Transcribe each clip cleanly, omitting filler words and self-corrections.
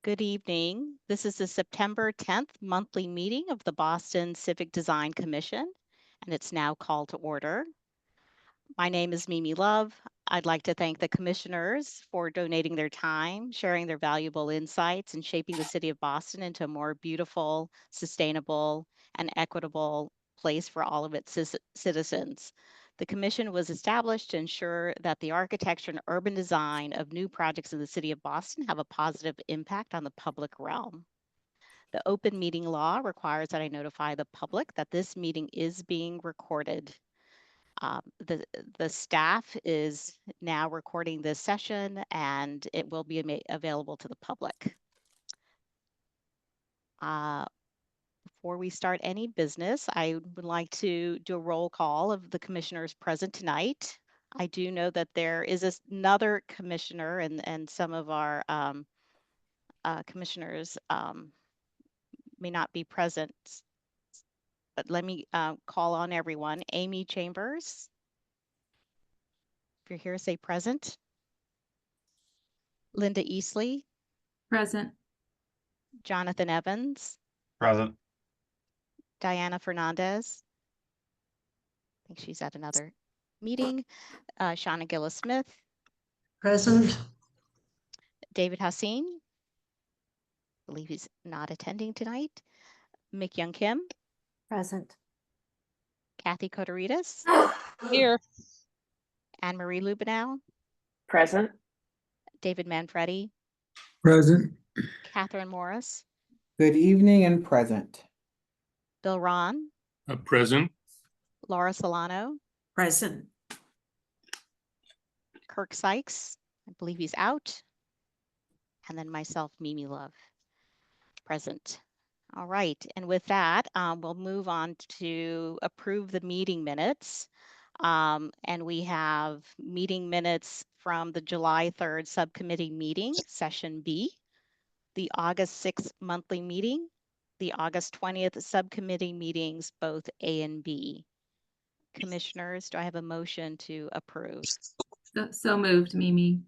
Good evening. This is the September 10th monthly meeting of the Boston Civic Design Commission, and it's now called to order. My name is Mimi Love. I'd like to thank the commissioners for donating their time, sharing their valuable insights, and shaping the city of Boston into a more beautiful, sustainable, and equitable place for all of its citizens. The commission was established to ensure that the architecture and urban design of new projects in the city of Boston have a positive impact on the public realm. The open meeting law requires that I notify the public that this meeting is being recorded. The staff is now recording this session and it will be available to the public. Before we start any business, I would like to do a roll call of the commissioners present tonight. I do know that there is another commissioner and some of our commissioners may not be present, but let me call on everyone. Amy Chambers, if you're here, say present. Linda Easley. Present. Jonathan Evans. Present. Diana Fernandez. I think she's at another meeting. Shauna Gillis-Smith. Present. David Hassin. I believe he's not attending tonight. Mick Young Kim. Present. Kathy Kotorides. Here. Anne Marie Lubenow. Present. David Manfredi. Present. Catherine Morris. Good evening and present. Bill Ron. Present. Laura Solano. Present. Kirk Sykes. I believe he's out. And then myself, Mimi Love. Present. All right. And with that, we'll move on to approve the meeting minutes. And we have meeting minutes from the July 3rd subcommittee meeting, session B, the August 6th monthly meeting, the August 20th subcommittee meetings, both A and B. Commissioners, do I have a motion to approve? So moved, Mimi.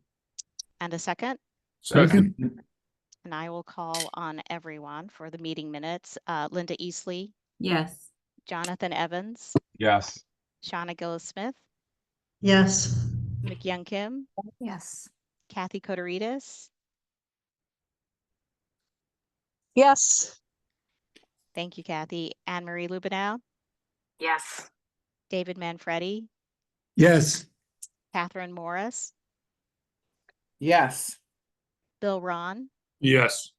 And a second? Second. And I will call on everyone for the meeting minutes. Linda Easley, Yes. Jonathan Evans, Yes. Shauna Gillis-Smith, Yes. Mick Young Kim, Yes. Kathy Kotorides. Yes. Thank you, Kathy. Anne Marie Lubenow, Yes. David Manfredi, Yes. Catherine Morris, Yes. Bill Ron, Yes.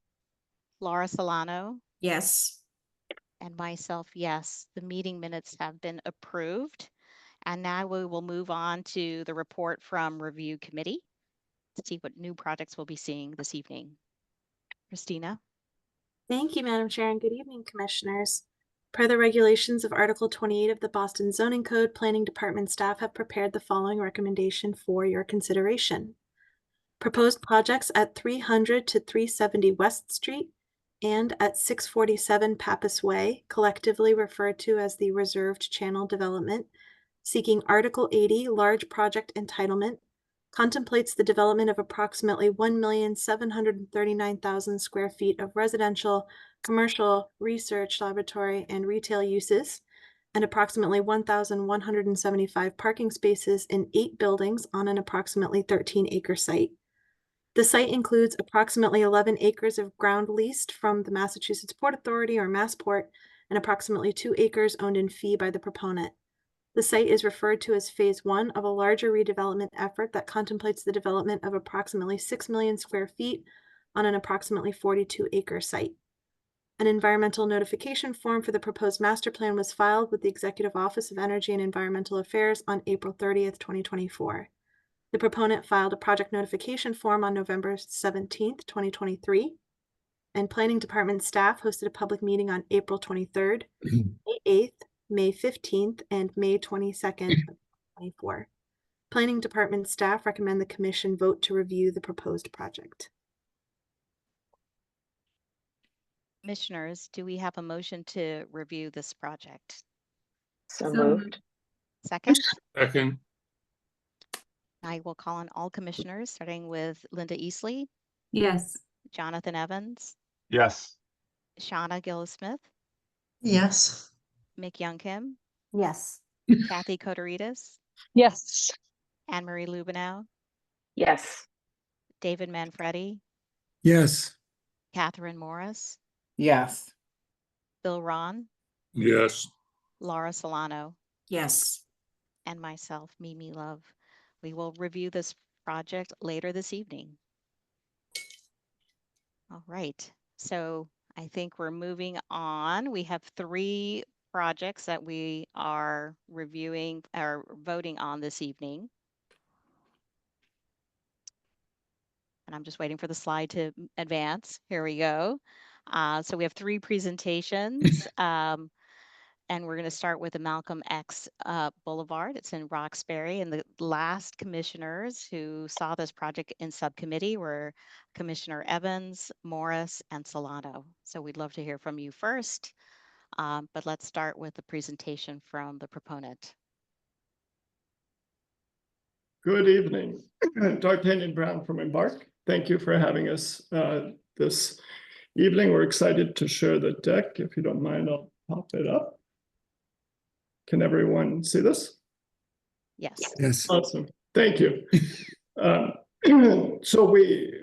Laura Solano, Yes. and myself, yes. The meeting minutes have been approved. And now we will move on to the report from Review Committee to see what new projects we'll be seeing this evening. Christina. Thank you, Madam Chair, and good evening, Commissioners. Per the regulations of Article 28 of the Boston Zoning Code, Planning Department staff have prepared the following recommendation for your consideration. Proposed projects at 300 to 370 West Street and at 647 Pappas Way, collectively referred to as the Reserved Channel Development, seeking Article 80 Large Project Entitlement, contemplates the development of approximately 1,739,000 square feet of residential, commercial, research, laboratory, and retail uses, and approximately 1,175 parking spaces in 8 buildings on an approximately 13-acre site. The site includes approximately 11 acres of ground leased from the Massachusetts Port Authority or Massport, and approximately 2 acres owned in fee by the proponent. The site is referred to as Phase 1 of a larger redevelopment effort that contemplates the development of approximately 6 million square feet on an approximately 42-acre site. An environmental notification form for the proposed master plan was filed with the Executive Office of Energy and Environmental Affairs on April 30th, 2024. The proponent filed a project notification form on November 17th, 2023, and Planning Department staff hosted a public meeting on April 23rd, May 8th, May 15th, and May 22nd, 2024. Planning Department staff recommend the Commission vote to review the proposed project. Commissioners, do we have a motion to review this project? So moved. Second? Second. I will call on all commissioners, starting with Linda Easley, Yes. Jonathan Evans, Yes. Shauna Gillis-Smith, Yes. Mick Young Kim, Yes. Kathy Kotorides, Yes. Anne Marie Lubenow, Yes. David Manfredi, Yes. Catherine Morris, Yes. Bill Ron, Yes. Laura Solano, Yes. and myself, Mimi Love. We will review this project later this evening. All right, so I think we're moving on. We have 3 projects that we are reviewing or voting on this evening. And I'm just waiting for the slide to advance. Here we go. So we have 3 presentations. And we're going to start with the Malcolm X Boulevard. It's in Roxbury. And the last commissioners who saw this project in subcommittee were Commissioner Evans, Morris, and Solano. So we'd love to hear from you first. But let's start with the presentation from the proponent. Good evening. D'Artagnan Brown from Embark. Thank you for having us this evening. We're excited to share the deck. If you don't mind, I'll pop it up. Can everyone see this? Yes. Yes. Awesome. Thank you. So we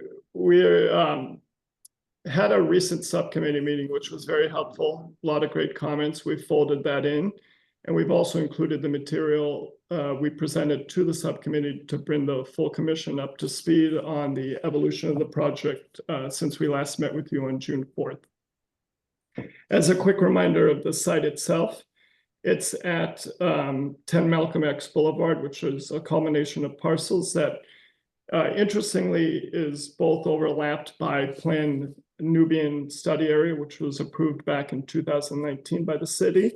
had a recent subcommittee meeting, which was very helpful. A lot of great comments. We folded that in. And we've also included the material we presented to the subcommittee to bring the full commission up to speed on the evolution of the project since we last met with you on June 4th. As a quick reminder of the site itself, it's at 10 Malcolm X Boulevard, which is a culmination of parcels that interestingly is both overlapped by planned Nubian study area, which was approved back in 2019 by the city,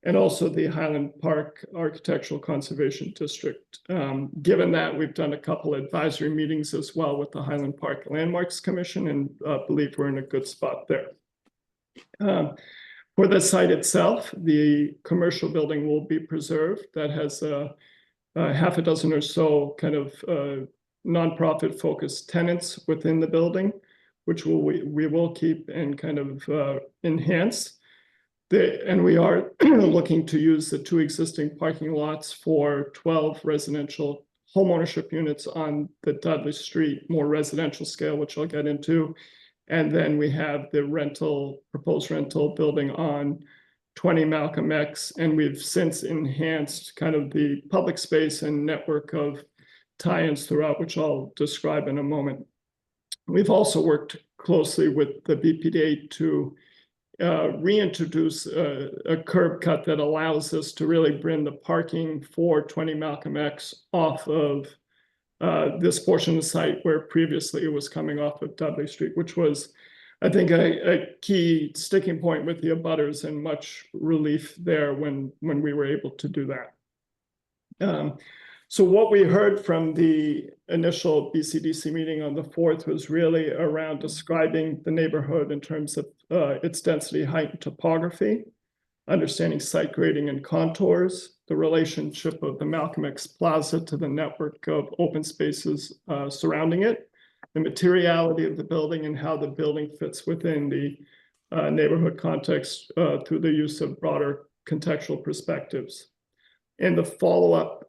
and also the Highland Park Architectural Conservation District. Given that, we've done a couple advisory meetings as well with the Highland Park Landmarks Commission and believe we're in a good spot there. For the site itself, the commercial building will be preserved. That has a half a dozen or so kind of nonprofit focused tenants within the building, which we will keep and kind of enhance. And we are looking to use the 2 existing parking lots for 12 residential homeownership units on the Dudley Street, more residential scale, which I'll get into. And then we have the proposed rental building on 20 Malcolm X. And we've since enhanced kind of the public space and network of tie-ins throughout, which I'll describe in a moment. We've also worked closely with the BPDA to reintroduce a curb cut that allows us to really bring the parking for 20 Malcolm X off of this portion of the site where previously it was coming off of Dudley Street, which was, I think, a key sticking point with the abutters and much relief there when we were able to do that. So what we heard from the initial BCDC meeting on the 4th was really around describing the neighborhood in terms of its density, height, and topography, understanding site grading and contours, the relationship of the Malcolm X Plaza to the network of open spaces surrounding it, the materiality of the building and how the building fits within the neighborhood context through the use of broader contextual perspectives. In the follow-up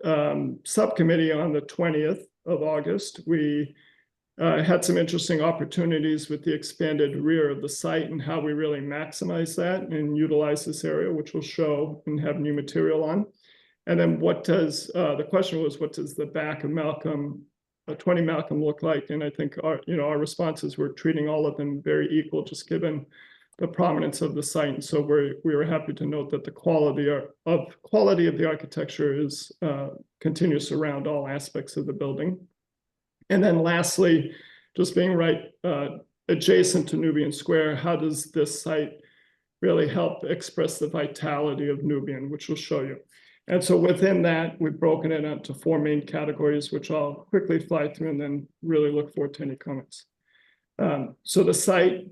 subcommittee on the 20th of August, we had some interesting opportunities with the expanded rear of the site and how we really maximize that and utilize this area, which we'll show and have new material on. And then what does, the question was, what does the back of Malcolm, 20 Malcolm look like? And I think our responses were treating all of them very equal, just given the prominence of the site. And so we were happy to note that the quality of the architecture is continuous around all aspects of the building. And then lastly, just being right adjacent to Nubian Square, how does this site really help express the vitality of Nubian, which we'll show you. And so within that, we've broken it into 4 main categories, which I'll quickly fly through and then really look forward to any comments. So the site,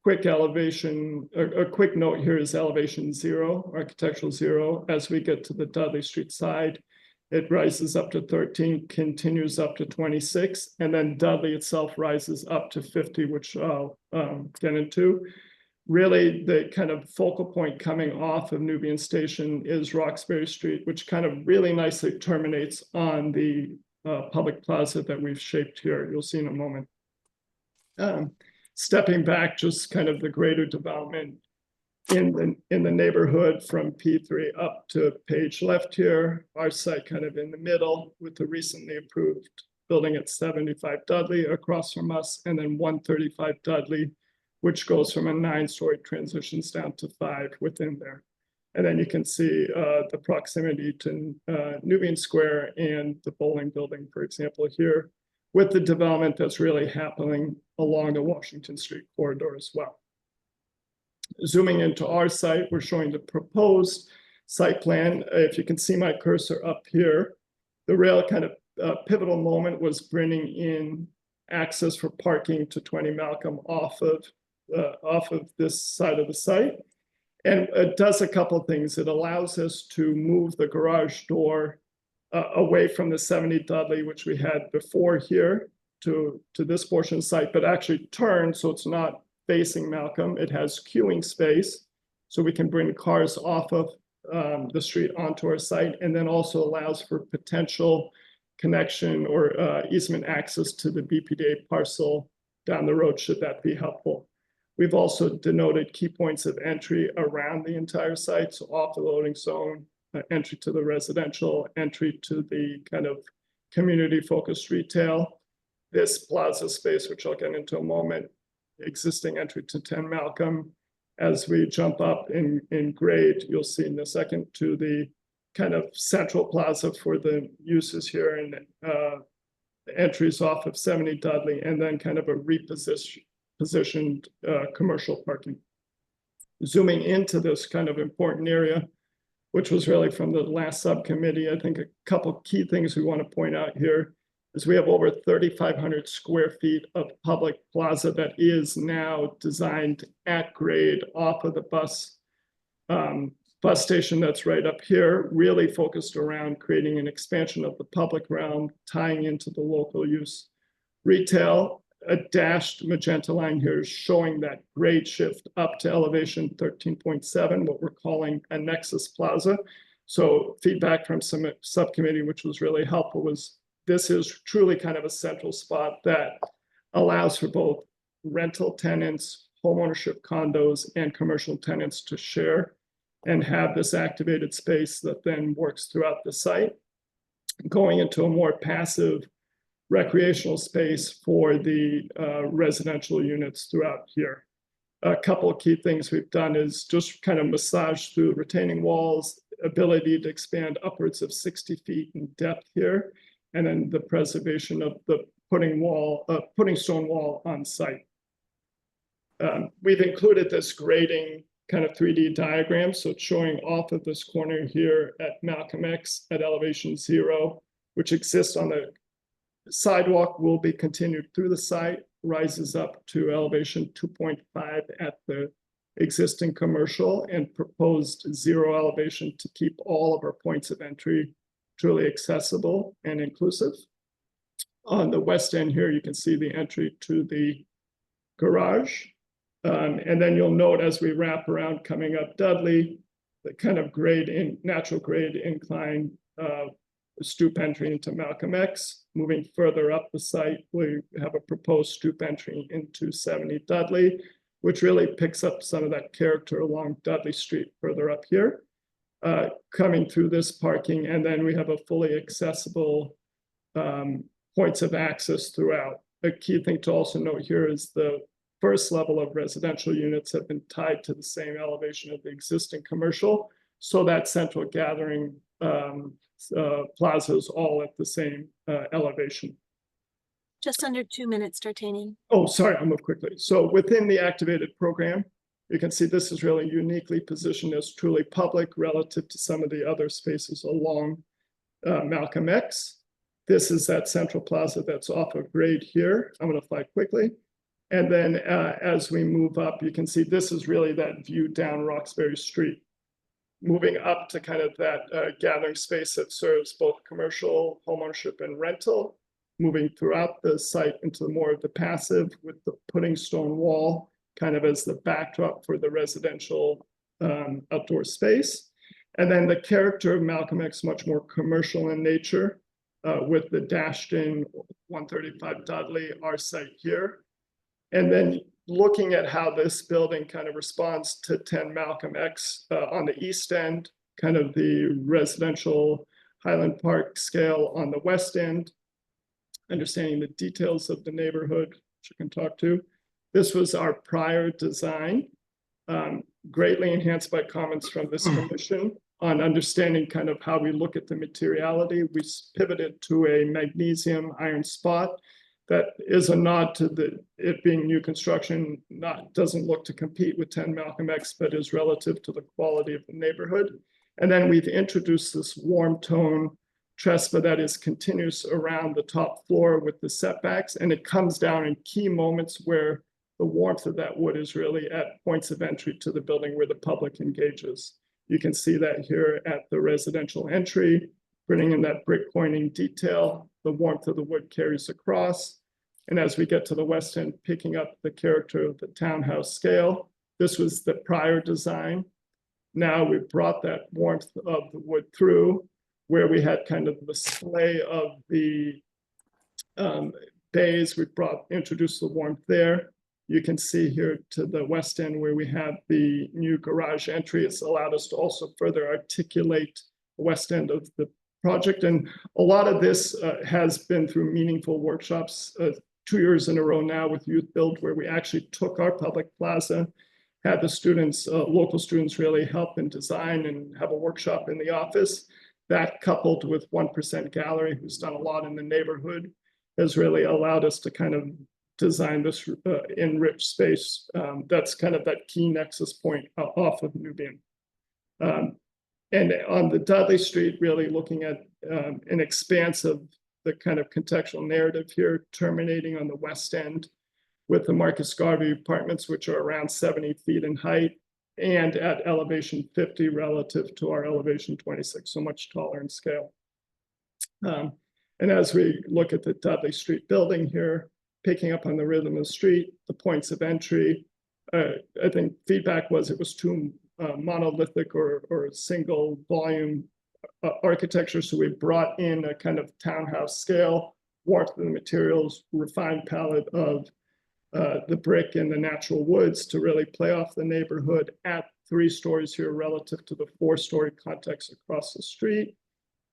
quick elevation, a quick note here is elevation 0, architectural 0. As we get to the Dudley Street side, it rises up to 13, continues up to 26, and then Dudley itself rises up to 50, which I'll get into. Really, the kind of focal point coming off of Nubian Station is Roxbury Street, which kind of really nicely terminates on the public plaza that we've shaped here. You'll see in a moment. Stepping back, just kind of the greater development in the neighborhood from P3 up to page left here, our site kind of in the middle with the recently approved building at 75 Dudley across from us, and then 135 Dudley, which goes from a 9-story transitions down to 5 within there. And then you can see the proximity to Nubian Square and the bowling building, for example, here, with the development that's really happening along the Washington Street corridor as well. Zooming into our site, we're showing the proposed site plan. If you can see my cursor up here, the real kind of pivotal moment was bringing in access for parking to 20 Malcolm off of this side of the site. And it does a couple of things. It allows us to move the garage door away from the 70 Dudley, which we had before here, to this portion of the site, but actually turn so it's not facing Malcolm. It has queuing space, so we can bring cars off of the street onto our site, and then also allows for potential connection or easement access to the BPDA parcel down the road, should that be helpful. We've also denoted key points of entry around the entire site, so off the loading zone, entry to the residential, entry to the kind of community-focused retail, this plaza space, which I'll get into a moment, existing entry to 10 Malcolm. As we jump up in grade, you'll see in a second, to the kind of central plaza for the uses here, and entries off of 70 Dudley, and then kind of a repositioned commercial parking. Zooming into this kind of important area, which was really from the last subcommittee, I think a couple key things we want to point out here is we have over 3,500 square feet of public plaza that is now designed at grade off of the bus station that's right up here, really focused around creating an expansion of the public realm, tying into the local use. Retail, a dashed magenta line here is showing that grade shift up to elevation 13.7, what we're calling a Nexus Plaza. So feedback from some subcommittee, which was really helpful, was this is truly kind of a central spot that allows for both rental tenants, homeownership condos, and commercial tenants to share and have this activated space that then works throughout the site, going into a more passive recreational space for the residential units throughout here. A couple of key things we've done is just kind of massage through retaining walls, ability to expand upwards of 60 feet in depth here, and then the preservation of the putting stone wall on site. We've included this grading kind of 3D diagram, so it's showing off of this corner here at Malcolm X at elevation 0, which exists on the sidewalk, will be continued through the site, rises up to elevation 2.5 at the existing commercial, and proposed 0 elevation to keep all of our points of entry truly accessible and inclusive. On the west end here, you can see the entry to the garage. And then you'll note as we wrap around coming up Dudley, the kind of natural grade incline stoop entry into Malcolm X. Moving further up the site, we have a proposed stoop entry into 70 Dudley, which really picks up some of that character along Dudley Street further up here. Coming through this parking, and then we have a fully accessible points of access throughout. A key thing to also note here is the first level of residential units have been tied to the same elevation of the existing commercial, so that central gathering plaza is all at the same elevation. Just under 2 minutes, D'Artagnan. Oh, sorry, I'll move quickly. So within the activated program, you can see this is really uniquely positioned as truly public relative to some of the other spaces along Malcolm X. This is that central plaza that's off of grade here. I'm going to fly quickly. And then as we move up, you can see this is really that view down Roxbury Street. moving up to kind of that gathering space that serves both commercial, homeownership, and rental, moving throughout the site into more of the passive with the pudding stone wall kind of as the backdrop for the residential outdoor space. And then the character of Malcolm X, much more commercial in nature, with the dashed in 135 Dudley, our site here. And then looking at how this building kind of responds to 10 Malcolm X on the east end, kind of the residential Highland Park scale on the west end, understanding the details of the neighborhood, which you can talk to. This was our prior design, greatly enhanced by comments from this commission on understanding kind of how we look at the materiality. We pivoted to a magnesium iron spot that is a nod to it being new construction, doesn't look to compete with 10 Malcolm X, but is relative to the quality of the neighborhood. And then we've introduced this warm tone trespa that is continuous around the top floor with the setbacks, and it comes down in key moments where the warmth of that wood is really at points of entry to the building where the public engages. You can see that here at the residential entry, bringing in that brick pointing detail, the warmth of the wood carries across. And as we get to the west end, picking up the character of the townhouse scale. This was the prior design. Now we've brought that warmth of the wood through, where we had kind of the display of the bays. We introduced the warmth there. You can see here to the west end where we have the new garage entry. It's allowed us to also further articulate the west end of the project. And a lot of this has been through meaningful workshops, 2 years in a row now with Youth Build, where we actually took our public plaza, had the students, local students really help in design and have a workshop in the office. That coupled with 1% Gallery, who's done a lot in the neighborhood, has really allowed us to kind of design this enriched space. That's kind of that key nexus point off of Nubian. And on the Dudley Street, really looking at an expanse of the kind of contextual narrative here, terminating on the west end with the Marcus Garvey apartments, which are around 70 feet in height and at elevation 50 relative to our elevation 26, so much taller in scale. And as we look at the Dudley Street building here, picking up on the rhythm of the street, the points of entry, I think feedback was it was too monolithic or single volume architecture. So we brought in a kind of townhouse scale, warmth of the materials, refined palette of the brick and the natural woods to really play off the neighborhood at 3 stories here relative to the 4-story context across the street.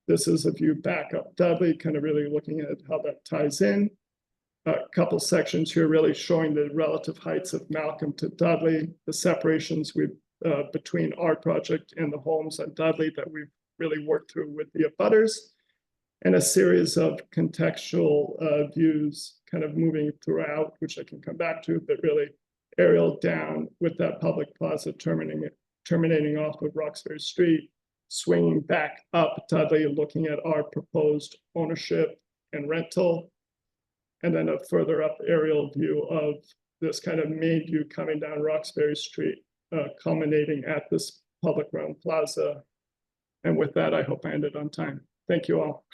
This is a view back up Dudley, kind of really looking at how that ties in. A couple sections here really showing the relative heights of Malcolm to Dudley, the separations between our project and the homes on Dudley that we've really worked through with the abutters, and a series of contextual views kind of moving throughout, which I can come back to, but really aerial down with that public plaza terminating off of Roxbury Street, swinging back up Dudley, looking at our proposed ownership and rental, and then a further up aerial view of this kind of main view coming down Roxbury Street, culminating at this public realm plaza. And with that, I hope I ended on time. Thank you all.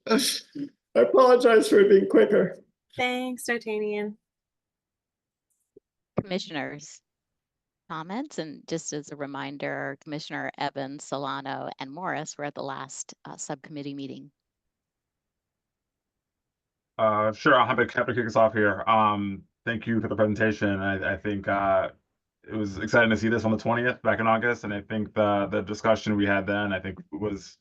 I apologize for being quicker. Thanks, D'Artagnan. Commissioners, comments? And just as a reminder, Commissioner Evans, Solano, and Morris were at the last subcommittee meeting. Sure, I'm happy to kick us off here. Thank you for the presentation. I think it was exciting to see this on the 20th back in August, and I think the discussion we had then, I think, was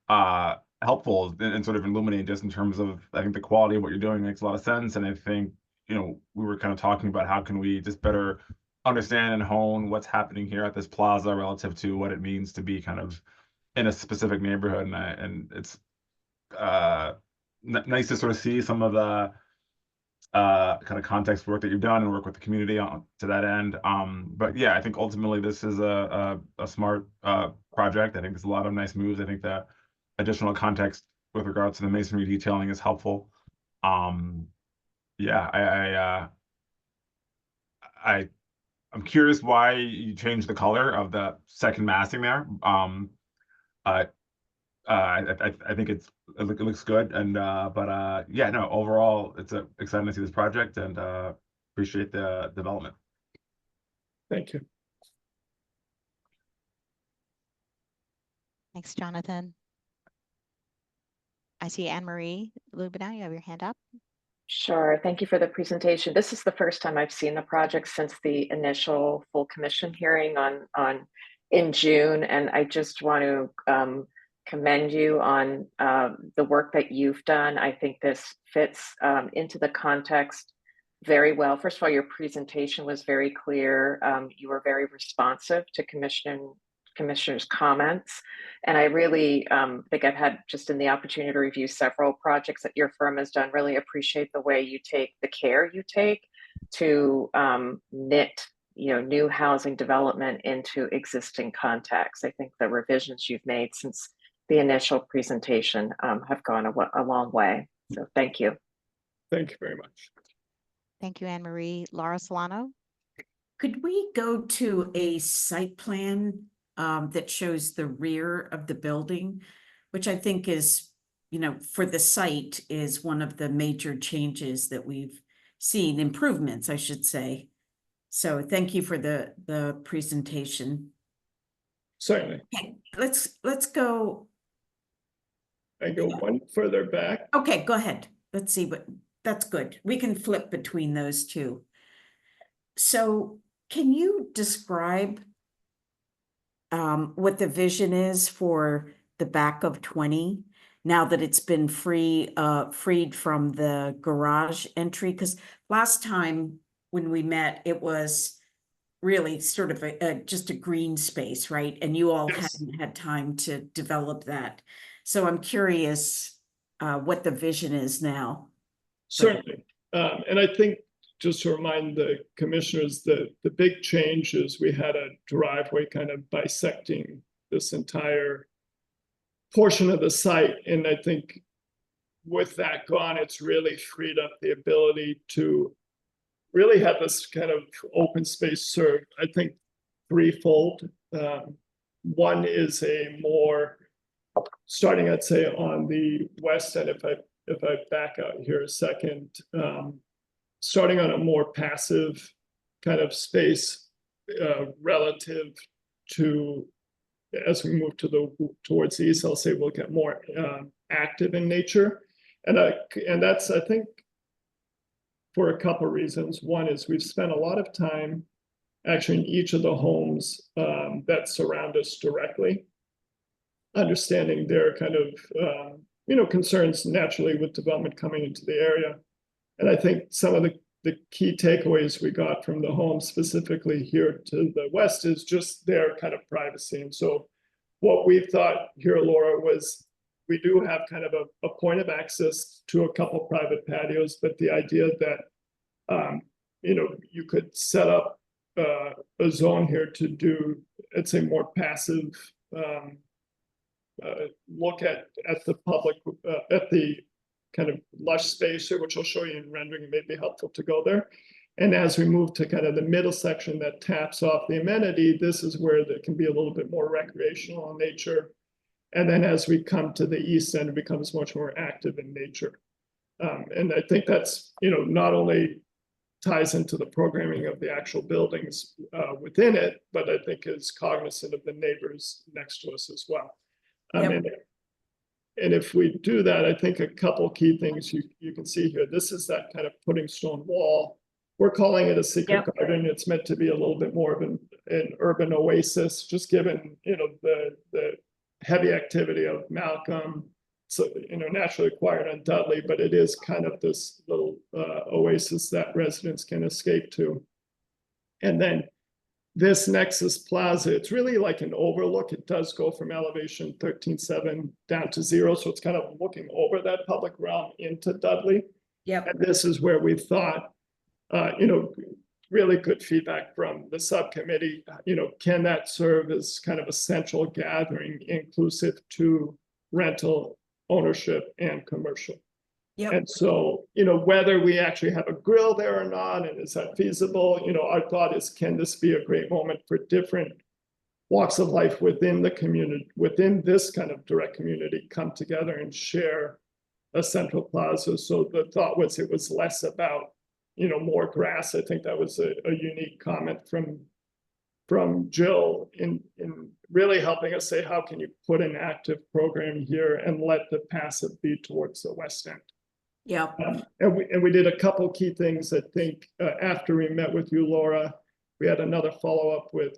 helpful and sort of illuminating just in terms of, I think the quality of what you're doing makes a lot of sense. And I think, you know, we were kind of talking about how can we just better understand and hone what's happening here at this plaza relative to what it means to be kind of in a specific neighborhood. And it's nice to sort of see some of the kind of context work that you've done and work with the community on to that end. But yeah, I think ultimately this is a smart project. I think there's a lot of nice moves. I think that additional context with regards to the masonry detailing is helpful. Yeah, I'm curious why you changed the color of the second massing there. I think it looks good, and yeah, no, overall it's exciting to see this project, and appreciate the development. Thank you. Thanks, Jonathan. I see Anne Marie Lubina, you have your hand up. Sure. Thank you for the presentation. This is the first time I've seen the project since the initial full commission hearing in June, and I just want to commend you on the work that you've done. I think this fits into the context very well. First of all, your presentation was very clear. You were very responsive to commissioners' comments. And I really think I've had just in the opportunity to review several projects that your firm has done, really appreciate the way you take, the care you take to knit new housing development into existing contexts. I think the revisions you've made since the initial presentation have gone a long way. So thank you. Thank you very much. Thank you, Anne Marie. Laura Solano. Could we go to a site plan that shows the rear of the building, which I think is, for the site is one of the major changes that we've seen, improvements, I should say. So thank you for the presentation. Certainly. Okay, let's go. I go one further back. Okay, go ahead. Let's see that's good. We can flip between those two. So can you describe what the vision is for the back of 20 now that it's been freed from the garage entry? Because last time when we met, it was really sort of just a green space, right? And you all Yes. hadn't had time to develop that. So I'm curious what the vision is now. Certainly. And I think just to remind the commissioners that the big change is we had a driveway kind of bisecting this entire portion of the site. And I think with that gone, it's really freed up the ability to really have this kind of open space served, I think, threefold. One is a more, starting, I'd say, on the west end, if I back out here a second, starting on a more passive kind of space relative to, as we move towards the east, I'll say we'll get more active in nature. And that's, I think, for a couple of reasons. One is we've spent a lot of time actually in each of the homes that surround us directly, understanding their kind of, concerns naturally with development coming into the area. And I think some of the key takeaways we got from the home specifically here to the west is just their kind of privacy. And so what we thought here, Laura, was we do have kind of a point of access to a couple private patios, but the idea that, you could set up a zone here to do, it's a more passive look at the public, at the kind of lush space here, which I'll show you in rendering. It may be helpful to go there. And as we move to kind of the middle section that taps off the amenity, this is where there can be a little bit more recreational in nature. And then as we come to the east end, it becomes much more active in nature. And I think that's, not only ties into the programming of the actual buildings within it, but I think is cognizant of the neighbors next to us as well. Yep. And if we do that, I think a couple key things you can see here. This is that kind of pudding stone wall. We're calling it a secret garden. It's meant to be a little bit more of an urban oasis, just given the heavy activity of Malcolm, so naturally acquired on Dudley, but it is kind of this little oasis that residents can escape to. And then this Nexus Plaza, it's really like an overlook. It does go from elevation 13.7 down to 0. So it's kind of looking over that public realm into Dudley. Yep. And this is where we thought, really good feedback from the subcommittee. Can that serve as kind of a central gathering inclusive to rental, ownership, and commercial? Yep. And so, whether we actually have a grill there or not, and is that feasible, our thought is, can this be a great moment for different walks of life within the community, within this kind of direct community, come together and share a central plaza. So the thought was, it was less about, more grass. I think that was a unique comment from Jill in really helping us say, how can you put an active program here and let the passive be towards the west end? Yeah. And we did a couple key things. I think after we met with you, Laura, we had another follow-up with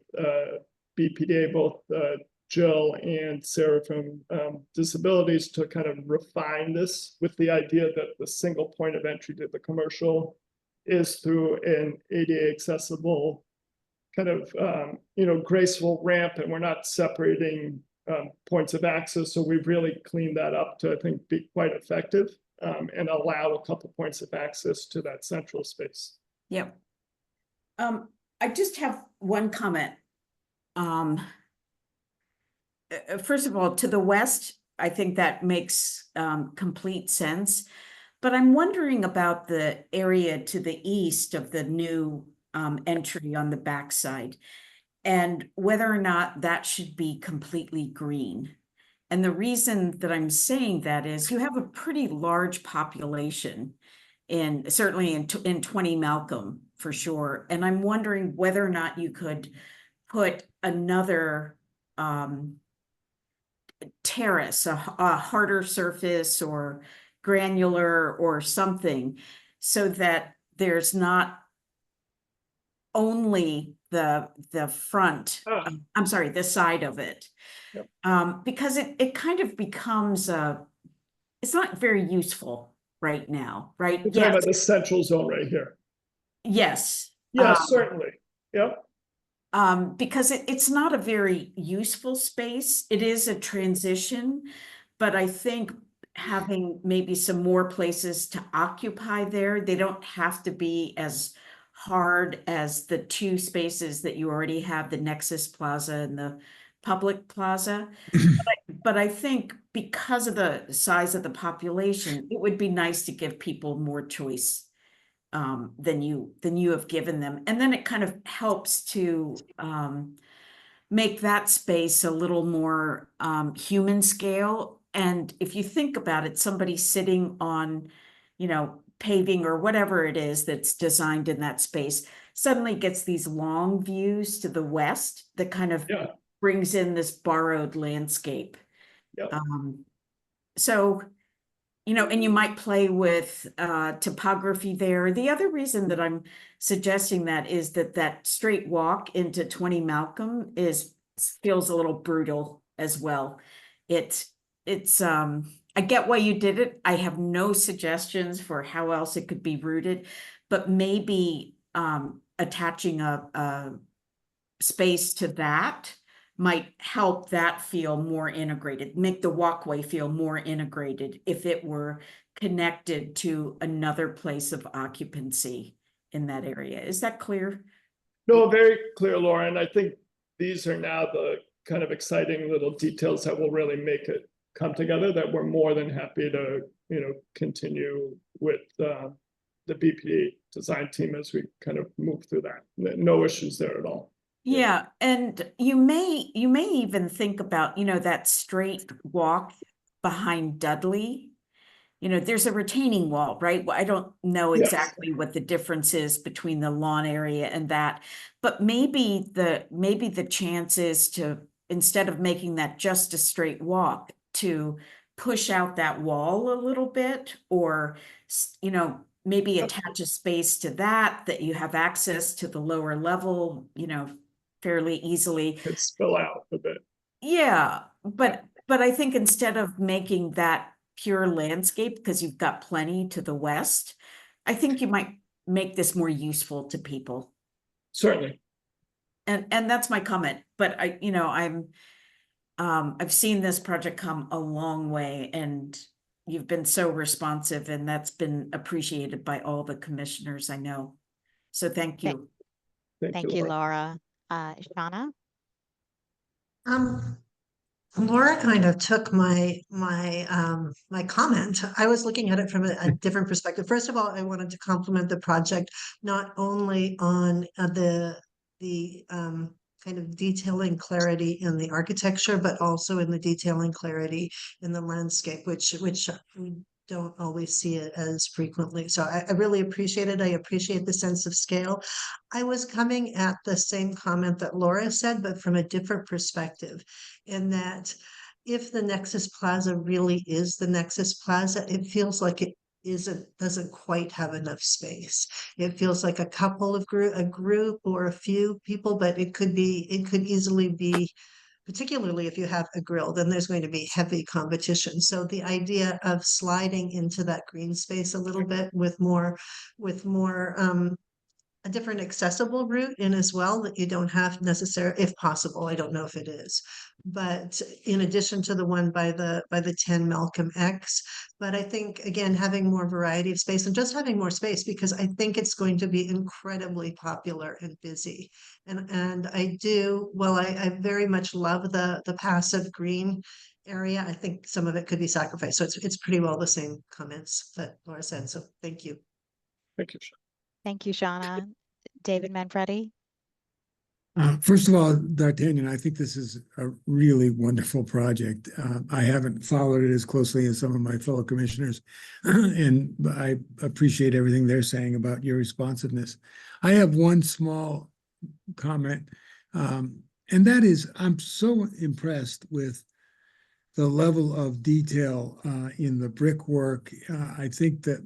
BPDA, both Jill and Sarah from Disabilities, to kind of refine this with the idea that the single point of entry to the commercial is through an ADA accessible kind of, graceful ramp, and we're not separating points of access. So we've really cleaned that up to, I think, be quite effective and allow a couple points of access to that central space. Yep. I just have one comment. First of all, to the west, I think that makes complete sense. But I'm wondering about the area to the east of the new entry on the backside, and whether or not that should be completely green. And the reason that I'm saying that is you have a pretty large population certainly in 20 Malcolm for sure. And I'm wondering whether or not you could put another terrace, a harder surface or granular or something, so that there's not only the front, I'm sorry, the side of it. Yep. Because it kind of becomes it's not very useful right now, right? You're talking about the central zone right here. Yes. Yes, certainly. Yep. Because it's not a very useful space. It is a transition, but I think having maybe some more places to occupy there, they don't have to be as hard as the two spaces that you already have, the Nexus Plaza and the Public Plaza. But I think because of the size of the population, it would be nice to give people more choice than you have given them. And then it kind of helps to make that space a little more human scale. And if you think about it, somebody sitting on, paving or whatever it is that's designed in that space suddenly gets these long views to the west that kind of brings in this borrowed landscape. Yep. So, and you might play with topography there. The other reason that I'm suggesting that is that straight walk into 20 Malcolm feels a little brutal as well. It's I get why you did it. I have no suggestions for how else it could be routed, but maybe attaching a space to that might help that feel more integrated, make the walkway feel more integrated if it were connected to another place of occupancy in that area. Is that clear? No, very clear, Laura. And I think these are now the kind of exciting little details that will really make it come together, that we're more than happy to, continue with the BPD design team as we kind of move through that. No issues there at all. Yeah, and you may even think about, that straight walk behind Dudley. There's a retaining wall, right? Well, I don't know exactly what the difference is between the lawn area and that, but maybe the chance is to, instead of making that just a straight walk, to push out that wall a little bit, or, maybe attach a space to that you have access to the lower level, fairly easily. Could spill out a bit. Yeah, but I think instead of making that pure landscape, because you've got plenty to the west, I think you might make this more useful to people. Certainly. And that's my comment. But I've seen this project come a long way, and you've been so responsive, and that's been appreciated by all the commissioners I know. So thank you. Thank you, Laura. Shauna? Laura kind of took my comment. I was looking at it from a different perspective. First of all, I wanted to compliment the project not only on the kind of detailing clarity in the architecture, but also in the detailing clarity in the landscape, which we don't always see it as frequently. So I really appreciate it. I appreciate the sense of scale. I was coming at the same comment that Laura said, but from a different perspective, in that if the Nexus Plaza really is the Nexus Plaza, it feels like it doesn't quite have enough space. It feels like a couple of a group or a few people, but it could easily be, particularly if you have a grill, then there's going to be heavy competition. So the idea of sliding into that green space a little bit with more a different accessible route in as well, that you don't have necessarily, if possible, I don't know if it is, but in addition to the one by the 10 Malcolm X. But I think, again, having more variety of space and just having more space, because I think it's going to be incredibly popular and busy. And I do, well, I very much love the passive green area. I think some of it could be sacrificed. So it's pretty well the same comments that Laura said. So thank you. Thank you. Thank you, Shauna. David Manfredi? First of all, D'Artagnan, I think this is a really wonderful project. I haven't followed it as closely as some of my fellow commissioners, and I appreciate everything they're saying about your responsiveness. I have one small comment, and that is I'm so impressed with the level of detail in the brickwork. I think that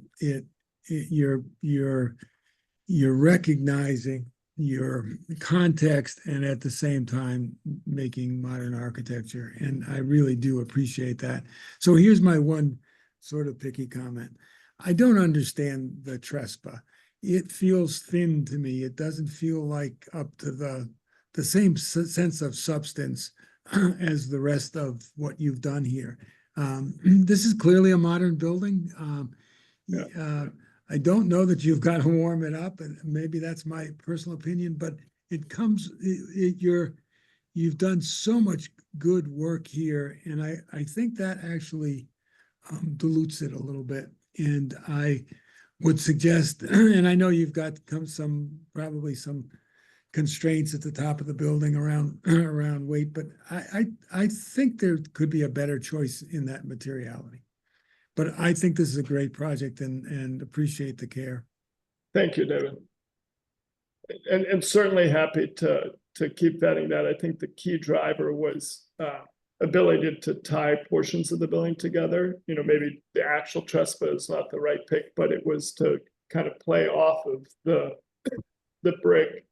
you're recognizing your context and at the same time making modern architecture. And I really do appreciate that. So here's my one sort of picky comment. I don't understand the Trespa. It feels thin to me. It doesn't feel like up to the same sense of substance as the rest of what you've done here. This is clearly a modern building. I don't know that you've got to warm it up, and maybe that's my personal opinion, but you've done so much good work here, and I think that actually dilutes it a little bit. And I would suggest, and I know you've got probably some constraints at the top of the building around weight, but I think there could be a better choice in that materiality. But I think this is a great project and appreciate the care. Thank you, David. And certainly happy to keep vetting that. I think the key driver was ability to tie portions of the building together. You know, maybe the actual Trespa is not the right pick, but it was to kind of play off of the brick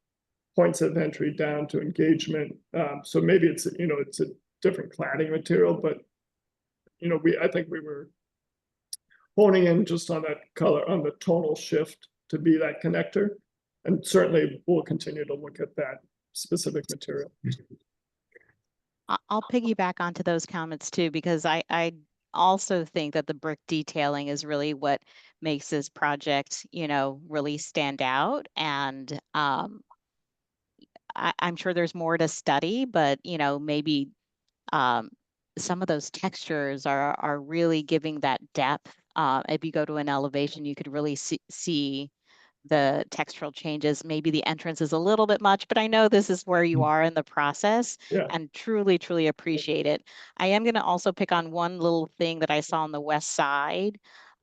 points of entry down to engagement. So maybe it's a different cladding material, but I think we were honing in just on that color, on the tonal shift to be that connector. And certainly we'll continue to look at that specific material. I'll piggyback onto those comments too, because I also think that the brick detailing is really what makes this project, really stand out. And I'm sure there's more to study, but, maybe some of those textures are really giving that depth. If you go to an elevation, you could really see the textural changes. Maybe the entrance is a little bit much, but I know this is where you are in the process, and truly, truly appreciate it. I am going to also pick on one little thing that I saw on the west side.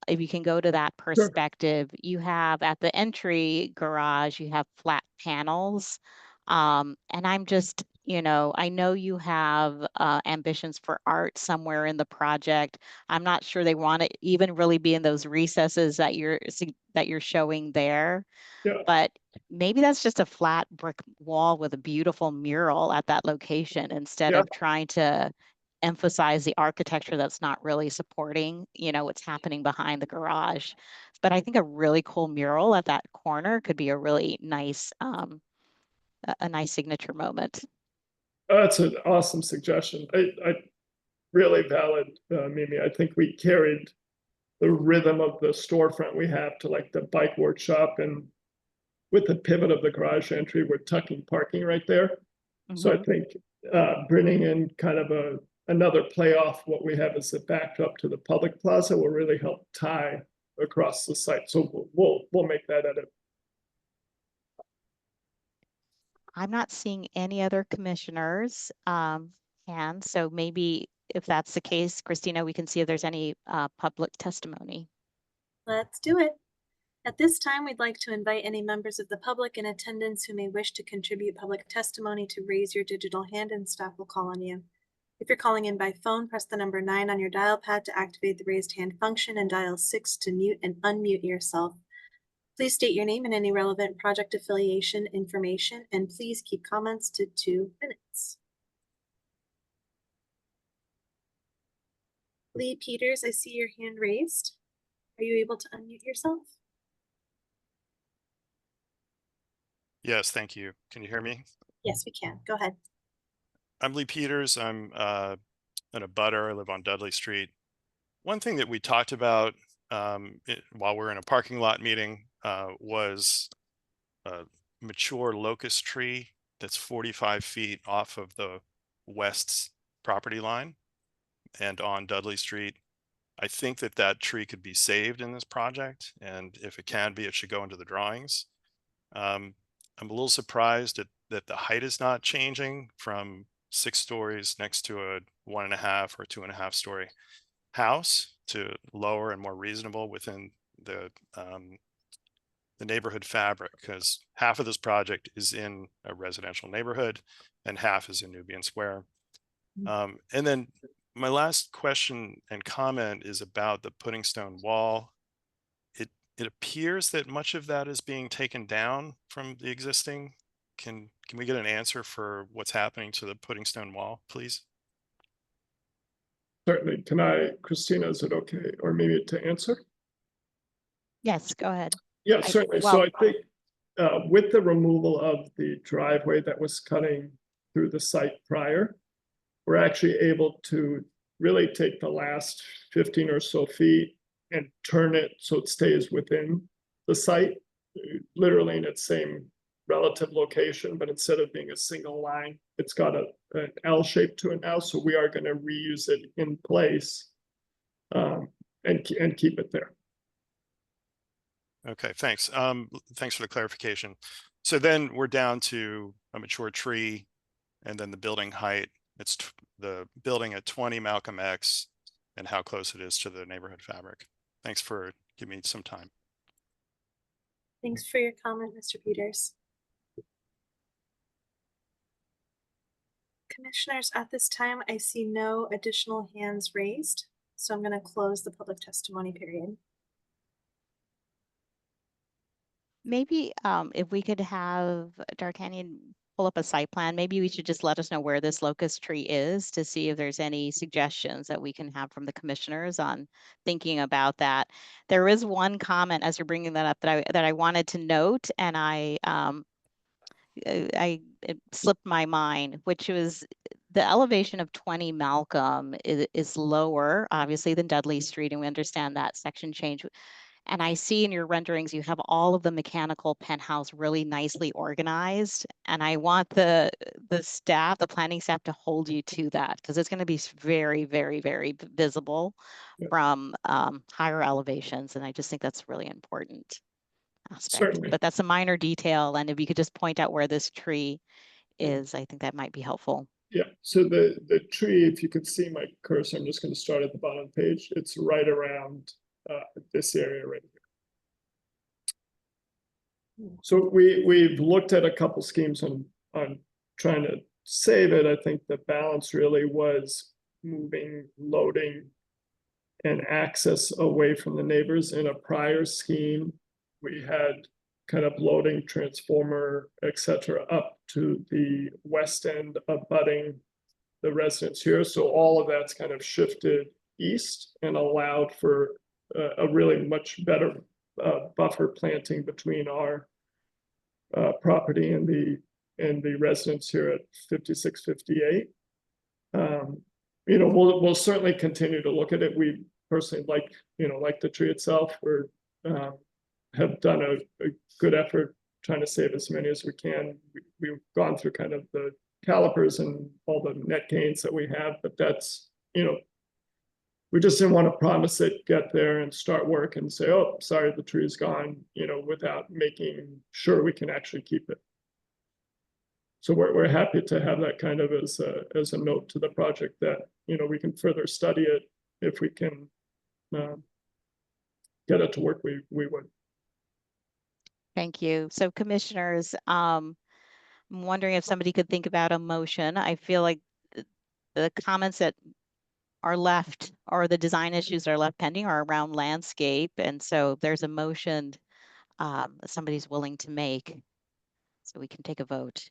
If you can go to that perspective, you have at the entry garage, you have flat panels. And I'm just, I know you have ambitions for art somewhere in the project. I'm not sure they want to even really be in those recesses that you're showing there. But maybe that's just a flat brick wall with a beautiful mural at that location instead of trying to emphasize the architecture that's not really supporting, what's happening behind the garage. But I think a really cool mural at that corner could be a really nice a nice signature moment. That's an awesome suggestion. I really valid, Mimi. I think we carried the rhythm of the storefront we have to like the bike workshop, and with the pivot of the garage entry, we're tucking parking right there. So I think bringing in kind of another play off what we have as a backdrop to the public plaza will really help tie across the site. So we'll make that edit. I'm not seeing any other commissioners. And so maybe if that's the case, Christina, we can see if there's any public testimony. Let's do it. At this time, we'd like to invite any members of the public in attendance who may wish to contribute public testimony to raise your digital hand, and staff will call on you. If you're calling in by phone, press the number 9 on your dial pad to activate the raised hand function and dial 6 to mute and unmute yourself. Please state your name and any relevant project affiliation information, and please keep comments to 2 minutes. Lee Peters, I see your hand raised. Are you able to unmute yourself? Yes, thank you. Can you hear me? Yes, we can. Go ahead. I'm Lee Peters. I'm an abutter. I live on Dudley Street. One thing that we talked about while we're in a parking lot meeting was a mature locust tree that's 45 feet off of the west's property line and on Dudley Street. I think that that tree could be saved in this project, and if it can be, it should go into the drawings. I'm a little surprised that the height is not changing from 6 stories next to a 1.5 or 2.5 story house to lower and more reasonable within the neighborhood fabric, because half of this project is in a residential neighborhood and half is in Nubian Square. And then my last question and comment is about the pudding stone wall. It appears that much of that is being taken down from the existing. Can we get an answer for what's happening to the pudding stone wall, please? Certainly. Can I, Christina, is it okay? Or maybe to answer? Yes, go ahead. Yeah, certainly. So I think with the removal of the driveway that was cutting through the site prior, we're actually able to really take the last 15 or so feet and turn it so it stays within the site, literally in its same relative location, but instead of being a single line, it's got an L shape to it now. So we are going to reuse it in place and keep it there. Okay, thanks. Thanks for the clarification. So then we're down to a mature tree and then the building height. It's the building at 20 Malcolm X and how close it is to the neighborhood fabric. Thanks for giving me some time. Thanks for your comment, Mr. Peters. Commissioners, at this time, I see no additional hands raised, so I'm going to close the public testimony period. Maybe if we could have D'Artagnan pull up a site plan, maybe we should just let us know where this locust tree is to see if there's any suggestions that we can have from the commissioners on thinking about that. There is one comment as you're bringing that up that I wanted to note, and it slipped my mind, which was the elevation of 20 Malcolm is lower, obviously, than Dudley Street, and we understand that section change. And I see in your renderings, you have all of the mechanical penthouse really nicely organized. And I want the staff, the planning staff, to hold you to that, because it's going to be very, very, very visible from higher elevations. And I just think that's really important aspect. Certainly. But that's a minor detail. And if you could just point out where this tree is, I think that might be helpful. Yeah, so the tree, if you could see my cursor, I'm just going to start at the bottom page. It's right around this area right here. So we've looked at a couple schemes on trying to save it. I think the balance really was moving loading and access away from the neighbors. In a prior scheme, we had kind of loading transformer, etc., up to the west end abutting the residents here. So all of that's kind of shifted east and allowed for a really much better buffer planting between our property and the residents here at 5658. You know, we'll certainly continue to look at it. We personally like the tree itself. We're have done a good effort trying to save as many as we can. We've gone through kind of the calipers and all the net gains that we have, but that's, we just didn't want to promise it, get there and start work and say, oh, sorry, the tree is gone, without making sure we can actually keep it. So we're happy to have that kind of as a note to the project that, we can further study it. If we can get it to work, we would. Thank you. So commissioners, I'm wondering if somebody could think about a motion. I feel like the comments that are left or the design issues that are left pending are around landscape. And so if there's a motion that somebody's willing to make, so we can take a vote.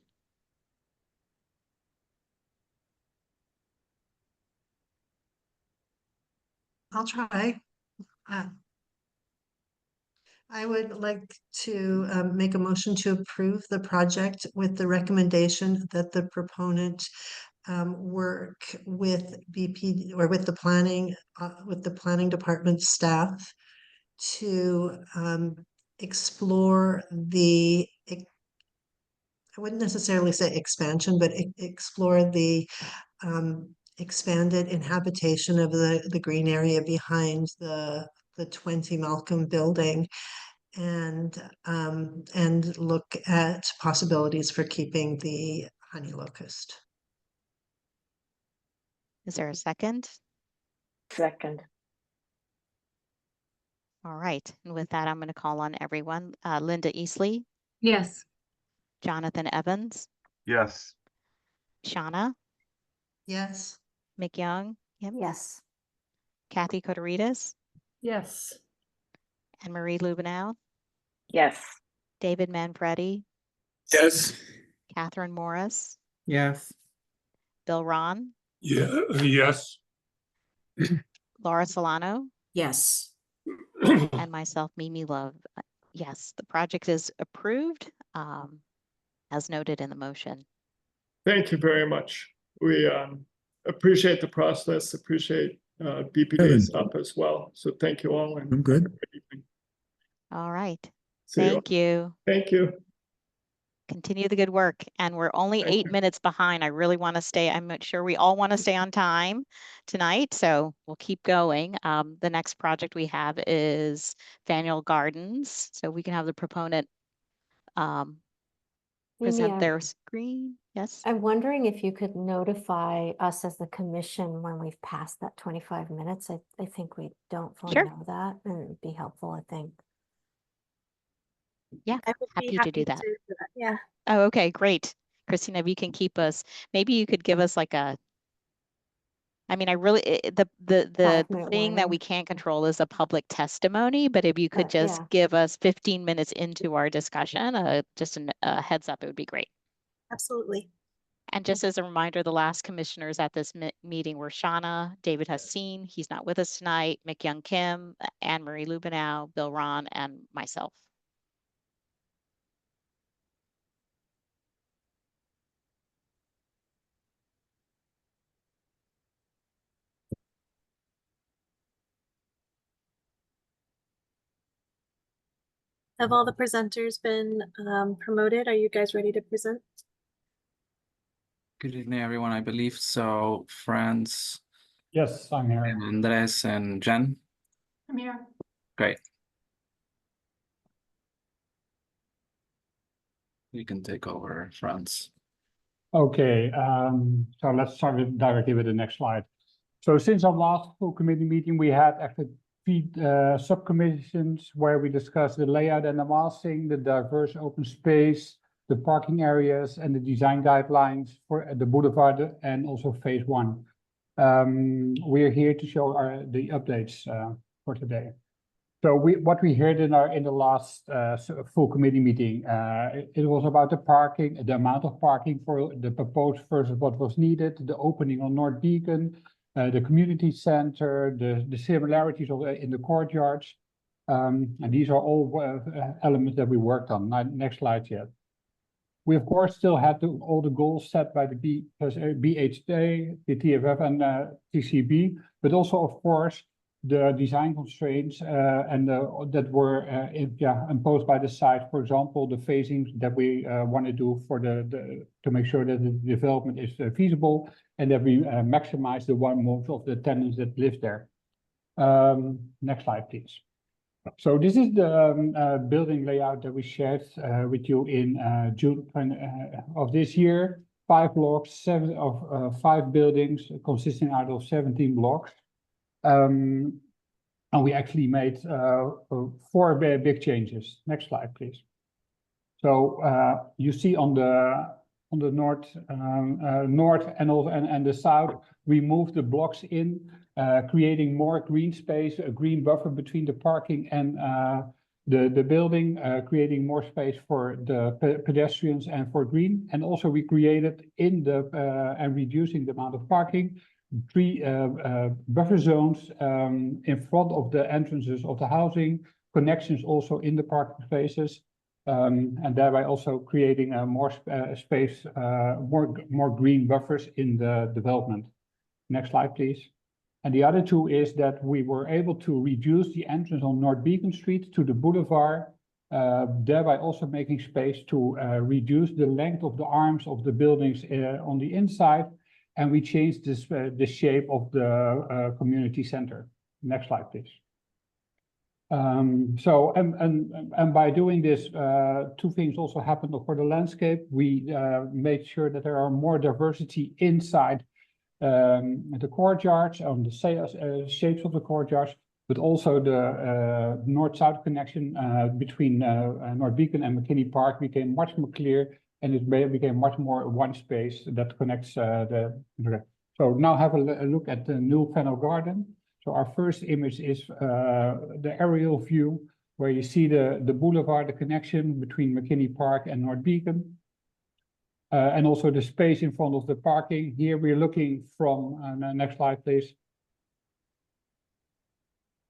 I'll try. I would like to make a motion to approve the project with the recommendation that the proponent work with BP or with the planning department staff to explore the, I wouldn't necessarily say expansion, but explore the expanded inhabitation of the green area behind the 20 Malcolm building, and look at possibilities for keeping the honey locust. Is there a second? Second. All right. And with that, I'm going to call on everyone. Linda Easley, Yes. Jonathan Evans, Yes. Shauna, Yes. McYoung, yep. Yes. Kathy Kotorides, Yes. and Marie Lubenow, Yes. David Manfredi, Yes. Catherine Morris, Yes. Bill Ron, Yeah, yes. Laura Solano, Yes. and myself, Mimi Love. Yes, the project is approved, as noted in the motion. Thank you very much. We appreciate the process, appreciate BPD's up as well. So thank you all. And I'm good. have a good evening. All right. See you all. Thank you. Thank you. Continue the good work. And we're only Thank 8 you. minutes behind. I really want to stay. I'm not sure we all want to stay on time tonight, so we'll keep going. The next project we have is Faneuil Gardens. So we can have the proponent present their screen. Yes. I'm wondering if you could notify us as the commission when we've passed that 25 minutes. I think we don't fully Sure. know that, and it'd be helpful, I think. Yeah, I would be happy to do that. Yeah. Oh, okay, great. Christina, if you can keep us, maybe you could give us like a, I mean, I really, the 5-minute thing that we warning. can't control is a public testimony, but if you could just Yeah. give us 15 minutes into our discussion, just a heads up, it would be great. Absolutely. And just as a reminder, the last commissioners at this meeting were Shauna, David Haseen, he's not with us tonight, McYoung Kim, Anne Marie Lubenow, Bill Ron, and myself. Have all the presenters been promoted? Are you guys ready to present? Good evening, everyone. I believe so. Franz, Yes, I'm here. and Andres, and Jen. I'm here. Great. You can take over, Franz. Okay, so let's start directly with the next slide. So since our last full committee meeting, we had actually three subcommissions where we discussed the layout and the massing, the diverse open space, the parking areas, and the design guidelines for the boulevard and also phase 1. We are here to show the updates for today. So what we heard in the last full committee meeting, it was about the parking, the amount of parking for the proposed versus what was needed, the opening on North Beacon, the community center, the similarities in the courtyards, and these are all elements that we worked on. Next slide, yet. We of course still had all the goals set by the BHA, the TFF, and TCB, but also of course the design constraints and that were imposed by the site. For example, the phasing that we want to do for to make sure that the development is feasible and that we maximize the most of the tenants that live there. Next slide, please. So this is the building layout that we shared with you in June of this year. 5 blocks, 5 buildings consisting out of 17 blocks. And we actually made 4 big changes. Next slide, please. So you see on the north and the south, we moved the blocks in, creating more green space, a green buffer between the parking and the building, creating more space for the pedestrians and for green. And also we created and reducing the amount of parking, 3 buffer zones in front of the entrances of the housing, connections also in the parking spaces, and thereby also creating more space, more green buffers in the development. Next slide, please. And the other 2 is that we were able to reduce the entrance on North Beacon Street to the boulevard, thereby also making space to reduce the length of the arms of the buildings on the inside. And we changed the shape of the community center. Next slide, please. And by doing this, 2 things also happened for the landscape. We made sure that there are more diversity inside the courtyards, on the shapes of the courtyards, but also the north-south connection between North Beacon and McKinney Park became much more clear, and it became much more one space that connects So now have a look at the new Faneuil Garden. So our first image is the aerial view, where you see the boulevard, the connection between McKinney Park and North Beacon. And also the space in front of the parking. Here we're looking from, next slide, please.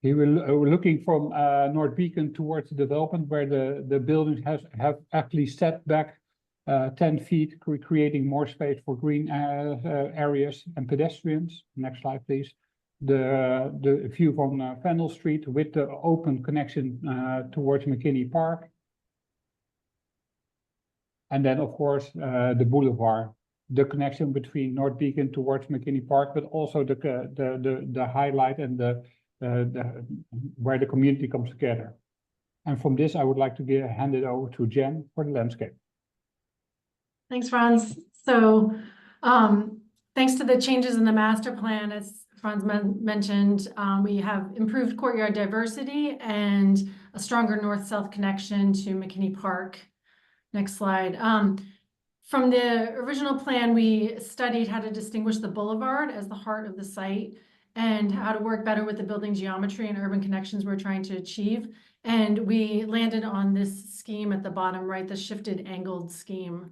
Here we're looking from North Beacon towards the development, where the buildings have actually set back 10 feet, creating more space for green areas and pedestrians. Next slide, please. The view from Faneuil Street with the open connection towards McKinney Park. And then, of course, the boulevard, the connection between North Beacon towards McKinney Park, but also the highlight and where the community comes together. And from this, I would like to hand it over to Jen for the landscape. Thanks, Franz. So thanks to the changes in the master plan, as Franz mentioned, we have improved courtyard diversity and a stronger north-south connection to McKinney Park. Next slide. From the original plan, we studied how to distinguish the boulevard as the heart of the site and how to work better with the building geometry and urban connections we're trying to achieve. And we landed on this scheme at the bottom right, the shifted angled scheme.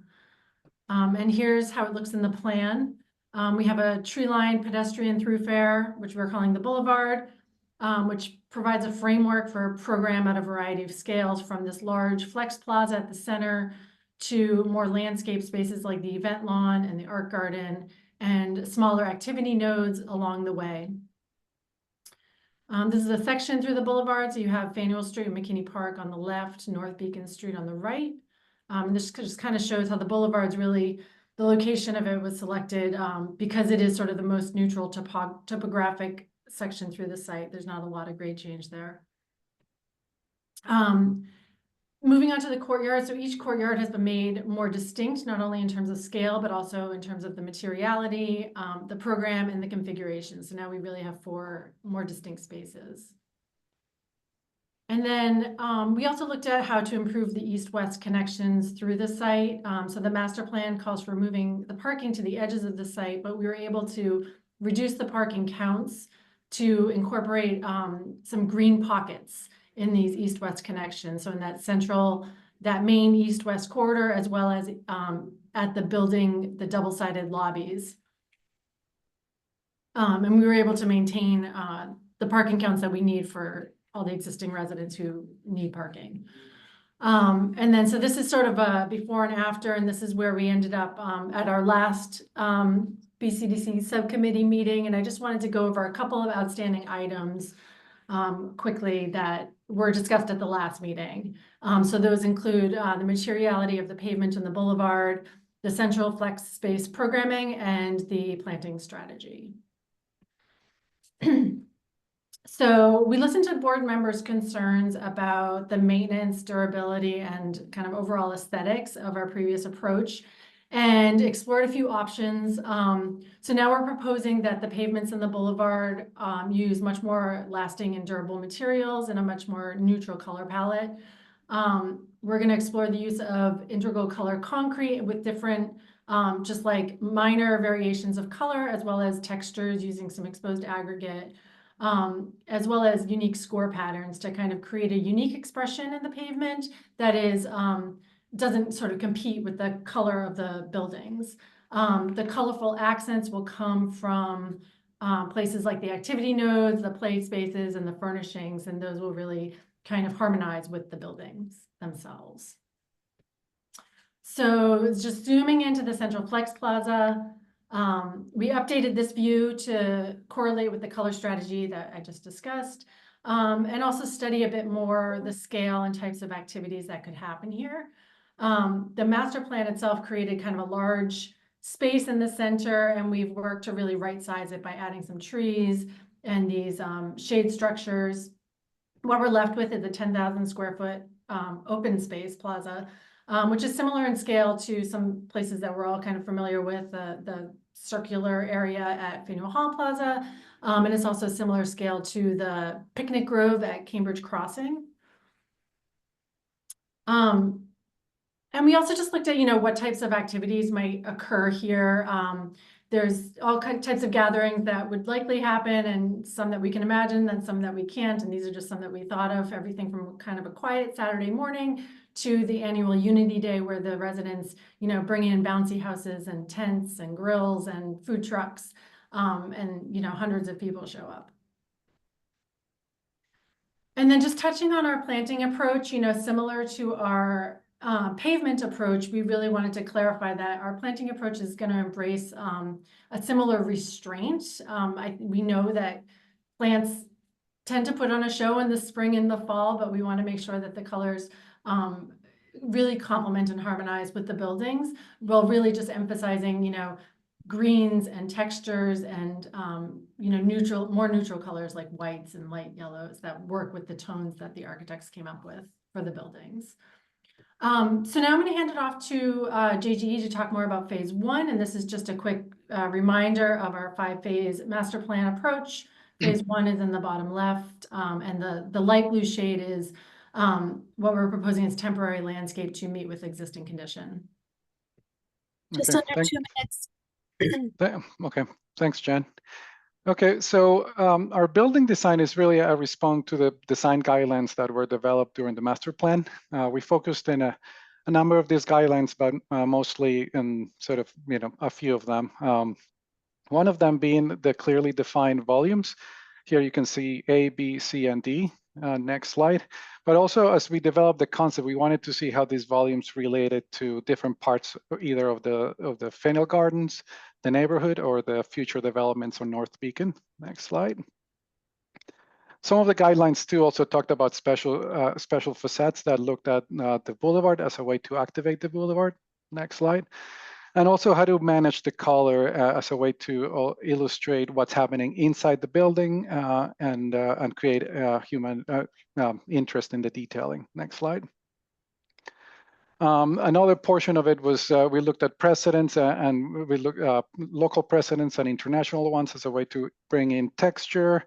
And here's how it looks in the plan. We have a tree-lined pedestrian thoroughfare, which we're calling the boulevard, which provides a framework for a program at a variety of scales, from this large flex plaza at the center to more landscape spaces like the event lawn and the art garden and smaller activity nodes along the way. This is a section through the boulevard. So you have Faneuil Street and McKinney Park on the left, North Beacon Street on the right. This just kind of shows how the boulevard's really, the location of it was selected because it is sort of the most neutral topographic section through the site. There's not a lot of grade change there. Moving on to the courtyard. So each courtyard has been made more distinct, not only in terms of scale, but also in terms of the materiality, the program, and the configuration. So now we really have 4 more distinct spaces. And then we also looked at how to improve the east-west connections through the site. So the master plan calls for moving the parking to the edges of the site, but we were able to reduce the parking counts to incorporate some green pockets in these east-west connections. So in that main east-west corridor, as well as at the building, the double-sided lobbies. And we were able to maintain the parking counts that we need for all the existing residents who need parking. And then, so this is sort of a before and after, and this is where we ended up at our last BCDC subcommittee meeting. And I just wanted to go over a couple of outstanding items. quickly that were discussed at the last meeting. So those include the materiality of the pavement and the boulevard, the central flex space programming, and the planting strategy. So we listened to board members' concerns about the maintenance, durability, and kind of overall aesthetics of our previous approach and explored a few options. So now we're proposing that the pavements in the boulevard use much more lasting and durable materials and a much more neutral color palette. We're going to explore the use of integral color concrete with different just like minor variations of color, as well as textures using some exposed aggregate, as well as unique score patterns to kind of create a unique expression in the pavement that is doesn't sort of compete with the color of the buildings. The colorful accents will come from places like the activity nodes, the play spaces, and the furnishings, and those will really kind of harmonize with the buildings themselves. So just zooming into the Central Flex Plaza, we updated this view to correlate with the color strategy that I just discussed, and also study a bit more the scale and types of activities that could happen here. The master plan itself created kind of a large space in the center, and we've worked to really right size it by adding some trees and these shade structures. What we're left with is a 10,000 square foot open space plaza, which is similar in scale to some places that we're all kind of familiar with, the circular area at Faneuil Hall Plaza, and it's also similar scale to the Picnic Grove at Cambridge Crossing. And we also just looked at, what types of activities might occur here. There's all types of gatherings that would likely happen, and some that we can imagine and some that we can't. And these are just some that we thought of, everything from kind of a quiet Saturday morning to the annual Unity Day, where the residents, bring in bouncy houses and tents and grills and food trucks, and, hundreds of people show up. And then just touching on our planting approach, similar to our pavement approach, we really wanted to clarify that our planting approach is going to embrace a similar restraint. We know that plants tend to put on a show in the spring and the fall, but we want to make sure that the colors really complement and harmonize with the buildings, while really just emphasizing, greens and textures and, more neutral colors like whites and light yellows that work with the tones that the architects came up with for the buildings. So now I'm going to hand it off to JGE to talk more about phase 1. And this is just a quick reminder of our 5-phase master plan approach. Phase 1 is in the bottom left, and the light blue shade is what we're proposing is temporary landscape to meet with existing condition. Just under 2 minutes. Okay, thanks, Jen. Okay, so our building design is really a response to the design guidelines that were developed during the master plan. We focused in a number of these guidelines, but mostly in sort of, a few of them. One of them being the clearly defined volumes. Here you can see A, B, C, and D. Next slide. But also, as we developed the concept, we wanted to see how these volumes related to different parts, either of the Faneuil Gardens, the neighborhood, or the future developments on North Beacon. Next slide. Some of the guidelines too also talked about special facets that looked at the boulevard as a way to activate the boulevard. Next slide. And also how to manage the color as a way to illustrate what's happening inside the building and create human interest in the detailing. Next slide. Another portion of it was we looked at precedents and we looked local precedents and international ones as a way to bring in texture,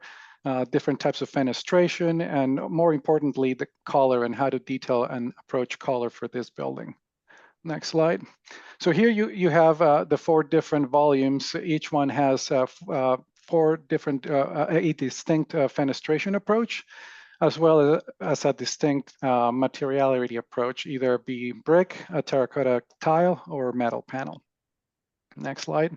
different types of fenestration, and more importantly, the color and how to detail and approach color for this building. Next slide. So here you have the 4 different volumes. Each one has 4 different, a distinct fenestration approach, as well as a distinct materiality approach, either be brick, a terracotta tile, or metal panel. Next slide.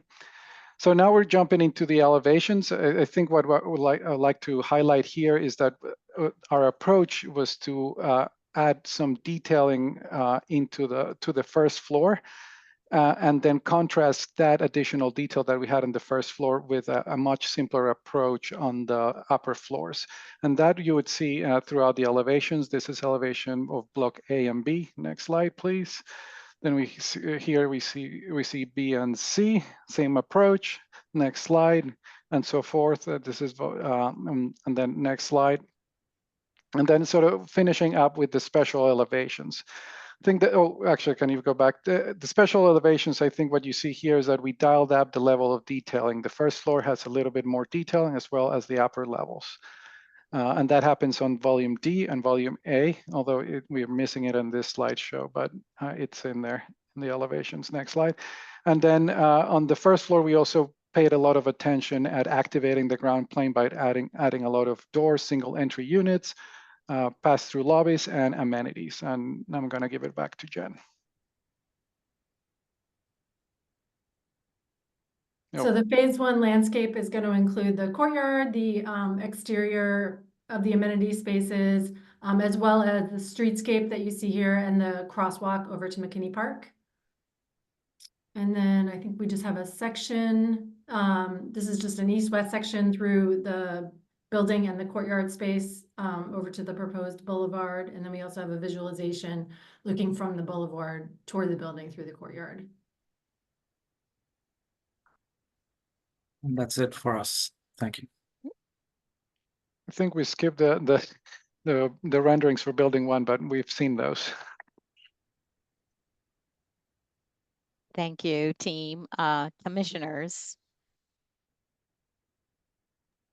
So now we're jumping into the elevations. I think what I would like to highlight here is that our approach was to add some detailing to the first floor, and then contrast that additional detail that we had on the first floor with a much simpler approach on the upper floors. And that you would see throughout the elevations. This is elevation of block A and B. Next slide, please. Then we see, here we see B and C, same approach. Next slide, and so forth. This is and then next slide. And then sort of finishing up with the special elevations. I think that, oh, actually, can you go back? The special elevations, I think what you see here is that we dialed up the level of detailing. The first floor has a little bit more detailing as well as the upper levels. And that happens on volume D and volume A, although we're missing it in this slideshow, but it's in there in the elevations. Next slide. And then on the first floor, we also paid a lot of attention at activating the ground plane by adding a lot of doors, single entry units, pass-through lobbies, and amenities. And I'm going to give it back to Jen. So the phase one landscape is going to include the courtyard, the exterior of the amenity spaces, as well as the streetscape that you see here and the crosswalk over to McKinney Park. And then I think we just have a section. This is just an east-west section through the building and the courtyard space over to the proposed boulevard. And then we also have a visualization looking from the boulevard toward the building through the courtyard. And that's it for us. Thank you. I think we skipped the renderings for building one, but we've seen those. Thank you, team. Commissioners.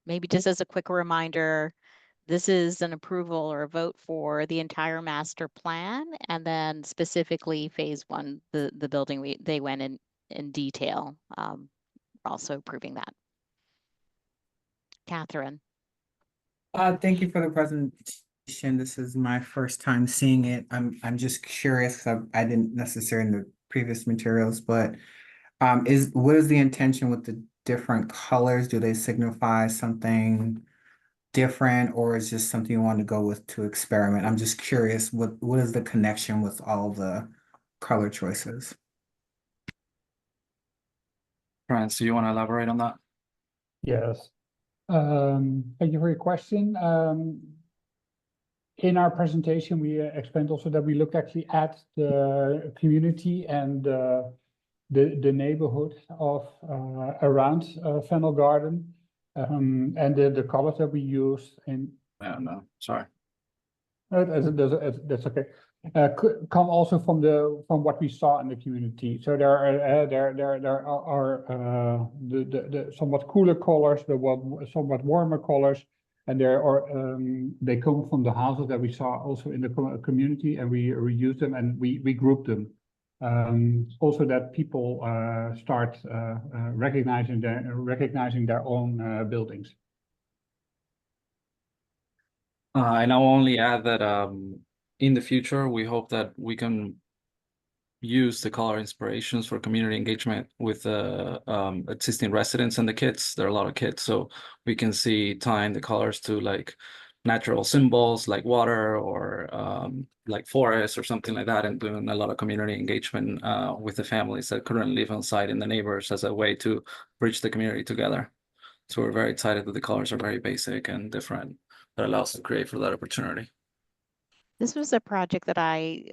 Maybe just as a quick reminder, this is an approval or a vote for the entire master plan, and then specifically phase one, the building they went in detail. We're also approving that. Catherine. Thank you for the presentation. This is my first time seeing it. I'm just curious. I didn't necessarily in the previous materials, but what is the intention with the different colors? Do they signify something different, or is just something you want to go with to experiment? I'm just curious, what is the connection with all the color choices? France, do you want to elaborate on that? Yes. Thank you for your question. In our presentation, we explained also that we looked actually at the community and the neighborhood of around Faneuil Garden, and the colors that we used in. No, sorry. That's okay. Come also from what we saw in the community. So there are the somewhat cooler colors, the somewhat warmer colors, and they come from the houses that we saw also in the community, and we reused them and we grouped them. Also that people start recognizing their own buildings. And I'll only add that in the future, we hope that we can use the color inspirations for community engagement with existing residents and the kids. There are a lot of kids, so we can tying the colors to like natural symbols like water or like forest or something like that, and doing a lot of community engagement with the families that currently live on site and the neighbors as a way to bridge the community together. So we're very excited that the colors are very basic and different. That allows us to create for that opportunity. This was a project that I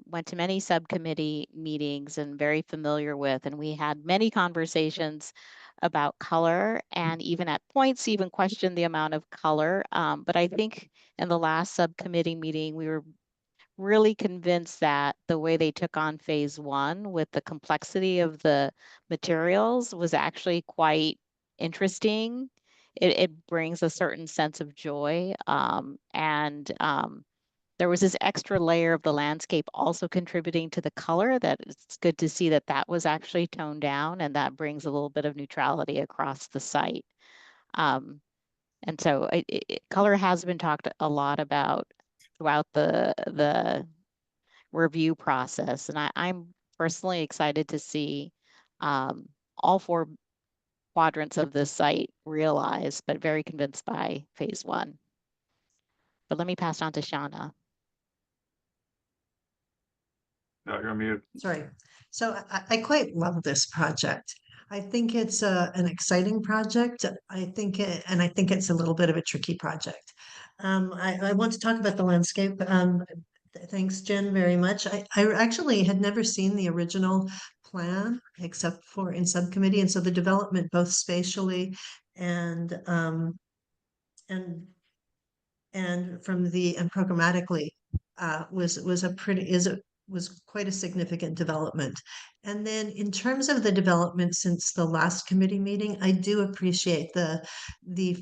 went to many subcommittee meetings and very familiar with, and we had many conversations about color, and even at points even questioned the amount of color. But I think in the last subcommittee meeting, we were really convinced that the way they took on phase one with the complexity of the materials was actually quite interesting. It brings a certain sense of joy, and there was this extra layer of the landscape also contributing to the color that it's good to see that was actually toned down, and that brings a little bit of neutrality across the site. And so color has been talked a lot about throughout the review process. And I'm personally excited to see all four quadrants of this site realized, but very convinced by phase one. But let me pass on to Shauna. No, you're on mute. Sorry. So I quite love this project. I think it's an exciting project. I think it's a little bit of a tricky project. I want to talk about the landscape. Thanks, Jen, very much. I actually had never seen the original plan except for in subcommittee, and so the development both spatially and programmatically was quite a significant development. And then in terms of the development since the last committee meeting, I do appreciate the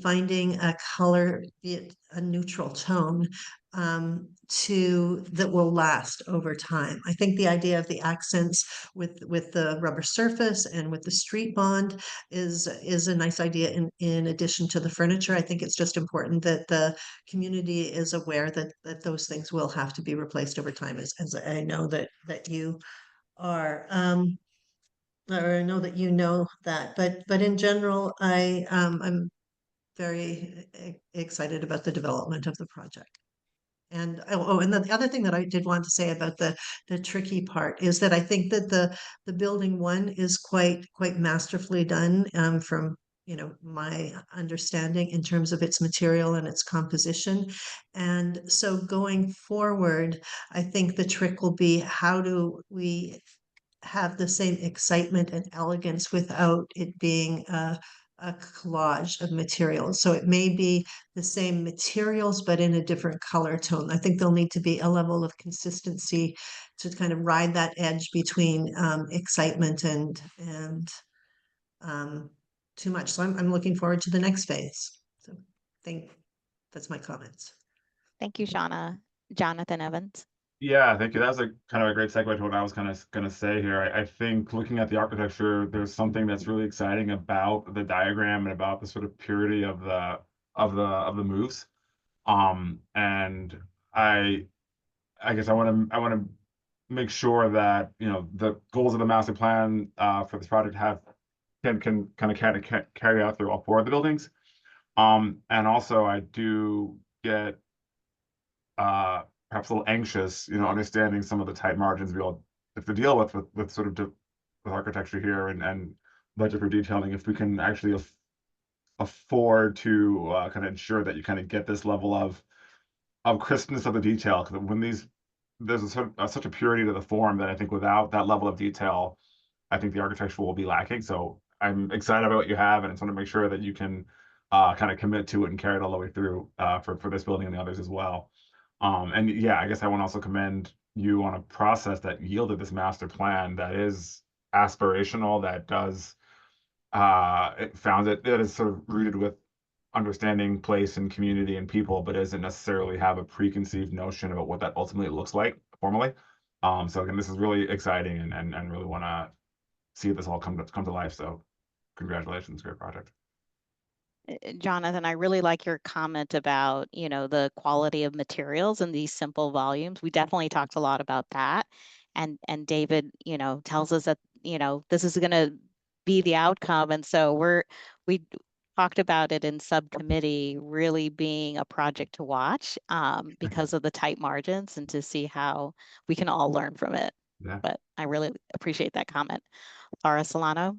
finding a color, be it a neutral tone, that will last over time. I think the idea of the accents with the rubber surface and with the street bond is a nice idea in addition to the furniture. I think it's just important that the community is aware that those things will have to be replaced over time, as I know that you are, or I know that you know that, but in general, I'm very excited about the development of the project. And and the other thing that I did want to say about the tricky part is that I think that the building one is quite masterfully done, from my understanding in terms of its material and its composition. And so going forward, I think the trick will be, how do we have the same excitement and elegance without it being a collage of materials. So it may be the same materials, but in a different color tone. I think there'll need to be a level of consistency to kind of ride that edge between excitement and too much. So I'm looking forward to the next phase. So that's my comments. Thank you, Shauna. Jonathan Evans. Yeah, thank you. That was a kind of a great segue to what I was kind of going to say here. I think looking at the architecture, there's something that's really exciting about the diagram and about the sort of purity of the moves. And I guess I want to make sure that the goals of the master plan for this project can kind of carry out through all 4 of the buildings. And also I do get perhaps a little anxious, understanding some of the tight margins we all have to deal with sort of with architecture here and budget for detailing. If we can actually afford to kind of ensure that you kind of get this level of crispness of the detail, because when there's such a purity to the form that I think without that level of detail, I think the architecture will be lacking. So I'm excited about what you have, and I just want to make sure that you can kind of commit to it and carry it all the way through for this building and the others as well. And yeah, I guess I want to also commend you on a process that yielded this master plan that is aspirational, that does that is sort of rooted with understanding place and community and people, but doesn't necessarily have a preconceived notion about what that ultimately looks like formally. So again, this is really exciting, and really want to see this all come to life. So congratulations, great project. Jonathan, I really like your comment about, the quality of materials in these simple volumes. We definitely talked a lot about that. And David, tells us that, this is going to be the outcome. And so we talked about it in subcommittee really being a project to watch because of the tight margins, and to see how we can all learn from it. Yeah. But I really appreciate that comment. Laura Solano.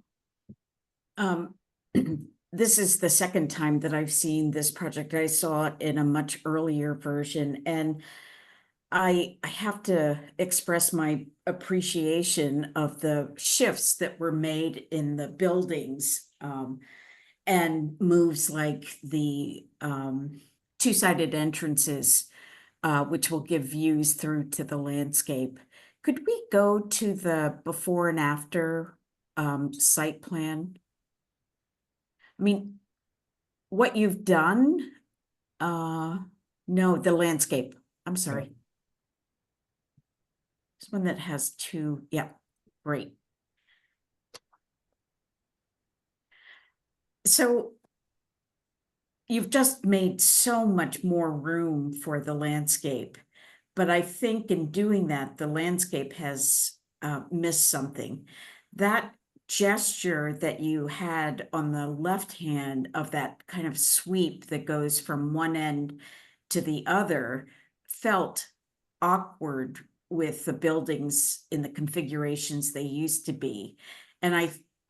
This is the second time that I've seen this project. I saw it in a much earlier version, and I have to express my appreciation of the shifts that were made in the buildings, and moves like the 2-sided entrances, which will give views through to the landscape. Could we go to the before and after site plan? I mean, what you've done, no, the landscape, I'm sorry. This one that has 2, yeah, great. So you've just made so much more room for the landscape, but I think in doing that, the landscape has missed something. That gesture that you had on the left hand of that kind of sweep that goes from one end to the other felt awkward with the buildings in the configurations they used to be. And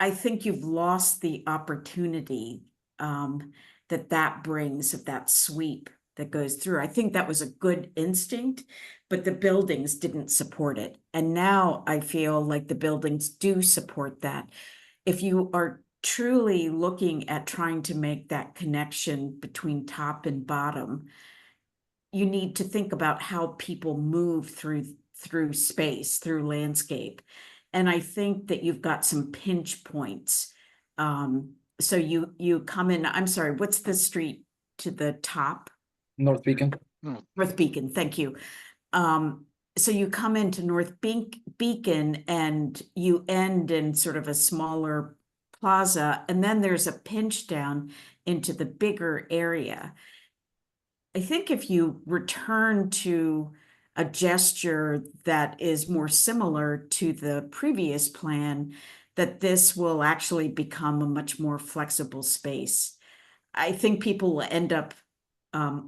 I think you've lost the opportunity that brings of that sweep that goes through. I think that was a good instinct, but the buildings didn't support it. And now I feel like the buildings do support that. If you are truly looking at trying to make that connection between top and bottom, you need to think about how people move through space, through landscape. And I think that you've got some pinch points. So you come in, I'm sorry, what's the street to the top? North Beacon. North Beacon, thank you. So you come into North Beacon and you end in sort of a smaller plaza, and then there's a pinch down into the bigger area. I think if you return to a gesture that is more similar to the previous plan, that this will actually become a much more flexible space. I think people will end up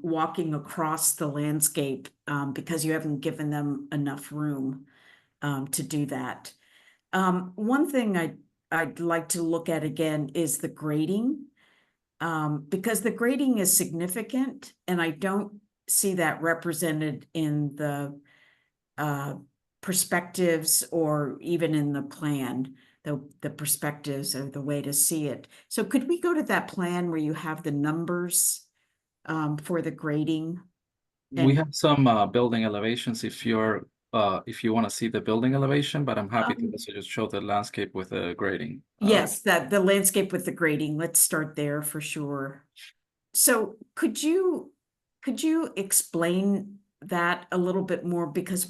walking across the landscape because you haven't given them enough room to do that. One thing I'd like to look at again is the grading, because the grading is significant, and I don't see that represented in the perspectives or even in the plan. The perspectives are the way to see it. So could we go to that plan where you have the numbers for the grading? We have some building elevations if you want to see the building elevation, but I'm happy to also just show the landscape with the grading. Yes, that the landscape with the grading. Let's start there for sure. So could you explain that a little bit more? Because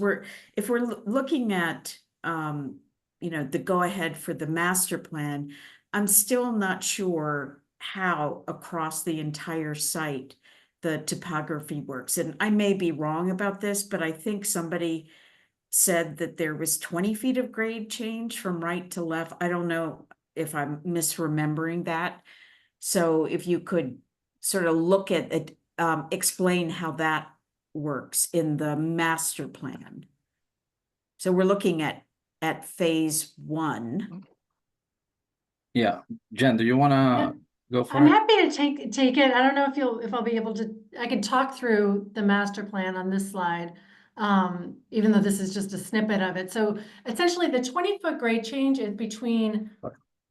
if we're looking at the go ahead for the master plan, I'm still not sure how across the entire site the topography works. And I may be wrong about this, but I think somebody said that there was 20 feet of grade change from right to left. I don't know if I'm misremembering that. So if you could sort of look at it, explain how that works in the master plan. So we're looking at phase 1. Yeah, Jen, do you want to go for I'm it? happy to take it. I don't know if I'll be able to. I can talk through the master plan on this slide, even though this is just a snippet of it. So essentially, the 20-foot grade change is between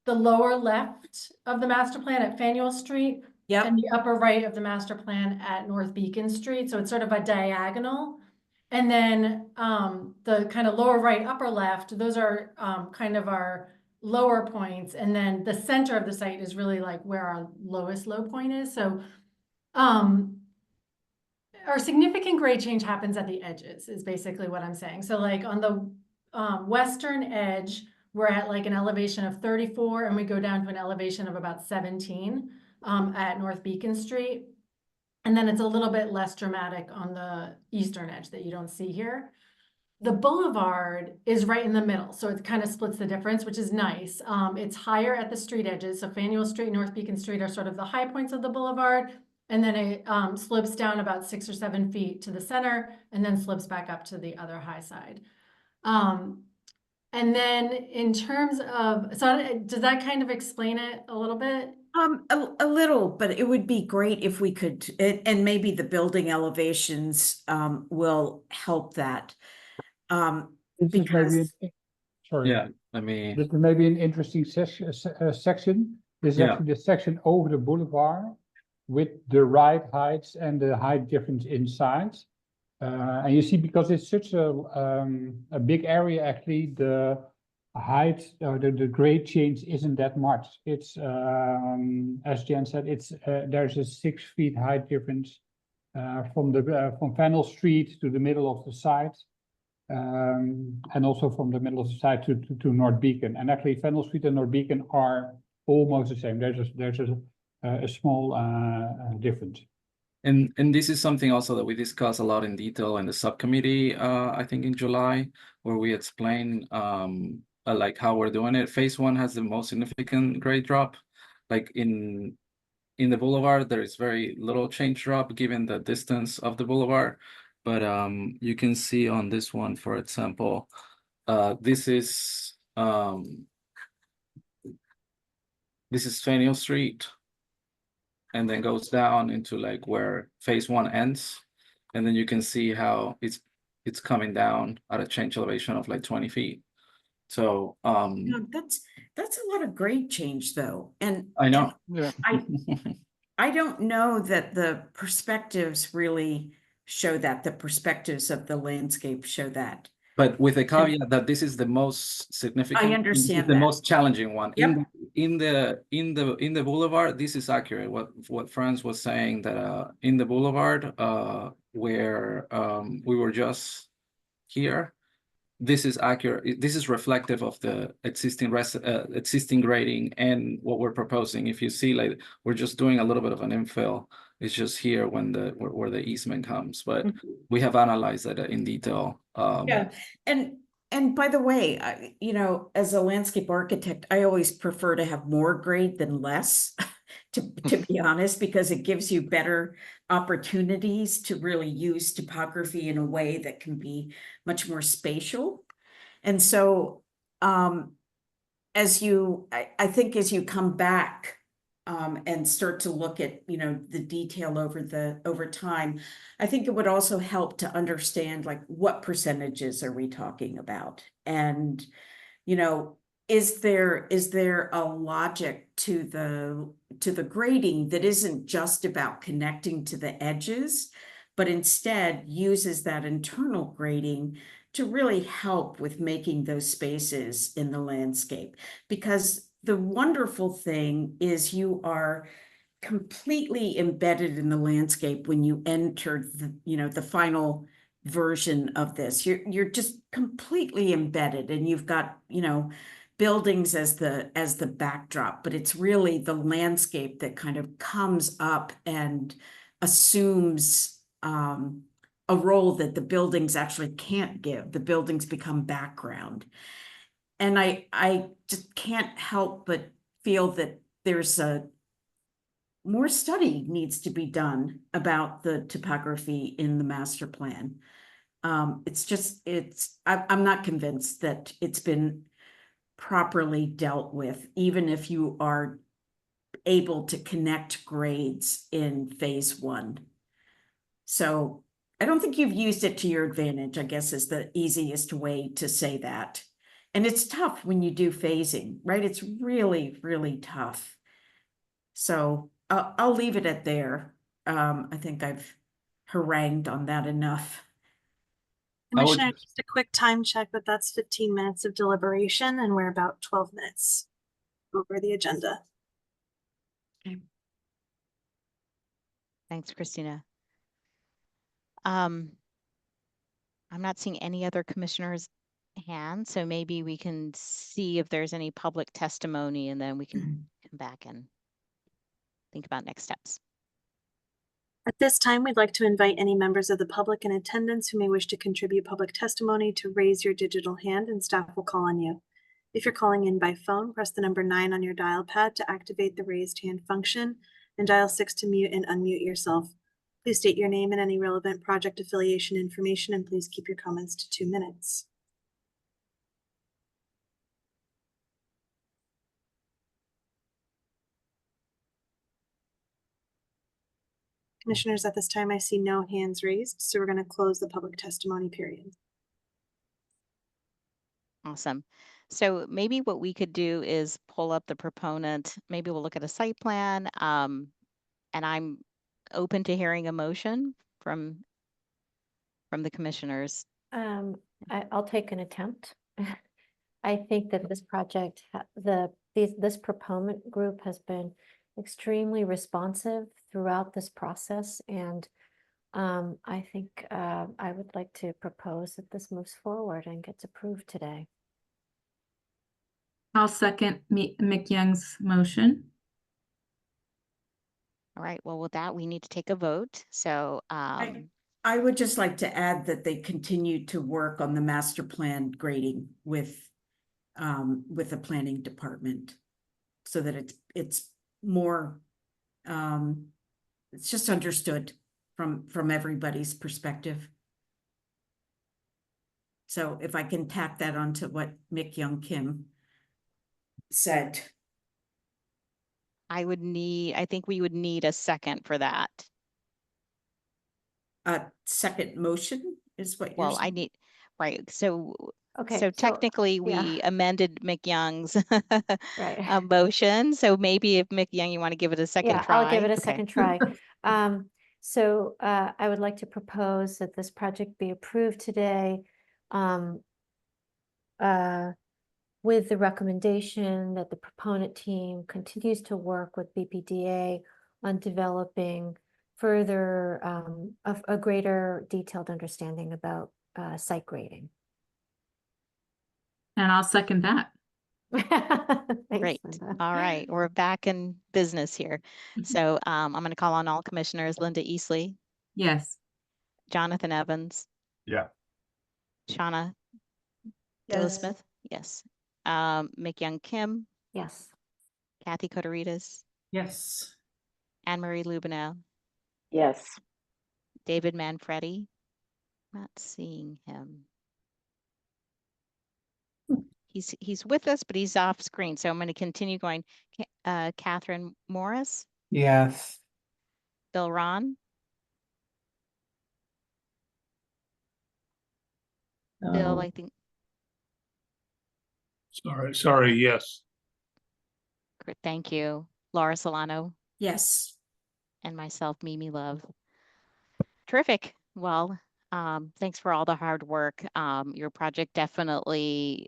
the lower left of the master plan at Faneuil Street and the upper right of the master plan at North Beacon Street. So it's sort of a diagonal. And then the kind of lower right, upper left, those are kind of our lower points. And then the center of the site is really like where our lowest low point is. So our significant grade change happens at the edges is basically what I'm saying. So like on the western edge, we're at like an elevation of 34 and we go down to an elevation of about 17 at North Beacon Street. And then it's a little bit less dramatic on the eastern edge that you don't see here. The boulevard is right in the middle, so it kind of splits the difference, which is nice. It's higher at the street edges, so Faneuil Street and North Beacon Street are sort of the high points of the boulevard, and then it slopes down about 6 or 7 feet to the center, and then slips back up to the other high side. And then in terms of, so does that kind of explain it a little bit? A little, but it would be great if we could, and maybe the building elevations will help that. Sorry. Yeah, This is maybe an interesting section. This is actually the section over the boulevard with the right heights and the height difference inside. And you see, because it's such a big area, actually, the height, the grade change isn't that much. It's, as Jen said, it's there's a 6 feet height difference from Faneuil Street to the middle of the site. And also from the middle of the site to North Beacon. And actually Faneuil Street and North Beacon are almost the same. There's a small difference. And this is something also that we discuss a lot in detail in the subcommittee, I think in July, where we explain like how we're doing it. Phase 1 has the most significant grade drop. Like in the boulevard, there is very little change drop given the distance of the boulevard. but you can see on this one, for example, this is Faneuil Street, and then goes down into like where phase 1 ends, and then you can see how it's coming down at a change elevation of like 20 feet. So No, that's a lot of grade change though, and I know. Yeah. I don't know that the perspectives really show that. The perspectives of the landscape show that. But with the caveat that this is the most significant, I understand the that. most challenging one. Yep. In the boulevard, this is accurate. What Franz was saying, that in the boulevard, where we were just here, this is accurate. This is reflective of the existing grading and what we're proposing. If you see, like, we're just doing a little bit of an infill. It's just here when where the easement comes, but we have analyzed that in detail. Yeah, and by the way, you know, as a landscape architect, I always prefer to have more grade than less, to be honest, because it gives you better opportunities to really use topography in a way that can be much more spatial. And so, I think as you come back and start to look at, you know, the detail over time, I think it would also help to understand, like, what percentages are we talking about? And, you know, is there a logic to the grading that isn't just about connecting to the edges, but instead uses that internal grading to really help with making those spaces in the landscape? Because the wonderful thing is you are completely embedded in the landscape when you enter the final version of this. You're just completely embedded, and you've got, you know, buildings as the backdrop, but it's really the landscape that kind of comes up and assumes a role that the buildings actually can't give. The buildings become background. And I just can't help but feel that there's more study needs to be done about the topography in the master plan. I'm not convinced that it's been properly dealt with, even if you are able to connect grades in phase 1. So I don't think you've used it to your advantage, I guess, is the easiest way to say that. And it's tough when you do phasing, right? It's really, really tough. So I'll leave it at there. I think I've harangued on that enough. Commissioner, just a quick time check, but that's 15 minutes of deliberation, and we're about 12 minutes over the agenda. Okay. Thanks, Christina. I'm not seeing any other commissioners' hands, so maybe we can see if there's any public testimony, and then we can come back and think about next steps. At this time, we'd like to invite any members of the public in attendance who may wish to contribute public testimony to raise your digital hand, and staff will call on you. If you're calling in by phone, press the number 9 on your dial pad to activate the raised hand function, and dial 6 to mute and unmute yourself. Please state your name and any relevant project affiliation information, and please keep your comments to 2 minutes. Commissioners, at this time, I see no hands raised, so we're going to close the public testimony period. Awesome. So maybe what we could do is pull up the proponent. Maybe we'll look at a site plan, and I'm open to hearing a motion from the commissioners. I'll take an attempt. I think that this project, this proponent group has been extremely responsive throughout this process, and I think I would like to propose that this moves forward and gets approved today. I'll second Mick Young's motion. All right, well, with that, we need to take a vote. So I would just like to add that they continue to work on the master plan grading with the planning department, so that it's more it's just understood from everybody's perspective. So if I can tack that onto what Mick Young Kim said. I think we would need a second for that. A second motion is what you're Well, I saying? need, right, so, Okay, so technically we yeah. amended Mick Young's Right. motion, so maybe if Mick Young, you want to give it a second Yeah, try. I'll give it a Okay. second try. So I would like to propose that this project be approved today with the recommendation that the proponent team continues to work with BPDA on developing further a greater detailed understanding about site grading. And I'll second that. Thanks, Great. Linda. All right, we're back in business here. So I'm going to call on all commissioners: Linda Easley, Yes. Jonathan Evans, Yeah. Shauna Smith, yes. Mick Young Kim, Yes. Kathy Koderitas, Yes. Anne Marie Lubino, Yes. David Manfredi. Not seeing him. He's with us, but he's off screen. So I'm going to continue going. Catherine Morris, Yes. Bill Ron, Bill, I think. Sorry, yes. Great, thank you. Laura Solano. Yes. And myself, Mimi Love. Terrific. Well, thanks for all the hard work. Your project definitely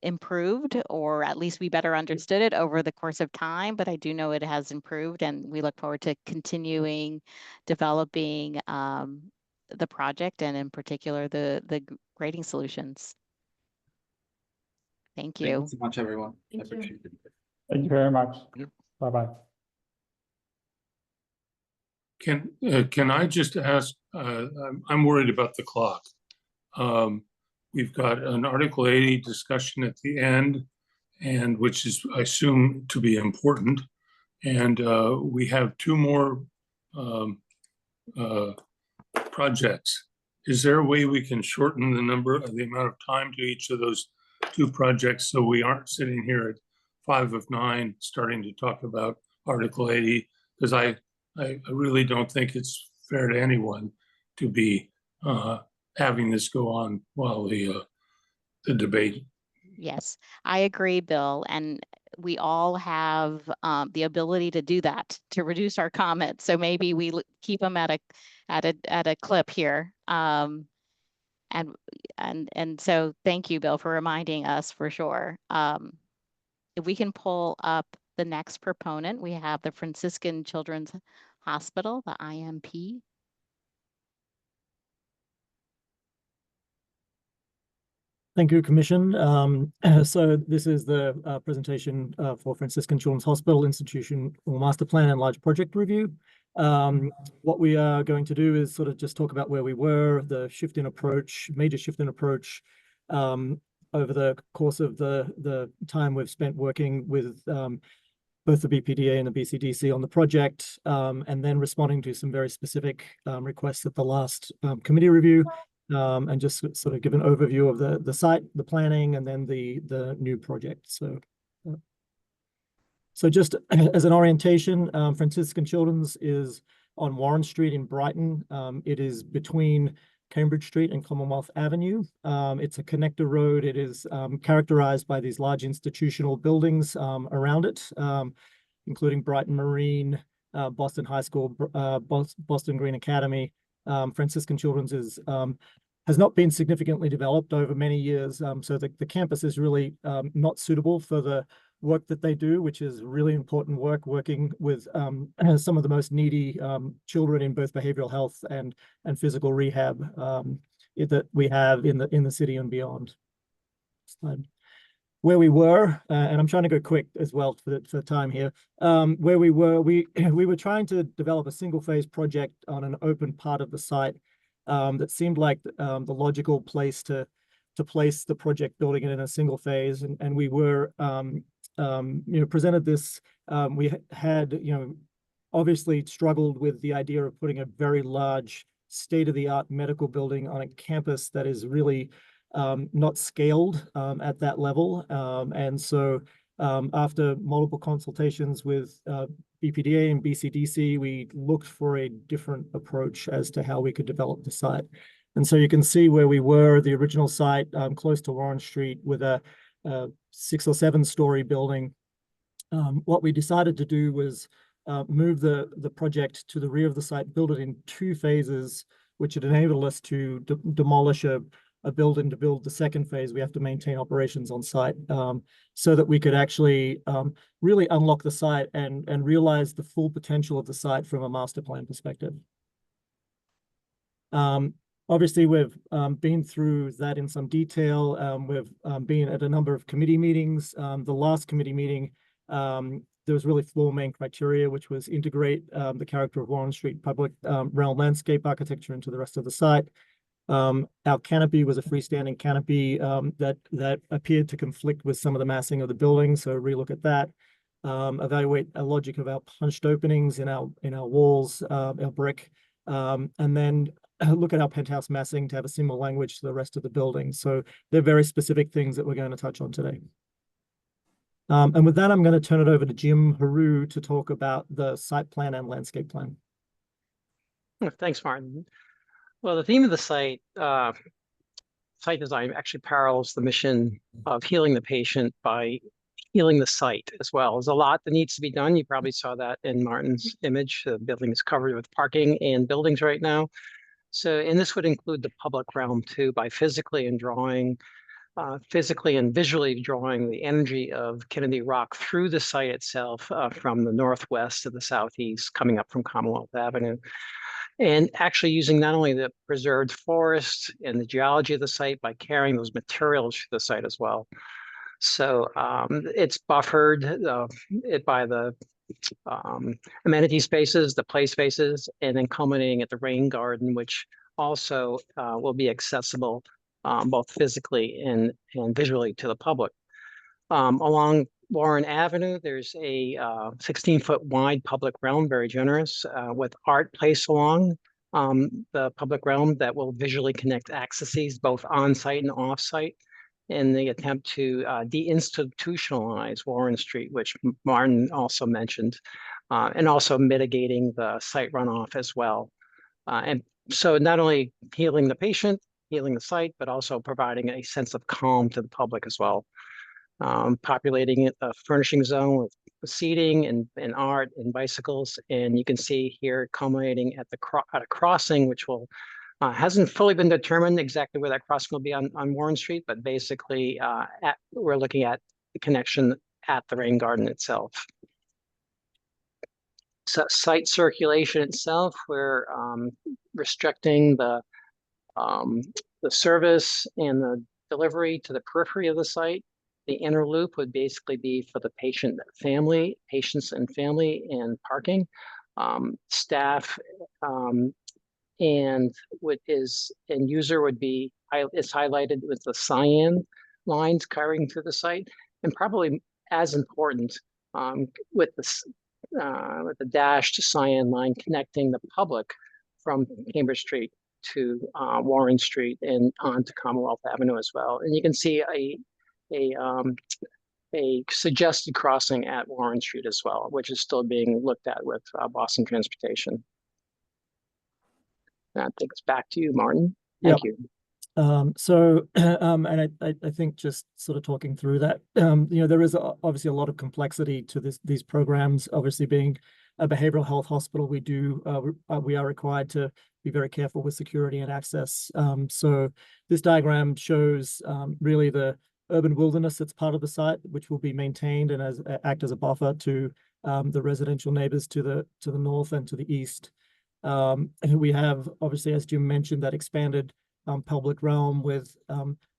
improved, or at least we better understood it over the course of time, but I do know it has improved, and we look forward to continuing developing the project, and in particular, the grading solutions. Thank you. Thank you so much, everyone. I Thank you. appreciate it. Thank you very much. Yep. Bye-bye. Can I just ask, I'm worried about the clock. We've got an Article 80 discussion at the end, and which is, I assume, to be important. And we have two more projects. Is there a way we can shorten the amount of time to each of those two projects so we aren't sitting here at 5 of 9 starting to talk about Article 80? Because I really don't think it's fair to anyone to be having this go on while the debate. Yes, I agree, Bill. And we all have the ability to do that, to reduce our comments. So maybe we keep them at a clip here. And so thank you, Bill, for reminding us for sure. If we can pull up the next proponent, we have the Franciscan Children's Hospital, the IMP. Thank you, Commission. So this is the presentation for Franciscan Children's Hospital Institution Master Plan and Large Project Review. What we are going to do is sort of just talk about where we were, the shift in approach, major shift in approach over the course of the time we've spent working with both the BPDA and the BCDC on the project, and then responding to some very specific requests at the last committee review. And just sort of give an overview of the site, the planning, and then the new project. So just as an orientation, Franciscan Children's is on Warren Street in Brighton. It is between Cambridge Street and Commonwealth Avenue. It's a connector road. It is characterized by these large institutional buildings around it, including Brighton Marine, Boston High School, Boston Green Academy. Franciscan Children's has not been significantly developed over many years. So the campus is really not suitable for the work that they do, which is really important work, working with some of the most needy children in both behavioral health and physical rehab that we have in the city and beyond. Where we were, and I'm trying to go quick as well for time here. Where we were, we were trying to develop a single phase project on an open part of the site that seemed like the logical place to place the project, building it in a single phase. And we were presented this. We had obviously struggled with the idea of putting a very large state-of-the-art medical building on a campus that is really not scaled at that level. And so after multiple consultations with BPDA and BCDC, we looked for a different approach as to how we could develop the site. And so you can see where we were, the original site close to Warren Street with a 6 or 7 story building. What we decided to do was move the project to the rear of the site, build it in 2 phases, which would enable us to demolish a building. To build the second phase, we have to maintain operations on site, so that we could actually really unlock the site and realize the full potential of the site from a master plan perspective. Obviously, we've been through that in some detail. We've been at a number of committee meetings. The last committee meeting, there was really 4 main criteria, which was integrate the character of Warren Street public realm landscape architecture into the rest of the site. Our canopy was a freestanding canopy that appeared to conflict with some of the massing of the building, so relook at that. Evaluate a logic of our punched openings in our walls, our brick, and then look at our penthouse massing to have a similar language to the rest of the building. So they're very specific things that we're going to touch on today. And with that, I'm going to turn it over to Jim Haru to talk about the site plan and landscape plan. Thanks, Martin. Well, the theme of the site design actually parallels the mission of healing the patient by healing the site as well. There's a lot that needs to be done. You probably saw that in Martin's image. The building is covered with parking and buildings right now. So, and this would include the public realm too, by physically and visually drawing the energy of Kennedy Rock through the site itself, from the northwest to the southeast, coming up from Commonwealth Avenue. And actually using not only the preserved forest and the geology of the site by carrying those materials to the site as well. So it's buffered by the amenity spaces, the play spaces, and then culminating at the rain garden, which also will be accessible both physically and visually to the public. Along Warren Avenue, there's a 16-foot wide public realm, very generous, with art placed along the public realm that will visually connect accesses both on-site and off-site in the attempt to deinstitutionalize Warren Street, which Martin also mentioned, and also mitigating the site runoff as well. And so not only healing the patient, healing the site, but also providing a sense of calm to the public as well. Populating a furnishing zone with seating and art and bicycles. And you can see here culminating at a crossing, which will hasn't fully been determined exactly where that crossing will be on Warren Street, but basically we're looking at the connection at the rain garden itself. So site circulation itself, we're restricting the service and the delivery to the periphery of the site. The inner loop would basically be for the patients and family, and parking, staff, and user would be is highlighted with the cyan lines carrying through the site, and probably as important with the dashed cyan line connecting the public from Cambridge Street to Warren Street and onto Commonwealth Avenue as well. And you can see a suggested crossing at Warren Street as well, which is still being looked at with Boston Transportation. I think it's back to you, Martin. Thank you. And I think just sort of talking through that, there is obviously a lot of complexity to these programs. Obviously, being a behavioral health hospital, we are required to be very careful with security and access. So this diagram shows really the urban wilderness that's part of the site, which will be maintained and act as a buffer to the residential neighbors to the north and to the east. And we have, obviously, as Jim mentioned, that expanded public realm with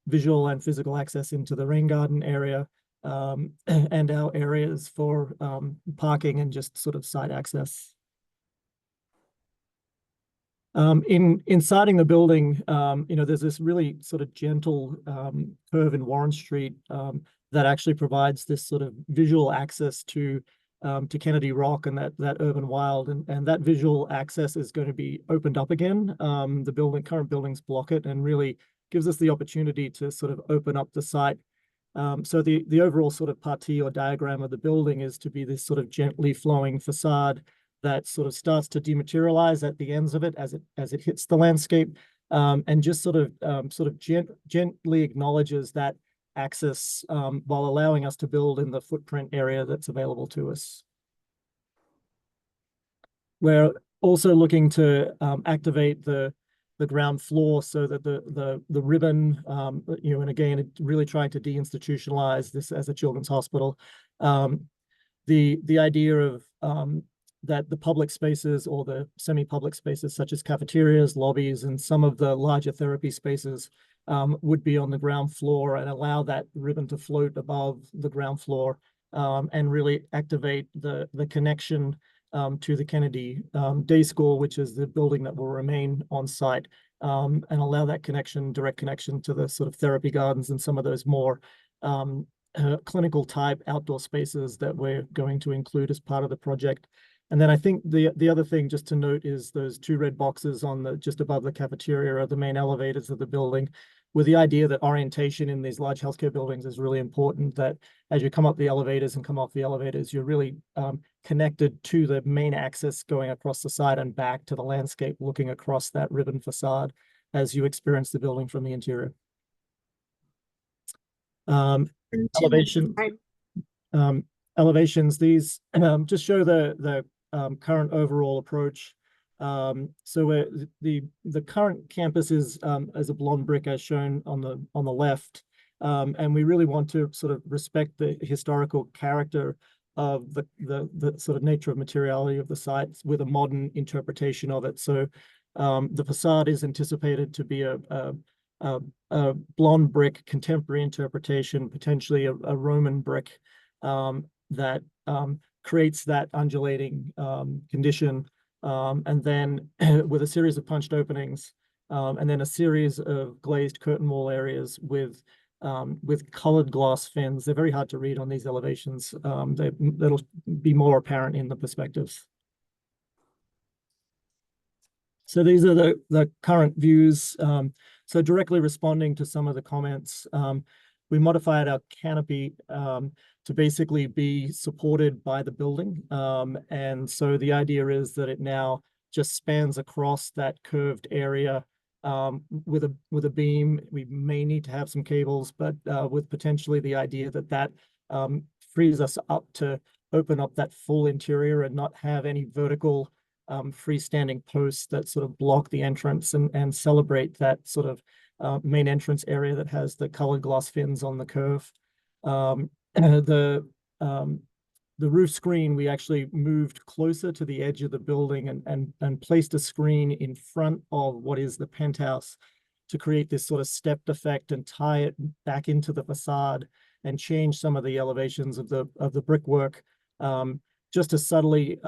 visual and physical access into the rain garden area, and our areas for parking and just sort of site access. Inciting the building, there's this really sort of gentle curve in Warren Street that actually provides this sort of visual access to Kennedy Rock and that urban wild, and that visual access is going to be opened up again. The current buildings block it, and really gives us the opportunity to sort of open up the site. So the overall sort of partie or diagram of the building is to be this sort of gently flowing facade that sort of starts to dematerialize at the ends of it as it hits the landscape, and just sort of gently acknowledges that axis while allowing us to build in the footprint area that's available to us. We're also looking to activate the ground floor so that the ribbon, and again, it really trying to deinstitutionalize this as a children's hospital. The idea of that the public spaces or the semi-public spaces such as cafeterias, lobbies, and some of the larger therapy spaces would be on the ground floor and allow that ribbon to float above the ground floor and really activate the connection to the Kennedy Day School, which is the building that will remain on site, and allow that direct connection to the sort of therapy gardens and some of those more clinical type outdoor spaces that we're going to include as part of the project. And then I think the other thing just to note is those 2 red boxes on just above the cafeteria are the main elevators of the building, with the idea that orientation in these large healthcare buildings is really important, that as you come up the elevators and come off the elevators, you're really connected to the main axis going across the side and back to the landscape, looking across that ribbon facade as you experience the building from the interior. Elevations, these just show the current overall approach. So the current campus is as a blonde brick as shown on the left, and we really want to sort of respect the historical character of the sort of nature of materiality of the sites with a modern interpretation of it. So the facade is anticipated to be a blonde brick contemporary interpretation, potentially a Roman brick that creates that undulating condition, and then with a series of punched openings, and then a series of glazed curtain wall areas with colored glass fins. They're very hard to read on these elevations. That'll be more apparent in the perspectives. So these are the current views. So directly responding to some of the comments, we modified our canopy to basically be supported by the building. And so the idea is that it now just spans across that curved area with a beam. We may need to have some cables, but with potentially the idea that frees us up to open up that full interior and not have any vertical freestanding posts that sort of block the entrance and celebrate that sort of main entrance area that has the colored glass fins on the curve. The roof screen, we actually moved closer to the edge of the building and placed a screen in front of what is the penthouse to create this sort of stepped effect and tie it back into the facade and change some of the elevations of the brickwork, just to subtly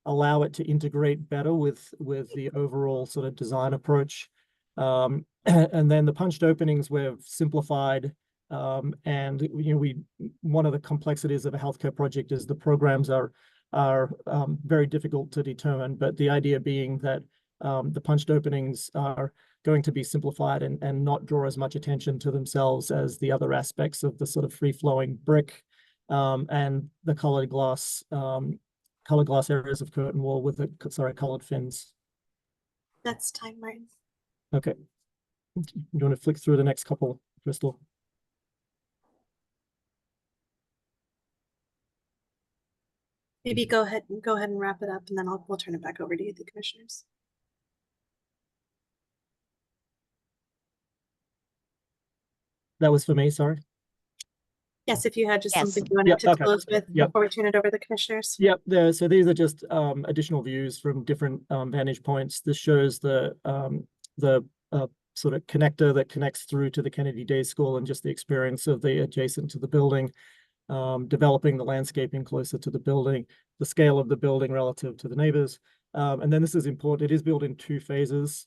allow it to integrate better with the overall sort of design approach. And then the punched openings we've simplified, and one of the complexities of a healthcare project is the programs are very difficult to determine, but the idea being that the punched openings are going to be simplified and not draw as much attention to themselves as the other aspects of the sort of free-flowing brick and the colored glass areas of curtain wall with the colored fins. That's time, Martin. Okay. You want to flick through the next couple, Crystal? Maybe go ahead and wrap it up, and then we'll turn it back over to you, the commissioners. That was for me, sorry. Yes, if you had just Yes. something you wanted to okay. close with Yep. before we turn it over to the commissioners. Yep, so these are just additional views from different vantage points. This shows the sort of connector that connects through to the Kennedy Day School and just the experience of the adjacent to the building, developing the landscaping closer to the building, the scale of the building relative to the neighbors. And then this is important, it is built in 2 phases.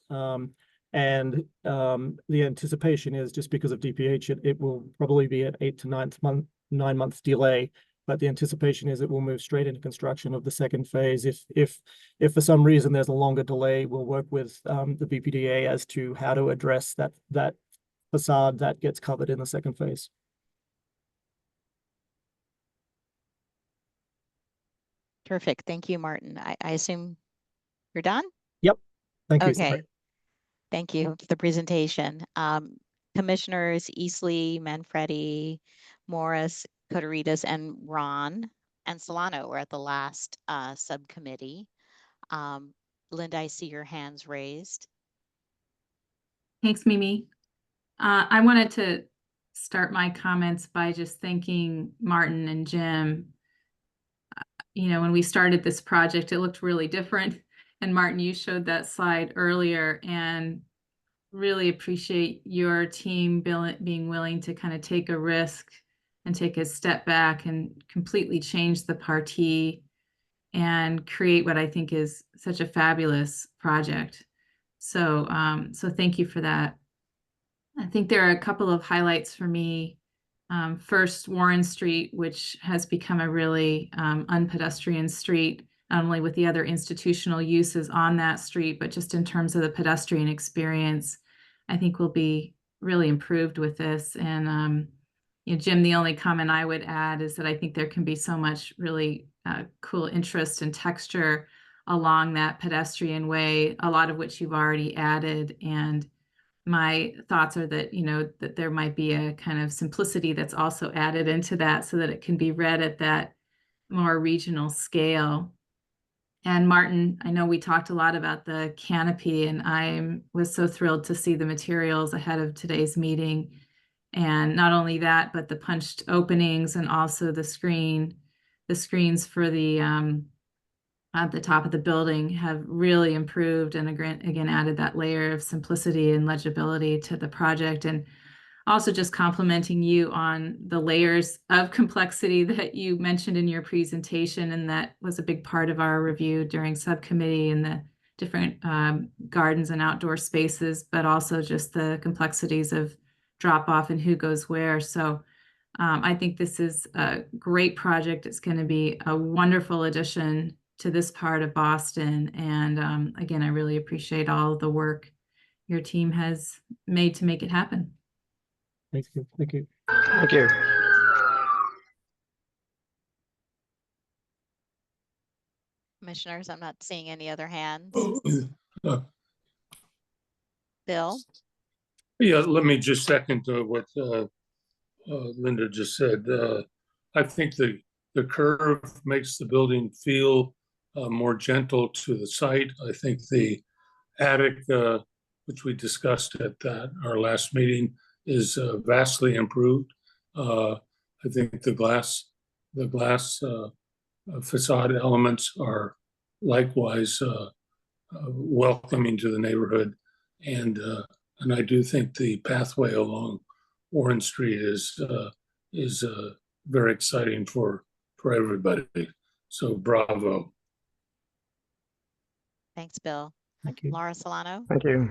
And the anticipation is just because of DPH, it will probably be an 8 to 9 month delay. But the anticipation is it will move straight into construction of the second phase. If for some reason there's a longer delay, we'll work with the BPDA as to how to address that facade that gets covered in the second phase. Terrific. Thank you, Martin. I assume you're done? Yep. Thank you. Okay. Sorry. Thank you for the presentation. Commissioners Easley, Manfredi, Morris, Cotaritas, and Ron and Solano were at the last subcommittee. Linda, I see your hands raised. Thanks, Mimi. I wanted to start my comments by just thanking Martin and Jim. You know, when we started this project, it looked really different. And Martin, you showed that slide earlier, and really appreciate your team being willing to kind of take a risk and take a step back and completely change the partie and create what I think is such a fabulous project. So, so thank you for that. I think there are a couple of highlights for me. First, Warren Street, which has become a really unpedestrian street, not only with the other institutional uses on that street, but just in terms of the pedestrian experience, I think will be really improved with this. And you know, Jim, the only comment I would add is that I think there can be so much really cool interest and texture along that pedestrian way, a lot of which you've already added. And my thoughts are that, you know, that there might be a kind of simplicity that's also added into that so that it can be read at that more regional scale. And Martin, I know we talked a lot about the canopy, and I was so thrilled to see the materials ahead of today's meeting. And not only that, but the punched openings and also the screens for the at the top of the building have really improved and again added that layer of simplicity and legibility to the project. And also just complimenting you on the layers of complexity that you mentioned in your presentation, and that was a big part of our review during subcommittee, and the different gardens and outdoor spaces, but also just the complexities of drop off and who goes where. So I think this is a great project. It's going to be a wonderful addition to this part of Boston. And again, I really appreciate all of the work your team has made to make it happen. Thank you. Thank you. Thank you. Commissioners, I'm not seeing any other hands. Bill? Yeah, let me just second what Linda just said. I think the curve makes the building feel more gentle to the site. I think the attic, which we discussed at our last meeting, is vastly improved. I think the glass facade elements are likewise welcoming to the neighborhood, and I do think the pathway along Warren Street is very exciting for everybody. So bravo. Thanks, Bill. Thank you. Laura Solano? Thank you.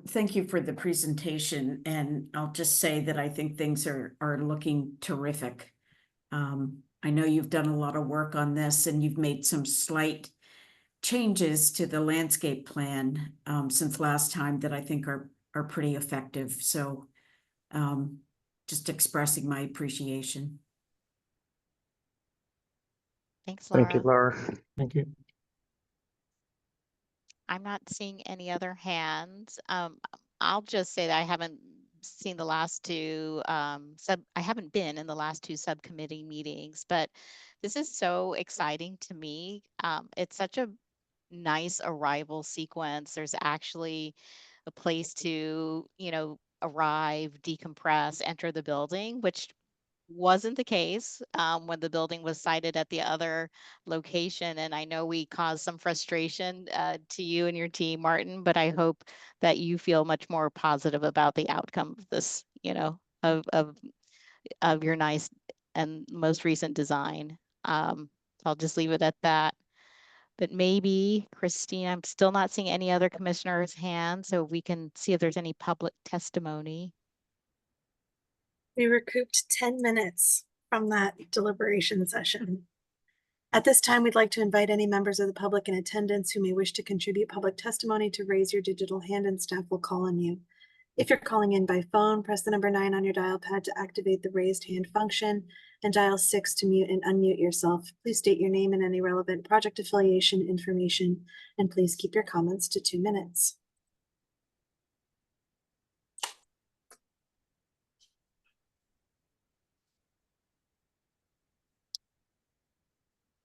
Thank you for the presentation, and I'll just say that I think things are looking terrific. I know you've done a lot of work on this, and you've made some slight changes to the landscape plan since last time that I think are pretty effective. So just expressing my appreciation. Thanks, Laura. Thank you, Laura. Thank you. I'm not seeing any other hands. I'll just say that I haven't seen the last two I haven't been in the last two subcommittee meetings, but this is so exciting to me. It's such a nice arrival sequence. There's actually a place to, you know, arrive, decompress, enter the building, which wasn't the case when the building was sited at the other location. And I know we caused some frustration to you and your team, Martin, but I hope that you feel much more positive about the outcome of this, you know, of your nice and most recent design. I'll just leave it at that. But maybe, Christine, I'm still not seeing any other commissioners' hands, so we can see if there's any public testimony. We recouped 10 minutes from that deliberation session. At this time, we'd like to invite any members of the public in attendance who may wish to contribute public testimony to raise your digital hand and staff will call on you. If you're calling in by phone, press the number 9 on your dial pad to activate the raised hand function and dial 6 to mute and unmute yourself. Please state your name and any relevant project affiliation information, and please keep your comments to 2 minutes.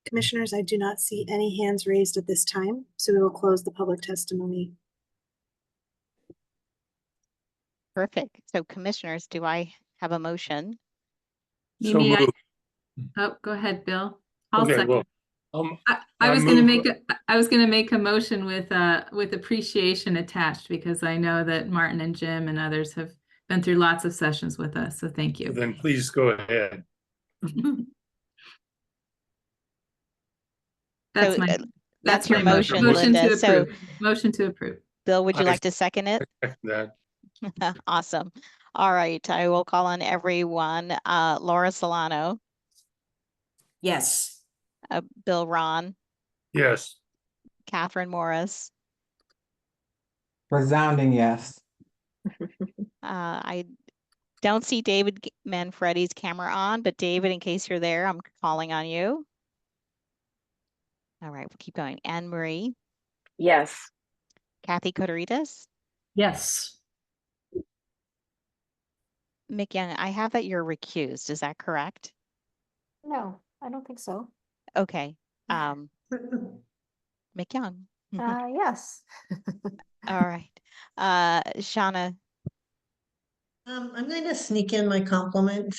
Commissioners, I do not see any hands raised at this time, so we will close the public testimony. Perfect. So commissioners, do I have a motion? So Mimi, moved. oh, go ahead, Bill. I'll Okay, second. well, I I was going to move- make a motion with appreciation attached, because I know that Martin and Jim and others have been through lots of sessions with us. So thank you. then please go ahead. That's So, my that's your my motion, motion Linda. to So approve. Motion to approve. Bill, would you I like to second it? That Awesome. All right, I will call on everyone. Laura Solano, Yes. Bill Ron, yes. Catherine Morris. Resounding yes. I don't see David Manfredi's camera on, but David, in case you're there, I'm calling on you. All right, we'll keep going. Anne Marie, Yes. Kathy Coderitas, Yes. Mick Young. I have that you're recused. Is that correct? No, I don't think so. Okay. Mick Young. Yes. All right. Shauna. I'm going to sneak in my compliment.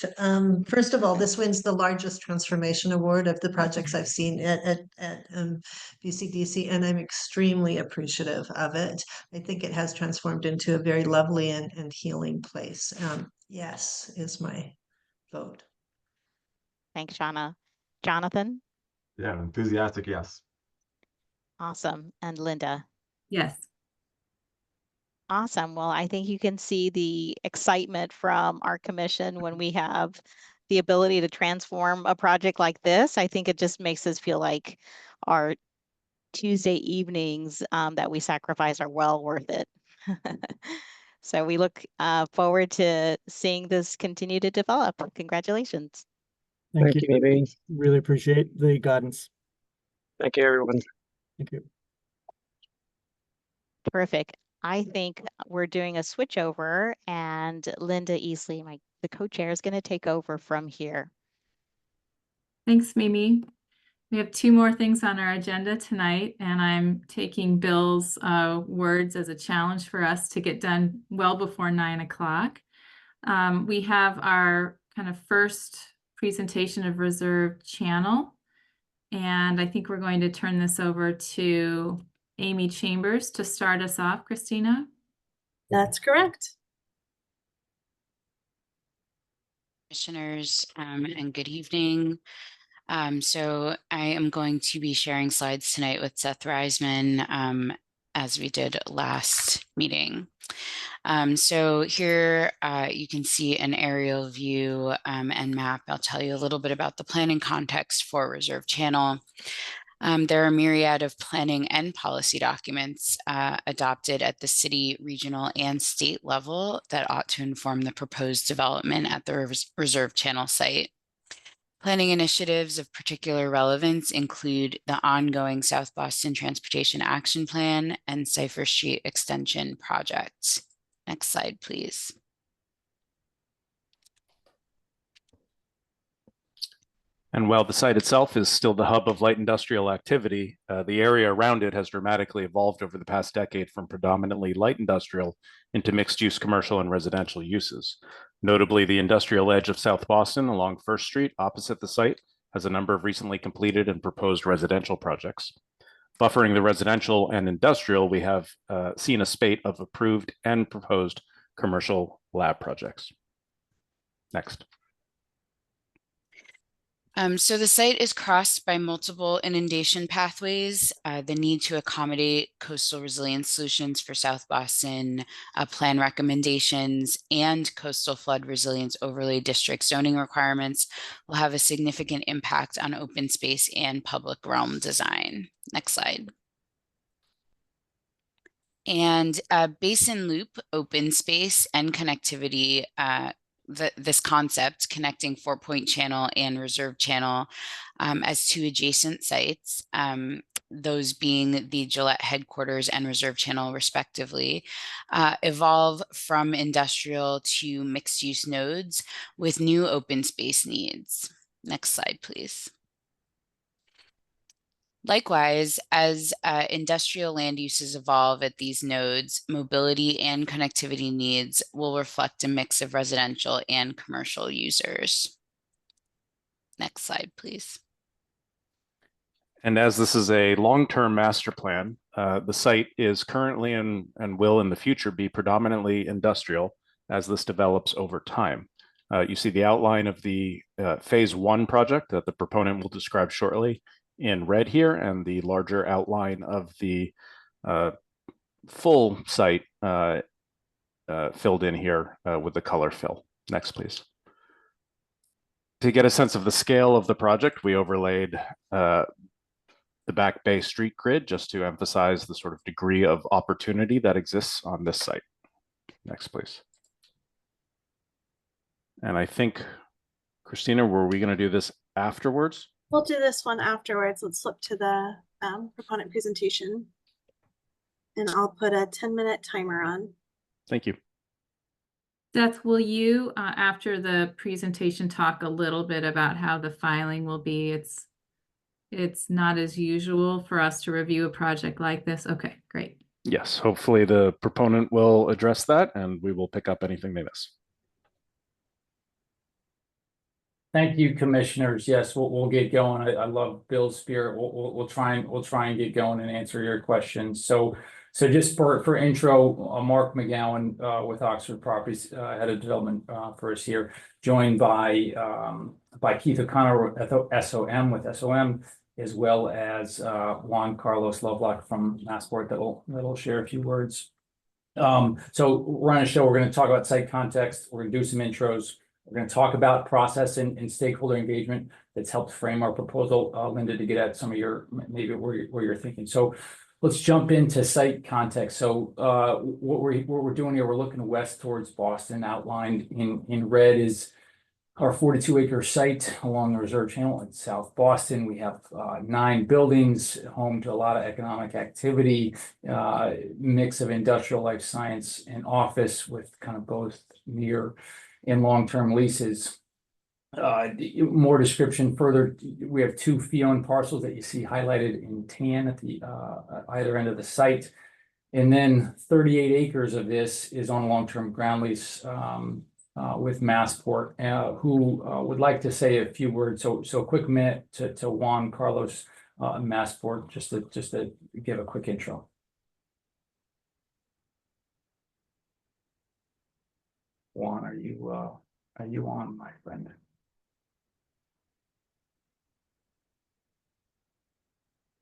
First of all, this wins the largest transformation award of the projects I've seen at BCDC, and I'm extremely appreciative of it. I think it has transformed into a very lovely and healing place. Yes, is my vote. Thanks, Shauna. Jonathan. Yeah, enthusiastic, yes. Awesome. And Linda. Yes. Awesome. Well, I think you can see the excitement from our commission when we have the ability to transform a project like this. I think it just makes us feel like our Tuesday evenings that we sacrifice are well worth it. So we look forward to seeing this continue to develop. Congratulations. Thank you. Maybe. Really appreciate the guidance. Thank you, everyone. Thank you. Terrific. I think we're doing a switch over, and Linda Easley, the co-chair, is going to take over from here. Thanks, Mimi. We have 2 more things on our agenda tonight, and I'm taking Bill's words as a challenge for us to get done well before 9 o'clock. We have our kind of first presentation of reserved channel, and I think we're going to turn this over to Amy Chambers to start us off. Christina? That's correct. Commissioners, and good evening. So I am going to be sharing slides tonight with Seth Reisman, as we did last meeting. So here you can see an aerial view and map. I'll tell you a little bit about the planning context for Reserve Channel. There are a myriad of planning and policy documents adopted at the city, regional, and state level that ought to inform the proposed development at the Reserve Channel site. Planning initiatives of particular relevance include the ongoing South Boston Transportation Action Plan and Cypher Street Extension projects. Next slide, please. And while the site itself is still the hub of light industrial activity, the area around it has dramatically evolved over the past decade from predominantly light industrial into mixed-use commercial and residential uses. Notably, the industrial edge of South Boston along First Street opposite the site has a number of recently completed and proposed residential projects. Buffering the residential and industrial, we have seen a spate of approved and proposed commercial lab projects. Next. So the site is crossed by multiple inundation pathways. The need to accommodate coastal resilience solutions for South Boston, plan recommendations, and coastal flood resilience overlay district zoning requirements will have a significant impact on open space and public realm design. Next slide. And basin loop, open space, and connectivity, this concept connecting Four Point Channel and Reserve Channel as two adjacent sites, those being the Gillette headquarters and Reserve Channel respectively, evolve from industrial to mixed use nodes with new open space needs. Next slide, please. Likewise, as industrial land uses evolve at these nodes, mobility and connectivity needs will reflect a mix of residential and commercial users. Next slide, please. And as this is a long-term master plan, the site is currently and will in the future be predominantly industrial as this develops over time. You see the outline of the phase 1 project that the proponent will describe shortly in red here, and the larger outline of the full site filled in here with the color fill. Next, please. To get a sense of the scale of the project, we overlaid the Back Bay street grid just to emphasize the sort of degree of opportunity that exists on this site. Next, please. And I think, Christina, were we going to do this afterwards? We'll do this one afterwards. Let's flip to the proponent presentation. And I'll put a 10-minute timer on. Thank you. Seth, will you, after the presentation, talk a little bit about how the filing will be? It's not as usual for us to review a project like this. Okay, great. Yes, hopefully the proponent will address that and we will pick up anything they miss. Thank you, commissioners. Yes, we'll get going. I love Bill's spirit. We'll try and get going and answer your questions. So just for intro, Mark McGowan with Oxford Properties, head of development for us here, joined by Keith O'Connor with SOM, as well as Juan Carlos Lovelock from Massport that'll share a few words. So we're on a show. We're going to talk about site context. We're going to do some intros. We're going to talk about process and stakeholder engagement that's helped frame our proposal, Linda, to get at some of your, maybe where you're thinking. So let's jump into site context. So what we're doing here, we're looking west towards Boston. Outlined in red is our 42-acre site along the Reserve Channel in South Boston. We have 9 buildings, home to a lot of economic activity, mix of industrial, life science, and office with kind of both near and long-term leases. More description further, we have 2 fee-owned parcels that you see highlighted in tan at the either end of the site. And then 38 acres of this is on long-term ground lease with Massport, who would like to say a few words. So a quick minute to Juan Carlos Massport, just to give a quick intro. Juan, are you on, my friend?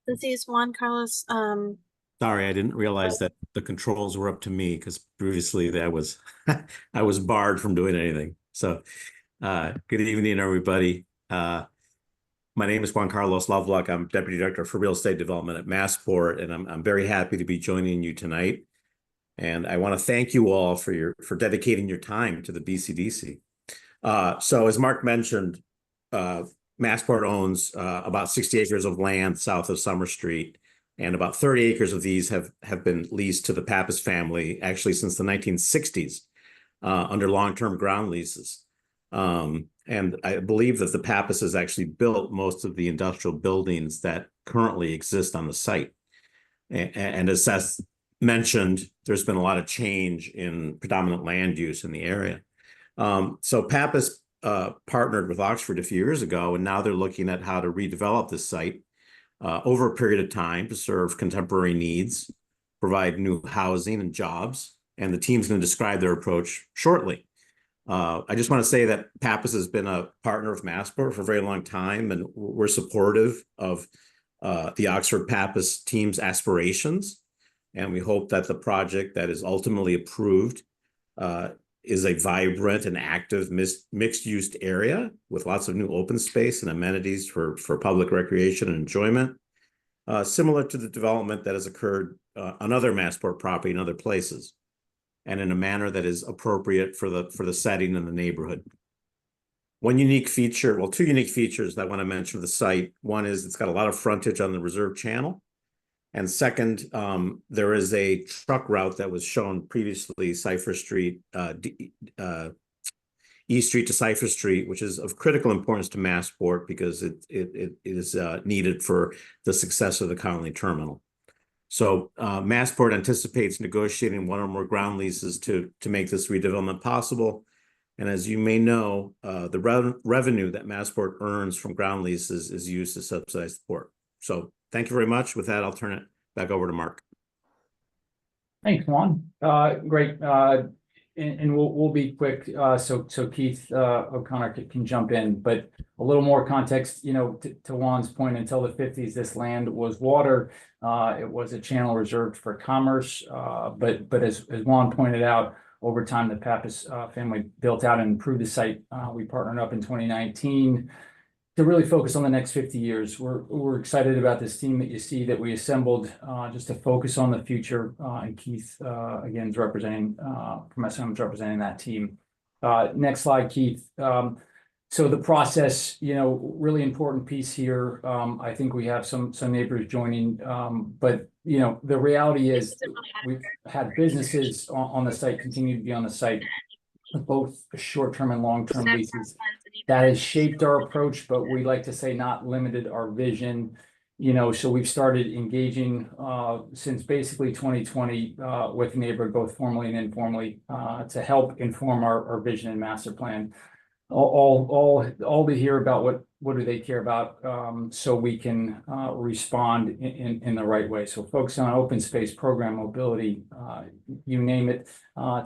This is Juan Carlos. Sorry, I didn't realize that the controls were up to me because previously that was I was barred from doing anything. So good evening, everybody. My name is Juan Carlos Lovelock. I'm Deputy Director for Real Estate Development at Massport, and I'm very happy to be joining you tonight. And I want to thank you all for dedicating your time to the BCDC. So as Mark mentioned, Massport owns about 60 acres of land south of Summer Street, and about 30 acres of these have been leased to the Pappas family, actually since the 1960s, under long-term ground leases. And I believe that the Pappas has actually built most of the industrial buildings that currently exist on the site. And as Seth mentioned, there's been a lot of change in predominant land use in the area. So Pappas partnered with Oxford a few years ago, and now they're looking at how to redevelop this site over a period of time to serve contemporary needs, provide new housing and jobs, and the team's going to describe their approach shortly. I just want to say that Pappas has been a partner of Massport for a very long time, and we're supportive of the Oxford Pappas team's aspirations. And we hope that the project that is ultimately approved is a vibrant and active mixed-use area with lots of new open space and amenities for public recreation and enjoyment, similar to the development that has occurred on other Massport property in other places, and in a manner that is appropriate for the setting and the neighborhood. One unique feature, well, two unique features that I want to mention of the site. One is it's got a lot of frontage on the reserve channel. And second, there is a truck route that was shown previously, Cypher Street, East Street to Cypher Street, which is of critical importance to Massport because it is needed for the success of the Connolly terminal. So Massport anticipates negotiating one or more ground leases to make this redevelopment possible. And as you may know, the revenue that Massport earns from ground leases is used to subsidize the port. So thank you very much. With that, I'll turn it back over to Mark. Thanks, Juan. Great. And we'll be quick. So Keith O'Connor can jump in, but a little more context, to Juan's point, until the 50s, this land was water. It was a channel reserved for commerce. But as Juan pointed out, over time, the Pappas family built out and improved the site. We partnered up in 2019 to really focus on the next 50 years. We're excited about this team that you see that we assembled just to focus on the future. And Keith, again, is representing, from SM, is representing that team. Next slide, Keith. So the process, really important piece here. I think we have some neighbors joining, but the reality is we've had businesses on the site continue to be on the site, both short-term and long-term leases. That has shaped our approach, but we like to say not limited our vision. So we've started engaging since basically 2020 with neighbor, both formally and informally, to help inform our vision and master plan. All to hear about what do they care about, so we can respond in the right way. So focus on open space, program mobility, you name it,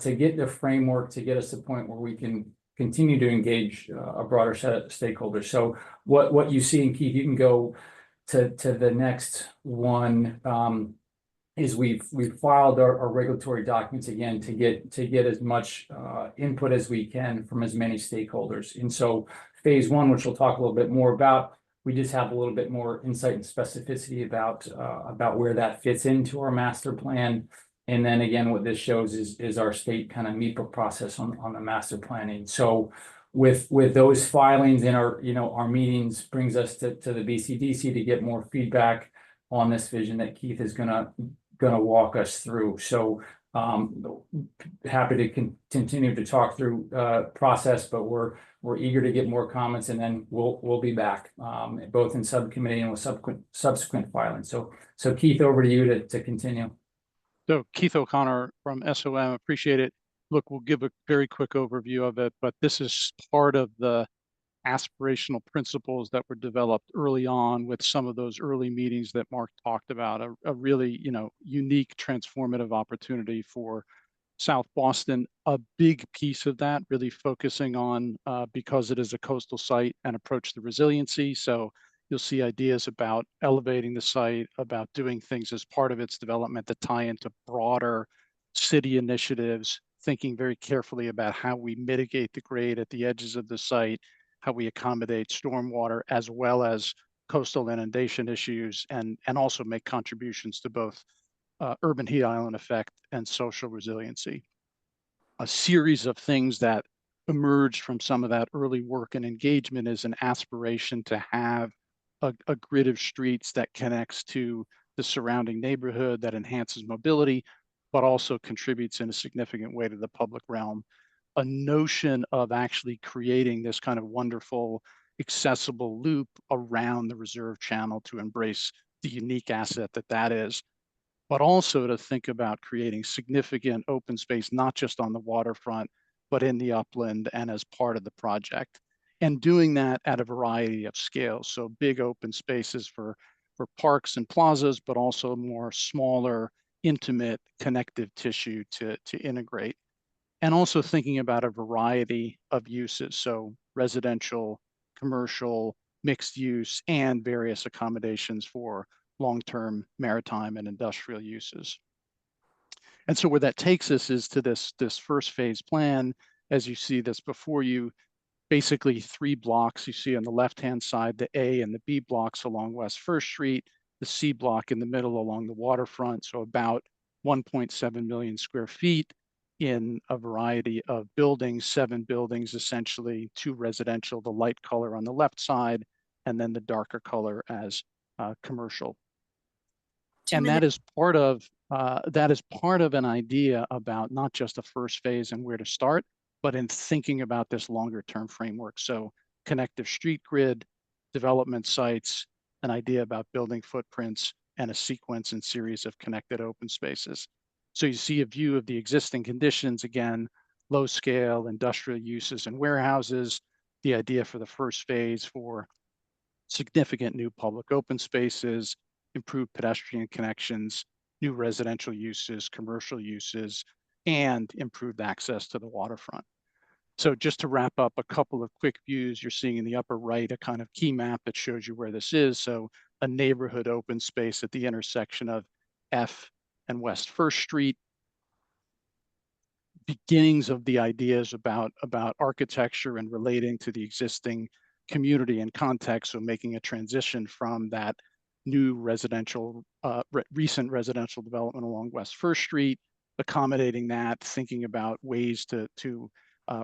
to get the framework to get us to the point where we can continue to engage a broader set of stakeholders. So what you see, and Keith, you can go to the next one, is we've filed our regulatory documents again to get as much input as we can from as many stakeholders. And so phase one, which we'll talk a little bit more about, we just have a little bit more insight and specificity about where that fits into our master plan. And then again, what this shows is our state kind of MEPA process on the master planning. So with those filings and our meetings brings us to the BCDC to get more feedback on this vision that Keith is gonna walk us through. So happy to continue to talk through process, but we're eager to get more comments, and then we'll be back both in subcommittee and with subsequent filings. So Keith, over to you to continue. So Keith O'Connor from SOM, appreciate it. Look, we'll give a very quick overview of it, but this is part of the aspirational principles that were developed early on with some of those early meetings that Mark talked about, a really, unique transformative opportunity for South Boston. A big piece of that really focusing on, because it is a coastal site, and approach the resiliency. So you'll see ideas about elevating the site, about doing things as part of its development that tie into broader city initiatives, thinking very carefully about how we mitigate the grade at the edges of the site, how we accommodate stormwater as well as coastal inundation issues, and also make contributions to both urban heat island effect and social resiliency. A series of things that emerged from some of that early work and engagement is an aspiration to have a grid of streets that connects to the surrounding neighborhood, that enhances mobility, but also contributes in a significant way to the public realm. A notion of actually creating this kind of wonderful, accessible loop around the reserve channel to embrace the unique asset that is, but also to think about creating significant open space, not just on the waterfront, but in the upland and as part of the project. And doing that at a variety of scales. So big open spaces for parks and plazas, but also more smaller, intimate, connective tissue to integrate. and also thinking about a variety of uses. So residential, commercial, mixed use, and various accommodations for long-term maritime and industrial uses. And so where that takes us is to this first phase plan. As you see this before you, basically 3 blocks you see on the left-hand side, the A and the B blocks along West First Street, the C block in the middle along the waterfront. So about 1.7 million square feet in a variety of buildings, 7 buildings, essentially 2 residential, the light color on the left side, and then the darker color as commercial. And that is part of an idea about not just the first phase and where to start, but in thinking about this longer term framework. So connective street grid, development sites, an idea about building footprints, and a sequence and series of connected open spaces. So you see a view of the existing conditions, again, low scale industrial uses and warehouses, the idea for the first phase for significant new public open spaces, improved pedestrian connections, new residential uses, commercial uses, and improved access to the waterfront. So just to wrap up, a couple of quick views. You're seeing in the upper right a kind of key map that shows you where this is. So a neighborhood open space at the intersection of F and West First Street. Beginnings of the ideas about architecture and relating to the existing community and context. So making a transition from that new residential, recent residential development along West First Street, accommodating that, thinking about ways to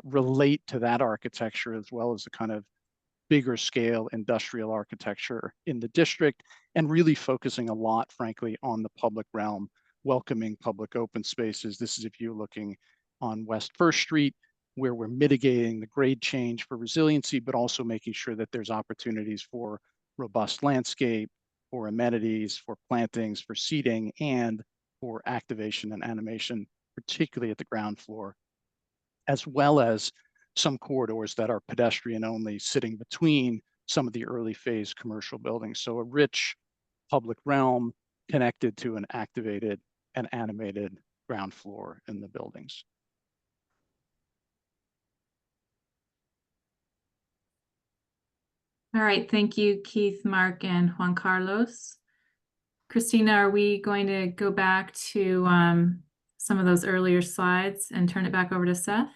relate to that architecture as well as the kind of bigger scale industrial architecture in the district, and really focusing a lot, frankly, on the public realm, welcoming public open spaces. This is a view looking on West First Street, where we're mitigating the grade change for resiliency, but also making sure that there's opportunities for robust landscape, for amenities, for plantings, for seating, and for activation and animation, particularly at the ground floor, as well as some corridors that are pedestrian only, sitting between some of the early phase commercial buildings. So a rich public realm connected to an activated and animated ground floor in the buildings. All right, thank you, Keith, Mark, and Juan Carlos. Christina, are we going to go back to some of those earlier slides and turn it back over to Seth?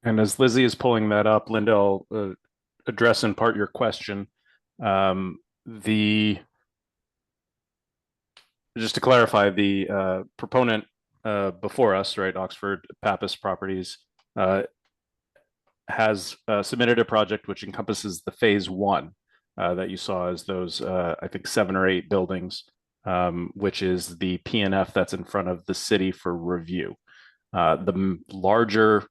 And as Lizzie is pulling that up, Linda, I'll address in part your question. Just to clarify, the proponent before us, right, Oxford Pappas Properties, has submitted a project which encompasses the phase 1 that you saw as those, I think, 7 or 8 buildings, which is the PNF that's in front of the city for review. The larger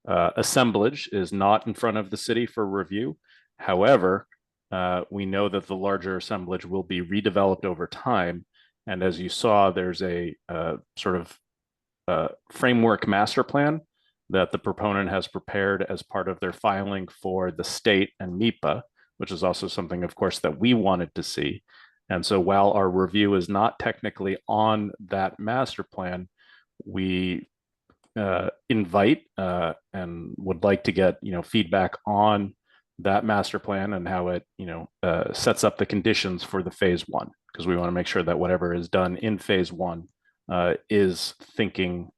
assemblage is not in front of the city for review. However, we know that the larger assemblage will be redeveloped over time. And as you saw, there's a sort of framework master plan that the proponent has prepared as part of their filing for the state and MIPA, which is also something, of course, that we wanted to see. And so while our review is not technically on that master plan, we invite and would like to get feedback on that master plan and how it sets up the conditions for the phase 1, because we want to make sure that whatever is done in phase 1 is thinking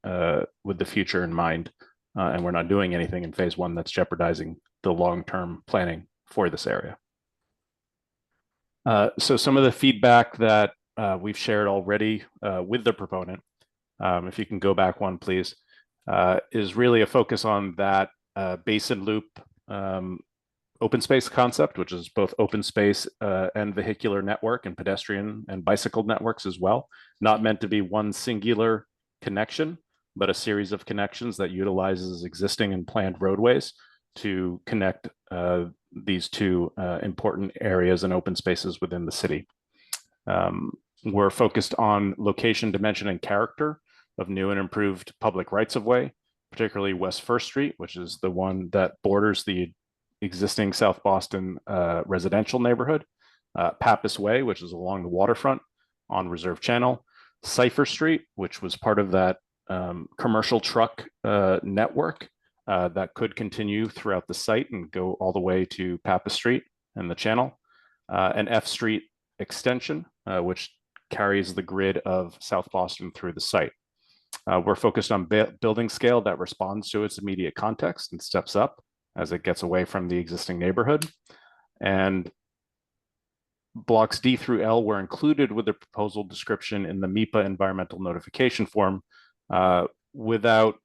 with the future in mind, and we're not doing anything in phase 1 that's jeopardizing the long-term planning for this area. So some of the feedback that we've shared already with the proponent, if you can go back one, please, is really a focus on that basin loop open space concept, which is both open space and vehicular network and pedestrian and bicycle networks as well. Not meant to be one singular connection, but a series of connections that utilizes existing and planned roadways to connect these two important areas and open spaces within the city. We're focused on location, dimension, and character of new and improved public rights-of-way, particularly West First Street, which is the one that borders the existing South Boston residential neighborhood, Pappas Way, which is along the waterfront on Reserve Channel, Cypher Street, which was part of that commercial truck network that could continue throughout the site and go all the way to Pappas Street and the channel, an F Street extension, which carries the grid of South Boston through the site. We're focused on building scale that responds to its immediate context and steps up as it gets away from the existing neighborhood. And blocks D through L were included with the proposal description in the MEPA environmental notification form without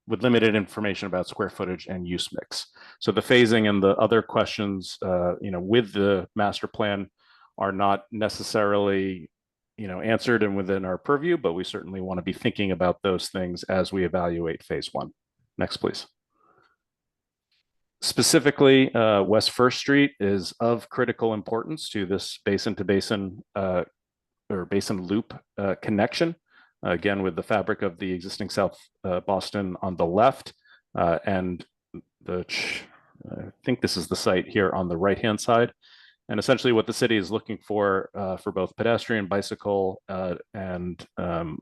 with limited information about square footage and use mix. So the phasing and the other questions, with the master plan are not necessarily, answered and within our purview, but we certainly want to be thinking about those things as we evaluate phase one. Next, please. Specifically, West First Street is of critical importance to this basin to basin or basin loop connection. Again, with the fabric of the existing South Boston on the left, and I think this is the site here on the right-hand side. And essentially what the city is looking for both pedestrian, bicycle, and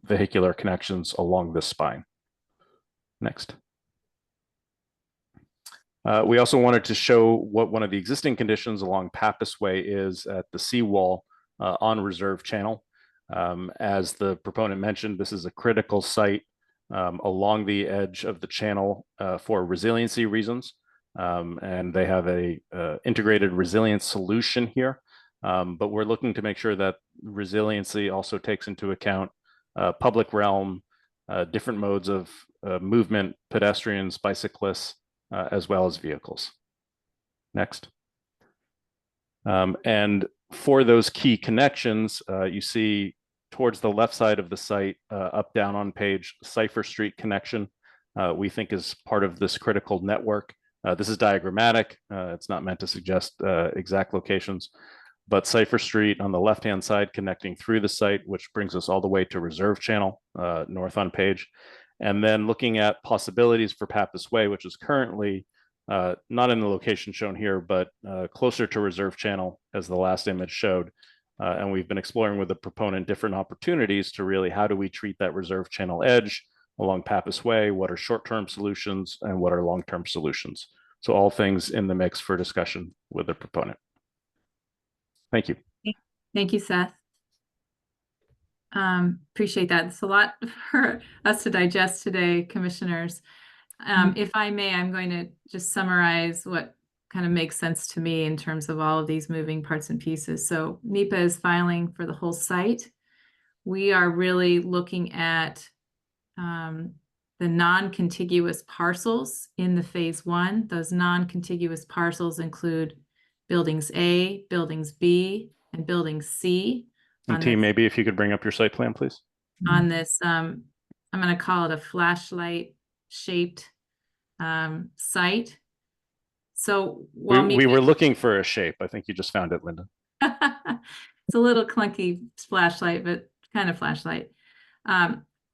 vehicular connections along this spine. Next. We also wanted to show what one of the existing conditions along Pappas Way is at the seawall on Reserve Channel. As the proponent mentioned, this is a critical site along the edge of the channel for resiliency reasons. And they have a integrated resilience solution here. But we're looking to make sure that resiliency also takes into account public realm, different modes of movement, pedestrians, bicyclists, as well as vehicles. Next. And for those key connections, you see towards the left side of the site, up down on page, Cipher Street connection, we think is part of this critical network. This is diagrammatic. It's not meant to suggest exact locations, but Cipher Street on the left-hand side connecting through the site, which brings us all the way to Reserve Channel, north on page. And then looking at possibilities for Pappas Way, which is currently not in the location shown here, but closer to Reserve Channel as the last image showed. And we've been exploring with the proponent different opportunities to really, how do we treat that Reserve Channel edge along Pappas Way? What are short-term solutions and what are long-term solutions? So all things in the mix for discussion with the proponent. Thank you. Thank you, Seth. Appreciate that. It's a lot for us to digest today, commissioners. If I may, I'm going to just summarize what kind of makes sense to me in terms of all of these moving parts and pieces. So MEPA is filing for the whole site. We are really looking at the non-contiguous parcels in the phase one. Those non-contiguous parcels include buildings A, buildings B, and building C. And team, maybe if you could bring up your site plan, please. On this, I'm going to call it a flashlight shaped site. So while we were looking for a shape. I think you just found it, Linda. It's a little clunky flashlight, but kind of flashlight.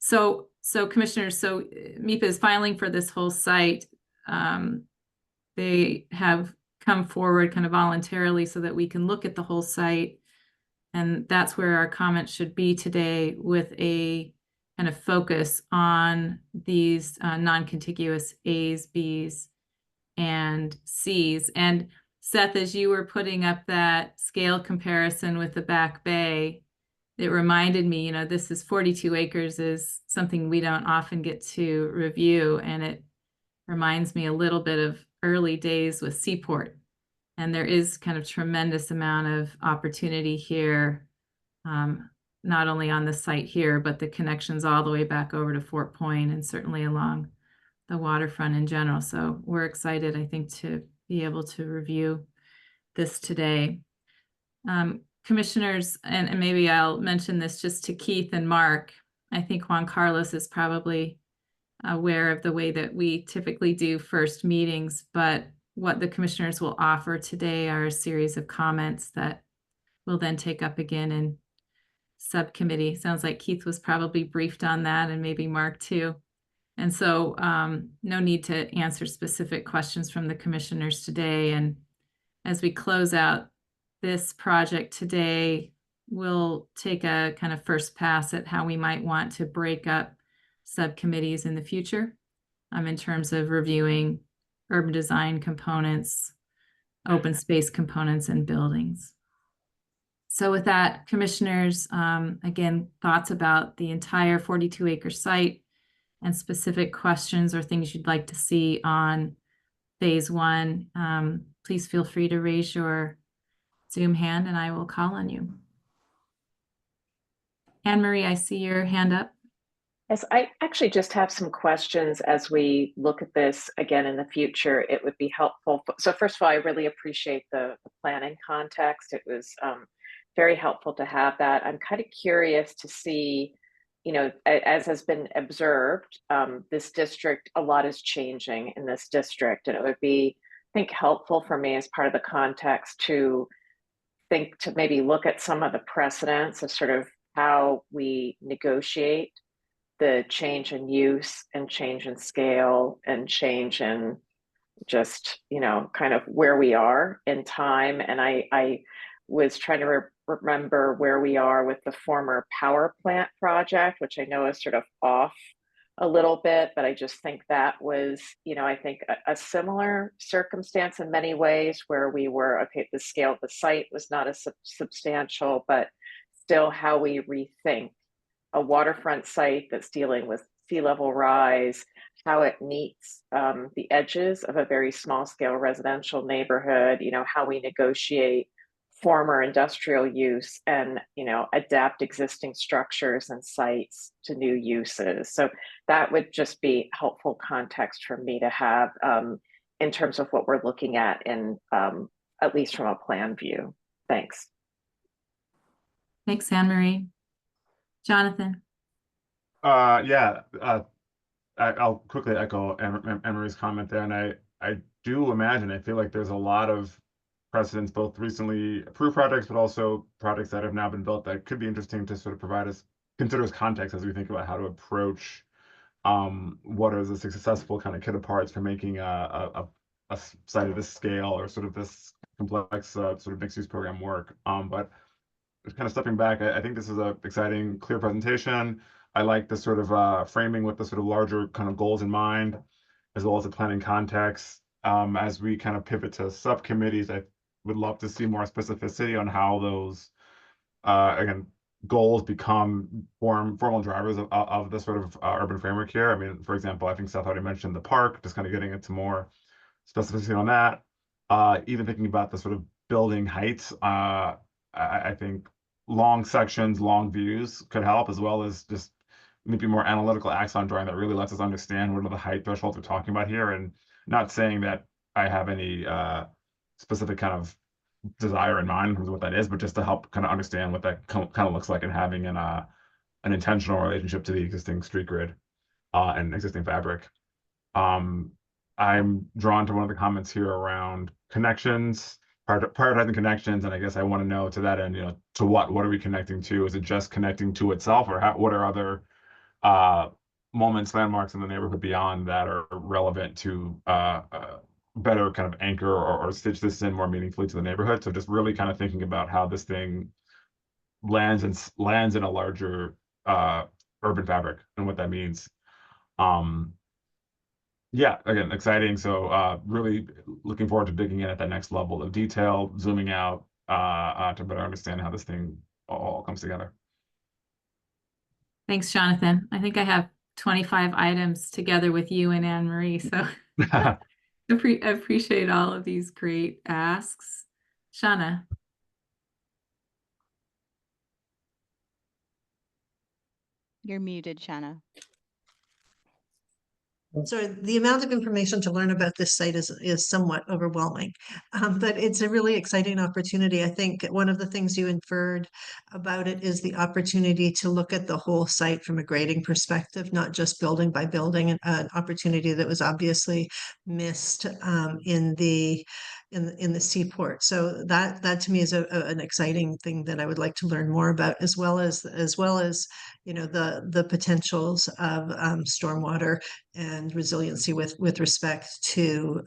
So commissioners, so MEPA is filing for this whole site. They have come forward kind of voluntarily so that we can look at the whole site. And that's where our comments should be today, with a kind of focus on these non-contiguous A's, B's, and C's. And Seth, as you were putting up that scale comparison with the Back Bay, it reminded me, this is 42 acres is something we don't often get to review. And it reminds me a little bit of early days with Seaport. And there is kind of tremendous amount of opportunity here, not only on the site here, but the connections all the way back over to Fort Point and certainly along the waterfront in general. So we're excited, I think, to be able to review this today. Commissioners, and maybe I'll mention this just to Keith and Mark. I think Juan Carlos is probably aware of the way that we typically do first meetings, but what the commissioners will offer today are a series of comments that we'll then take up again in subcommittee. Sounds like Keith was probably briefed on that, and maybe Mark too. And so no need to answer specific questions from the commissioners today. And as we close out this project today, we'll take a kind of first pass at how we might want to break up subcommittees in the future in terms of reviewing urban design components, open space components, and buildings. So with that, commissioners, again, thoughts about the entire 42-acre site and specific questions or things you'd like to see on phase 1, please feel free to raise your Zoom hand and I will call on you. Anne Marie, I see your hand up. Yes, I actually just have some questions as we look at this again in the future. It would be helpful. So first of all, I really appreciate the planning context. It was very helpful to have that. I'm kind of curious to see, you know, as has been observed, this district, a lot is changing in this district, and it would be, I think, helpful for me as part of the context to maybe look at some of the precedents of sort of how we negotiate the change in use and change in scale and change in just, you know, kind of where we are in time. And I was trying to remember where we are with the former power plant project, which I know is sort of off a little bit, but I just think that was, you know, I think a similar circumstance in many ways where we were, okay, the scale of the site was not as substantial, but still how we rethink a waterfront site that's dealing with sea level rise, how it meets the edges of a very small scale residential neighborhood, you know, how we negotiate former industrial use and, you know, adapt existing structures and sites to new uses. So that would just be helpful context for me to have in terms of what we're looking at in at least from a plan view. Thanks. Thanks, Anne Marie. Jonathan. Yeah, I'll quickly echo Anne Marie's comment there, and I do imagine, I feel like there's a lot of precedents, both recently approved projects, but also projects that have now been built that could be interesting to sort of consider as context as we think about how to approach what is a successful kind of kit of parts for making a site of this scale or sort of this complex sort of mixed use program work. But kind of stepping back, I think this is an exciting, clear presentation. I like the sort of framing with the sort of larger kind of goals in mind, as well as the planning context. As we kind of pivot to subcommittees, I would love to see more specificity on how those, again, goals become formal drivers of the sort of urban framework here. I mean, for example, I think Seth already mentioned the park, just kind of getting into more specificity on that. Even thinking about the sort of building heights, I think long sections, long views could help, as well as just maybe more analytical axon drawing that really lets us understand what are the height thresholds we're talking about here. And not saying that I have any specific kind of desire in mind in terms of what that is, but just to help kind of understand what that kind of looks like and having an intentional relationship to the existing street grid and existing fabric. I'm drawn to one of the comments here around connections, prioritizing connections, and I guess I want to know to that end, you know, to what are we connecting to? Is it just connecting to itself, or what are other moments, landmarks in the neighborhood beyond that are relevant to better kind of anchor or stitch this in more meaningfully to the neighborhood? So just really kind of thinking about how this thing lands in a larger urban fabric and what that means. Yeah, again, exciting. So really looking forward to digging in at that next level of detail, zooming out to better understand how this thing all comes together. Thanks, Jonathan. I think I have 25 items together with you and Anne Marie, so I appreciate all of these great asks. Shauna. You're muted, Shauna. So the amount of information to learn about this site is somewhat overwhelming, but it's a really exciting opportunity. I think one of the things you inferred about it is the opportunity to look at the whole site from a grading perspective, not just building by building, an opportunity that was obviously missed in the seaport. So that to me is an exciting thing that I would like to learn more about, as well as you know, the potentials of stormwater and resiliency with respect to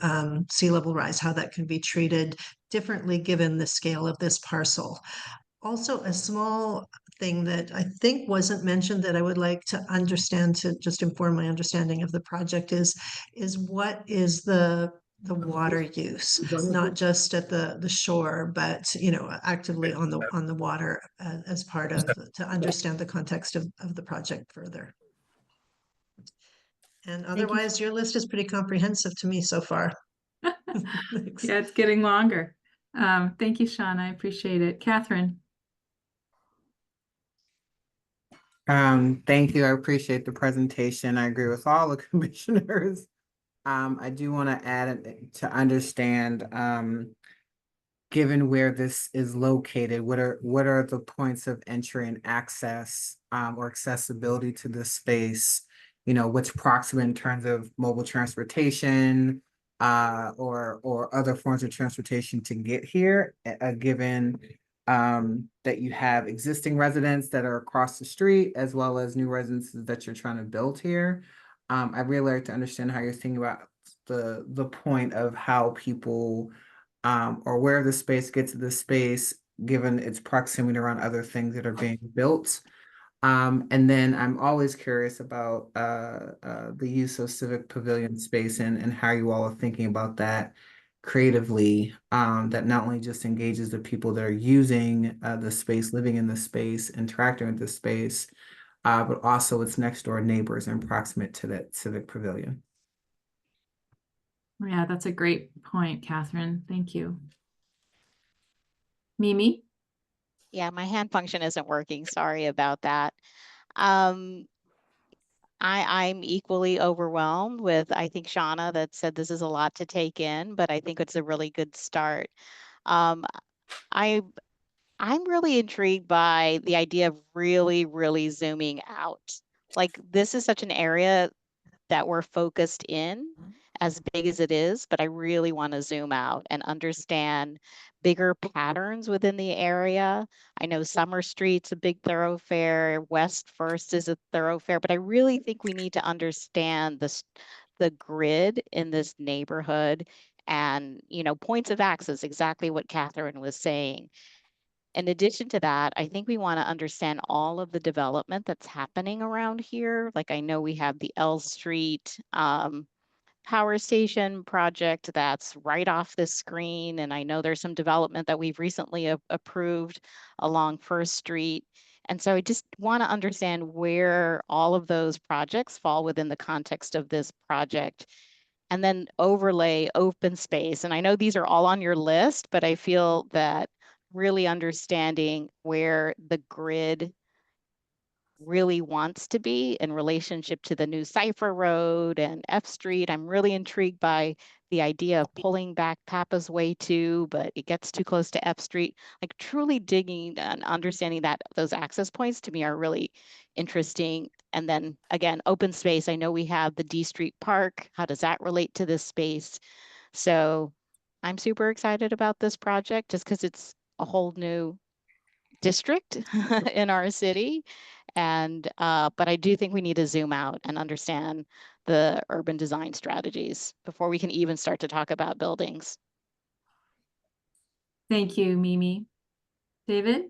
sea level rise, how that can be treated differently given the scale of this parcel. Also, a small thing that I think wasn't mentioned that I would like to understand, to just inform my understanding of the project, is what is the water use, not just at the shore, but actively on the water as part of to understand the context of the project further. And otherwise, your list is pretty comprehensive to me so far. Yeah, it's getting longer. Thank you, Sean. I appreciate it. Catherine. Thank you. I appreciate the presentation. I agree with all the commissioners. I do want to add to understand, given where this is located, what are the points of entry and access, or accessibility to this space? What's proximate in terms of mobile transportation, or other forms of transportation to get here, given that you have existing residents that are across the street, as well as new residences that you're trying to build here. I'd really like to understand how you're thinking about the point of how people, or where the space gets to the space, given its proximity around other things that are being built. And then I'm always curious about the use of civic pavilion space and how you all are thinking about that creatively, that not only just engages the people that are using the space, living in the space, interacting with the space, but also its next door neighbors and proximate to that civic pavilion. Yeah, that's a great point, Catherine. Thank you. Mimi? Yeah, my hand function isn't working. Sorry about that. I'm equally overwhelmed with, I think, Shauna that said this is a lot to take in, but I think it's a really good start. I'm really intrigued by the idea of really zooming out. Like, this is such an area that we're focused in, as big as it is, but I really want to zoom out and understand bigger patterns within the area. I know Summer Street's a big thoroughfare, West First is a thoroughfare, but I really think we need to understand the grid in this neighborhood and, points of access, exactly what Catherine was saying. In addition to that, I think we want to understand all of the development that's happening around here. Like, I know we have the L Street power station project that's right off this screen. And I know there's some development that we've recently approved along First Street. And so I just want to understand where all of those projects fall within the context of this project. And then overlay open space. And I know these are all on your list, but I feel that really understanding where the grid really wants to be in relationship to the new Cipher Road and F Street. I'm really intrigued by the idea of pulling back Papa's Way too, but it gets too close to F Street. Like, truly digging and understanding that those access points to me are really interesting. And then again, open space. I know we have the D Street Park. How does that relate to this space? So I'm super excited about this project just because it's a whole new district in our city. And but I do think we need to zoom out and understand the urban design strategies before we can even start to talk about buildings. Thank you, Mimi. David?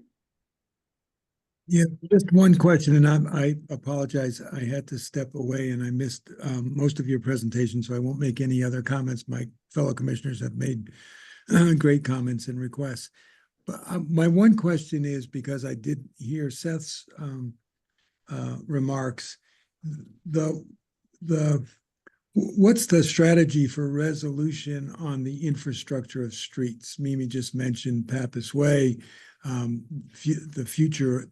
Yeah, just one question, and I apologize. I had to step away and I missed most of your presentation, so I won't make any other comments. My fellow commissioners have made great comments and requests. But my one question is, because I did hear Seth's remarks, what's the strategy for resolution on the infrastructure of streets? Mimi just mentioned Pappas Way. The future,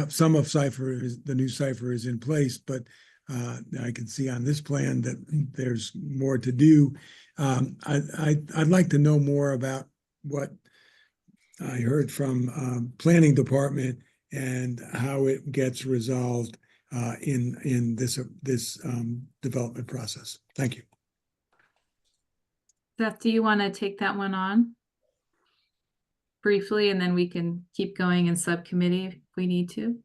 some of the new Cipher is in place, but I can see on this plan that there's more to do. I'd like to know more about what I heard from planning department and how it gets resolved in this development process. Thank you. Seth, do you want to take that one on briefly, and then we can keep going in subcommittee if we need to?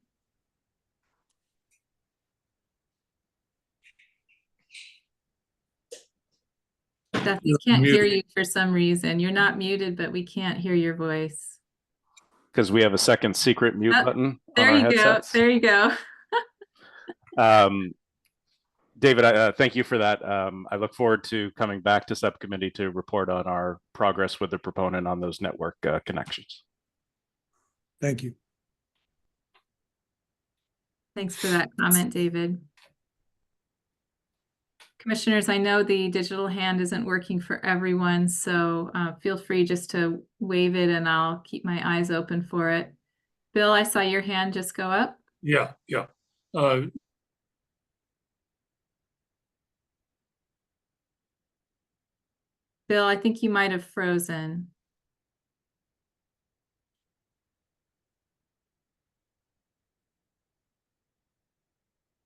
Seth, we can't hear you for some reason. You're not muted, but we can't hear your voice. because we have a second secret mute Oh, button on there our you go. headsets. There you go. David, thank you for that. I look forward to coming back to subcommittee to report on our progress with the proponent on those network connections. Thank you. Thanks for that comment, David. Commissioners, I know the digital hand isn't working for everyone, so feel free just to wave it and I'll keep my eyes open for it. Bill, I saw your hand just go up. Yeah. Bill, I think you might have frozen.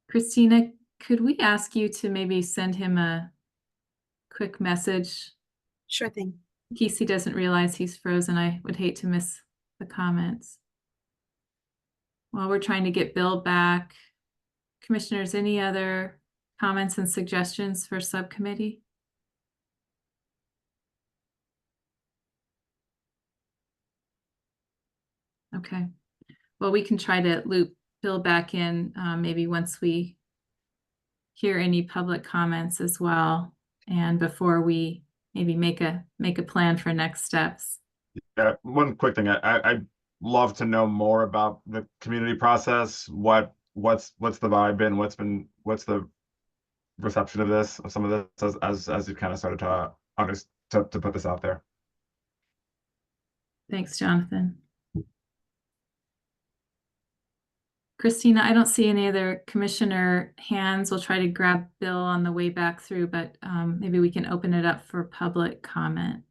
Christina, could we ask you to maybe send him a quick message? Sure thing. In case he doesn't realize he's frozen, I would hate to miss the comments. While we're trying to get Bill back, commissioners, any other comments and suggestions for subcommittee? Okay, well, we can try to loop Bill back in maybe once we hear any public comments as well, and before we maybe make a plan for next steps. Yeah, one quick thing. I'd love to know more about the community process. What's the vibe been? What's the reception of this, of some of this, as you kind of started to put this out there? Thanks, Jonathan. Christina, I don't see any other commissioner hands. We'll try to grab Bill on the way back through, but maybe we can open it up for public comment.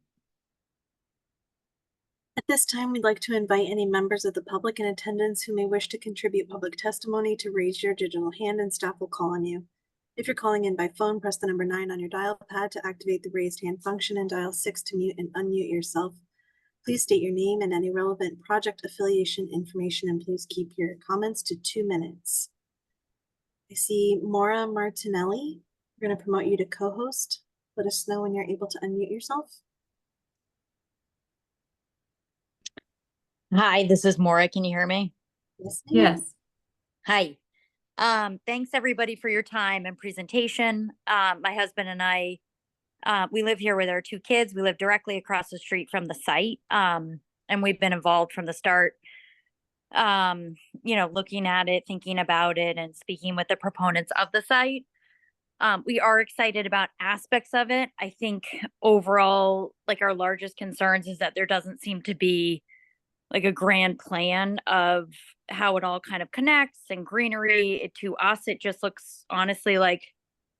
At this time, we'd like to invite any members of the public in attendance who may wish to contribute public testimony to raise your digital hand and staff will call on you. If you're calling in by phone, press the number 9 on your dial pad to activate the raised hand function and dial 6 to mute and unmute yourself. Please state your name and any relevant project affiliation information, and please keep your comments to 2 minutes. I see Maura Martinelli. We're going to promote you to co-host. Let us know when you're able to unmute yourself. Hi, this is Maura. Can you hear me? Yes. Yes. Hi. Thanks everybody for your time and presentation. My husband and I, we live here with our 2 kids. We live directly across the street from the site. And we've been involved from the start, looking at it, thinking about it, and speaking with the proponents of the site. We are excited about aspects of it. I think overall, like, our largest concerns is that there doesn't seem to be like a grand plan of how it all kind of connects and greenery. To us, it just looks honestly like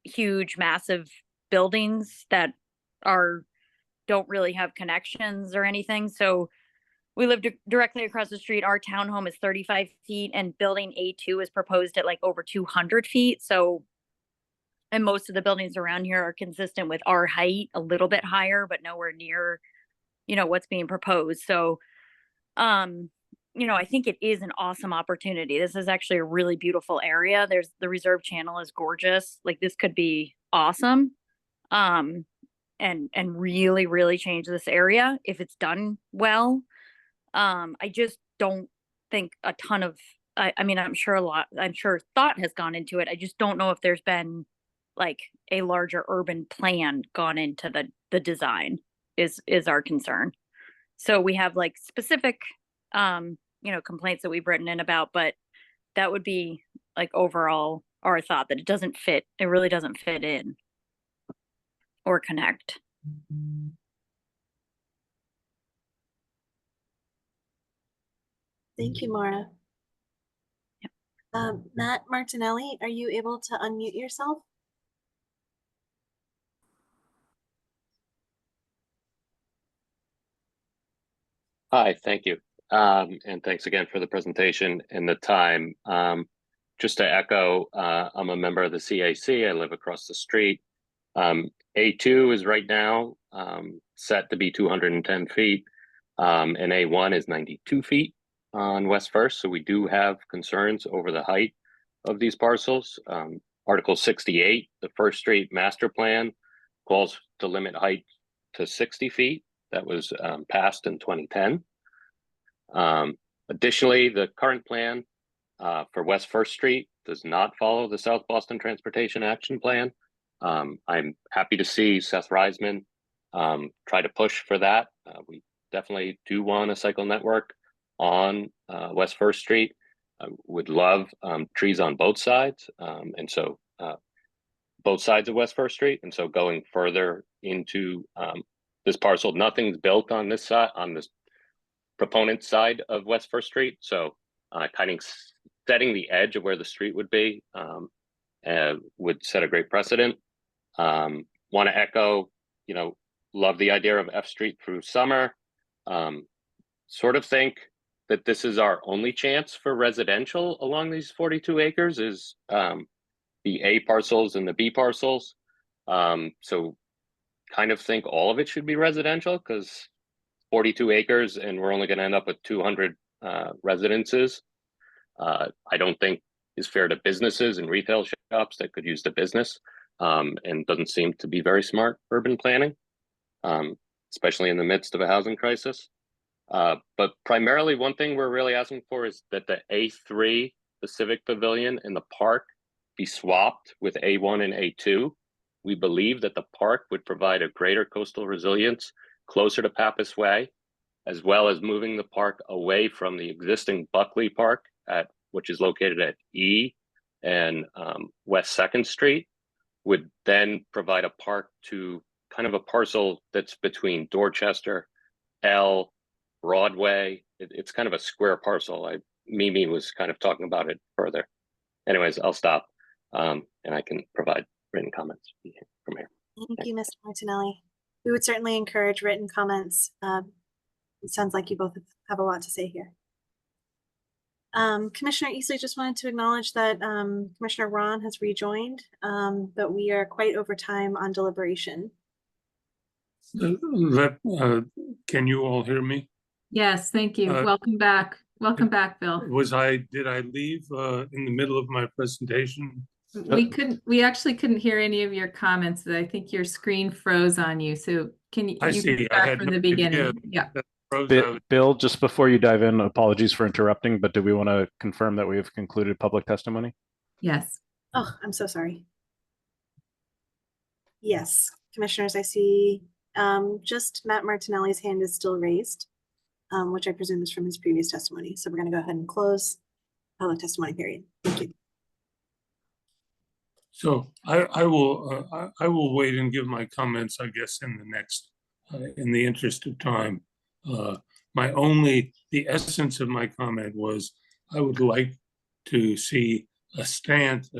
huge, massive buildings that don't really have connections or anything. So we live directly across the street. Our townhome is 35 feet and building A2 is proposed at like over 200 feet. So, and most of the buildings around here are consistent with our height, a little bit higher, but nowhere near, what's being proposed. So, I think it is an awesome opportunity. This is actually a really beautiful area. The reserve channel is gorgeous. Like, this could be awesome. And really, really change this area if it's done well. I just don't think a ton of, I'm sure thought has gone into it. I just don't know if there's been like a larger urban plan gone into the design is our concern. So we have like specific, complaints that we've written in about, but that would be like overall our thought, that it really doesn't fit in or connect. Thank you, Maura. Yep. Matt Martinelli, are you able to unmute yourself? Hi, thank you. And thanks again for the presentation and the time. Just to echo, I'm a member of the CAC. I live across the street. A2 is right now set to be 210 feet, and A1 is 92 feet on West First. So we do have concerns over the height of these parcels. Article 68, the First Street Master Plan, calls to limit height to 60 feet. That was passed in 2010. Additionally, the current plan for West First Street does not follow the South Boston Transportation Action Plan. I'm happy to see Seth Reisman try to push for that. We definitely do want a cycle network on West First Street. I would love trees on both sides, and so both sides of West First Street. And so going further into this parcel, nothing's built on this side, on this proponent side of West First Street. So kind of setting the edge of where the street would be would set a great precedent. Want to echo, love the idea of F Street through Summer. Sort of think that this is our only chance for residential along these 42 acres is the A parcels and the B parcels. So kind of think all of it should be residential because 42 acres and we're only going to end up with 200 residences. I don't think is fair to businesses and retail shops that could use the business, and doesn't seem to be very smart urban planning, especially in the midst of a housing crisis. But primarily one thing we're really asking for is that the A3, the Civic Pavilion and the park be swapped with A1 and A2. We believe that the park would provide a greater coastal resilience closer to Pappas Way, as well as moving the park away from the existing Buckley Park which is located at E and West 2nd Street, would then provide a park to kind of a parcel that's between Dorchester, L, Broadway. It's kind of a square parcel. Mimi was kind of talking about it further. Anyways, I'll stop and I can provide written comments from here. Thank you, Mr. Martinelli. We would certainly encourage written comments. It sounds like you both have a lot to say here. Commissioner Easley just wanted to acknowledge that Commissioner Ron has rejoined, but we are quite over time on deliberation. Can you all hear me? Yes, thank you. Welcome back. Welcome back, Bill. Did I leave in the middle of my presentation? We actually couldn't hear any of your comments. I think your screen froze on you. So can you start from the beginning? Yeah. Bill, just before you dive in, apologies for interrupting, but do we want to confirm that we have concluded public testimony? Yes. Oh, I'm so sorry. Yes, commissioners, I see just Matt Martinelli's hand is still raised, which I presume is from his previous testimony. So we're going to go ahead and close public testimony period. Thank you. So I will wait and give my comments, I guess, in the next, in the interest of time. The essence of my comment was I would like to see a stand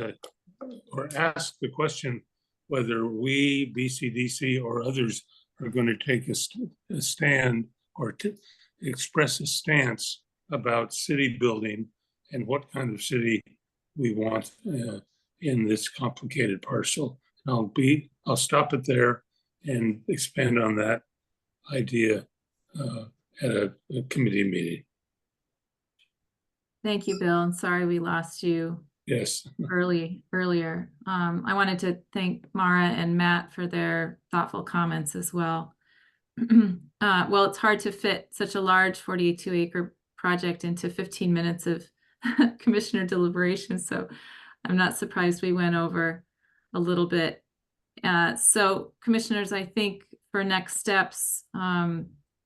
or ask the question whether we, BCDC or others, are going to take a stand or to express a stance about city building and what kind of city we want in this complicated parcel. And I'll stop it there and expand on that idea at a committee meeting. Thank you, Bill. And sorry we lost you. Yes. Earlier. I wanted to thank Mara and Matt for their thoughtful comments as well. Well, it's hard to fit such a large 42-acre project into 15 minutes of commissioner deliberation, so I'm not surprised we went over a little bit. So commissioners, I think for next steps,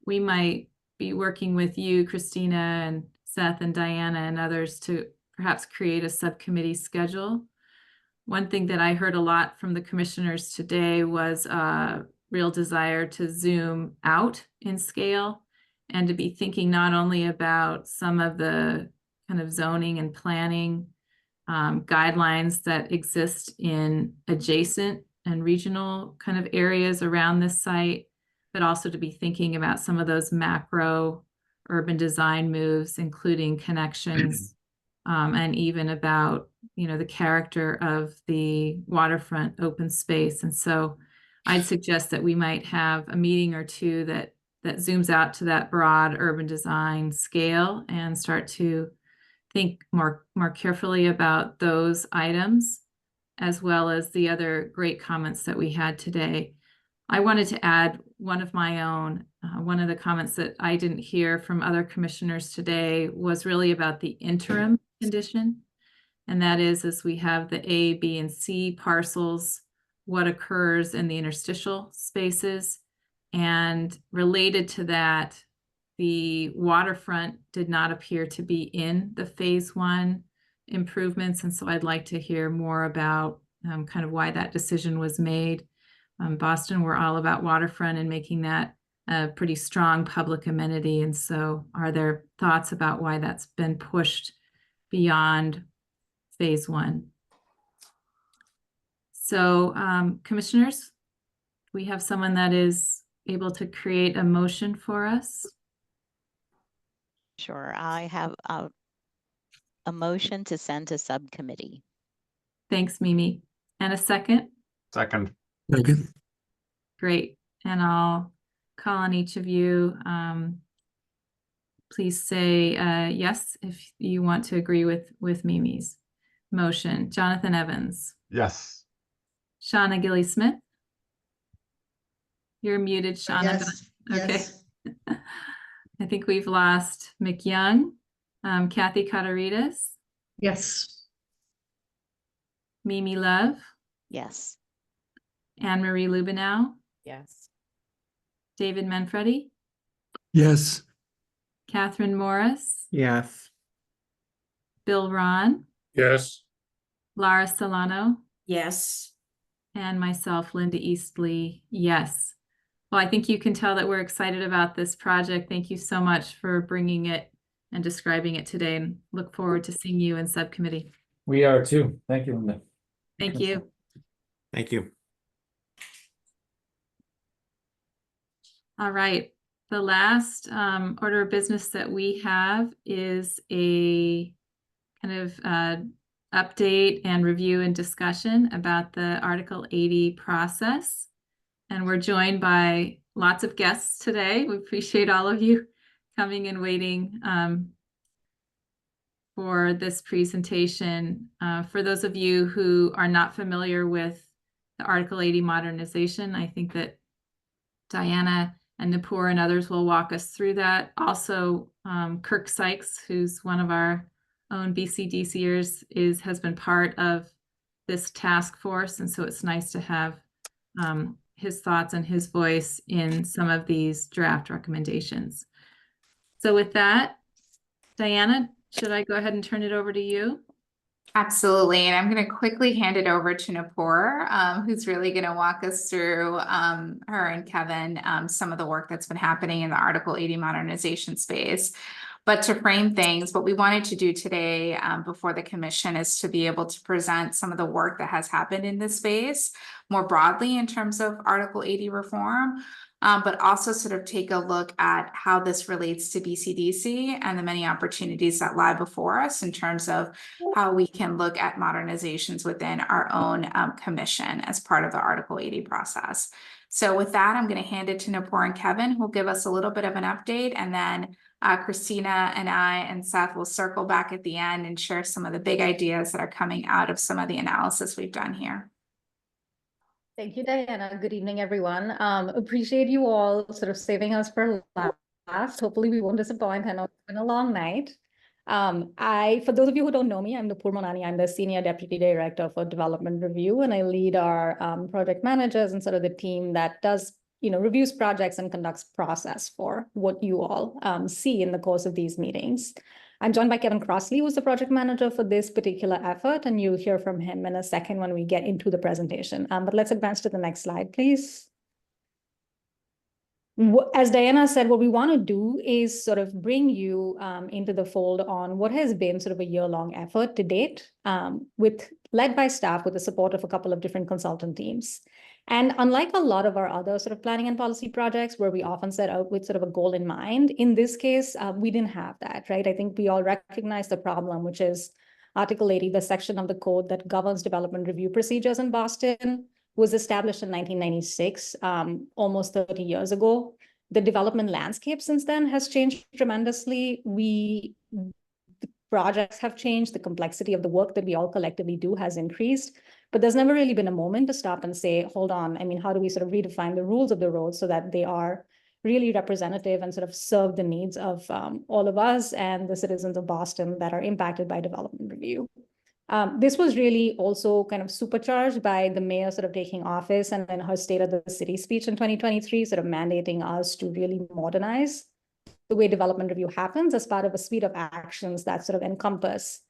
we might be working with you, Christina and Seth and Diana and others to perhaps create a subcommittee schedule. One thing that I heard a lot from the commissioners today was a real desire to zoom out in scale and to be thinking not only about some of the kind of zoning and planning guidelines that exist in adjacent and regional kind of areas around this site, but also to be thinking about some of those macro urban design moves, including connections, and even about, the character of the waterfront open space. And so I'd suggest that we might have a meeting or two that zooms out to that broad urban design scale and start to think more carefully about those items, as well as the other great comments that we had today. I wanted to add one of my own. one of the comments that I didn't hear from other commissioners today was really about the interim condition. And that is, as we have the A, B, and C parcels, what occurs in the interstitial spaces. And related to that, the waterfront did not appear to be in the phase 1 improvements. And so I'd like to hear more about kind of why that decision was made. Boston, we're all about waterfront and making that a pretty strong public amenity. And so are there thoughts about why that's been pushed beyond phase 1? So commissioners, we have someone that is able to create a motion for us. Sure, I have a motion to send to subcommittee. Thanks, Mimi. And a second? Second. Second. Great. And I'll call on each of you. Please say yes if you want to agree with Mimi's motion. Jonathan Evans. Yes. Shauna Gilly-Smith. You're muted, Shauna. Yes. Okay. Yes. I think we've lost McYoung. Kathy Kotaritas. Yes. Mimi Love. Yes. Anne-Marie Lubenow. Yes. David Manfredi. Yes. Catherine Morris. Yes. Bill Ron. Yes. Lara Solano. Yes. And myself, Linda Eastley. Yes. Well, I think you can tell that we're excited about this project. Thank you so much for bringing it and describing it today, and look forward to seeing you in subcommittee. We are too. Thank you, Linda. Thank you. Thank you. All right. The last order of business that we have is a kind of update and review and discussion about the Article 80 process. And we're joined by lots of guests today. We appreciate all of you coming and waiting for this presentation. For those of you who are not familiar with the Article 80 modernization, I think that Diana and Nupur and others will walk us through that. Also, Kirk Sykes, who's one of our own BCDCers, has been part of this task force. And so it's nice to have his thoughts and his voice in some of these draft recommendations. So with that, Diana, should I go ahead and turn it over to you? Absolutely. And I'm going to quickly hand it over to Nupur, who's really going to walk us through, her and Kevin, some of the work that's been happening in the Article 80 modernization space. But to frame things, what we wanted to do today before the commission is to be able to present some of the work that has happened in this space more broadly in terms of Article 80 reform, but also sort of take a look at how this relates to BCDC and the many opportunities that lie before us in terms of how we can look at modernizations within our own commission as part of the Article 80 process. So with that, I'm going to hand it to Nupur and Kevin, who'll give us a little bit of an update, and then Christina and I and Seth will circle back at the end and share some of the big ideas that are coming out of some of the analysis we've done here. Thank you, Diana. Good evening, everyone. Appreciate you all sort of saving us for last. Hopefully we won't disappoint. I know it's been a long night. For those of you who don't know me, I'm Nupur Monani. I'm the Senior Deputy Director for Development Review, and I lead our project managers and sort of the team that does, reviews projects and conducts process for what you all see in the course of these meetings. I'm joined by Kevin Crossley, who's the project manager for this particular effort, and you'll hear from him in a second when we get into the presentation. But let's advance to the next slide, please. As Diana said, what we want to do is sort of bring you into the fold on what has been sort of a year-long effort to date, led by staff with the support of a couple of different consultant teams. And unlike a lot of our other sort of planning and policy projects where we often set out with sort of a goal in mind, in this case, we didn't have that, right? I think we all recognize the problem, which is Article 80, the section of the code that governs development review procedures in Boston, was established in 1996, almost 30 years ago. The development landscape since then has changed tremendously. The projects have changed. The complexity of the work that we all collectively do has increased. But there's never really been a moment to stop and say, hold on, I mean, how do we sort of redefine the rules of the road so that they are really representative and sort of serve the needs of all of us and the citizens of Boston that are impacted by development review. This was really also kind of supercharged by the mayor sort of taking office and then her State of the City speech in 2023, sort of mandating us to really modernize the way development review happens as part of a suite of actions that sort of encompass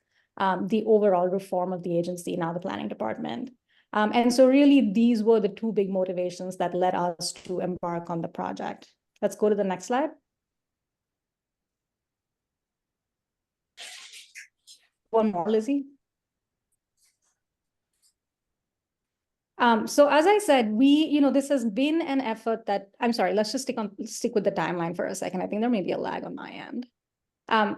the overall reform of the agency, now the planning department. And so really, these were the two big motivations that led us to embark on the project. Let's go to the next slide. One more, Lizzie. So as I said, this has been an effort that, I'm sorry, let's just stick with the timeline for a second. I think there may be a lag on my end.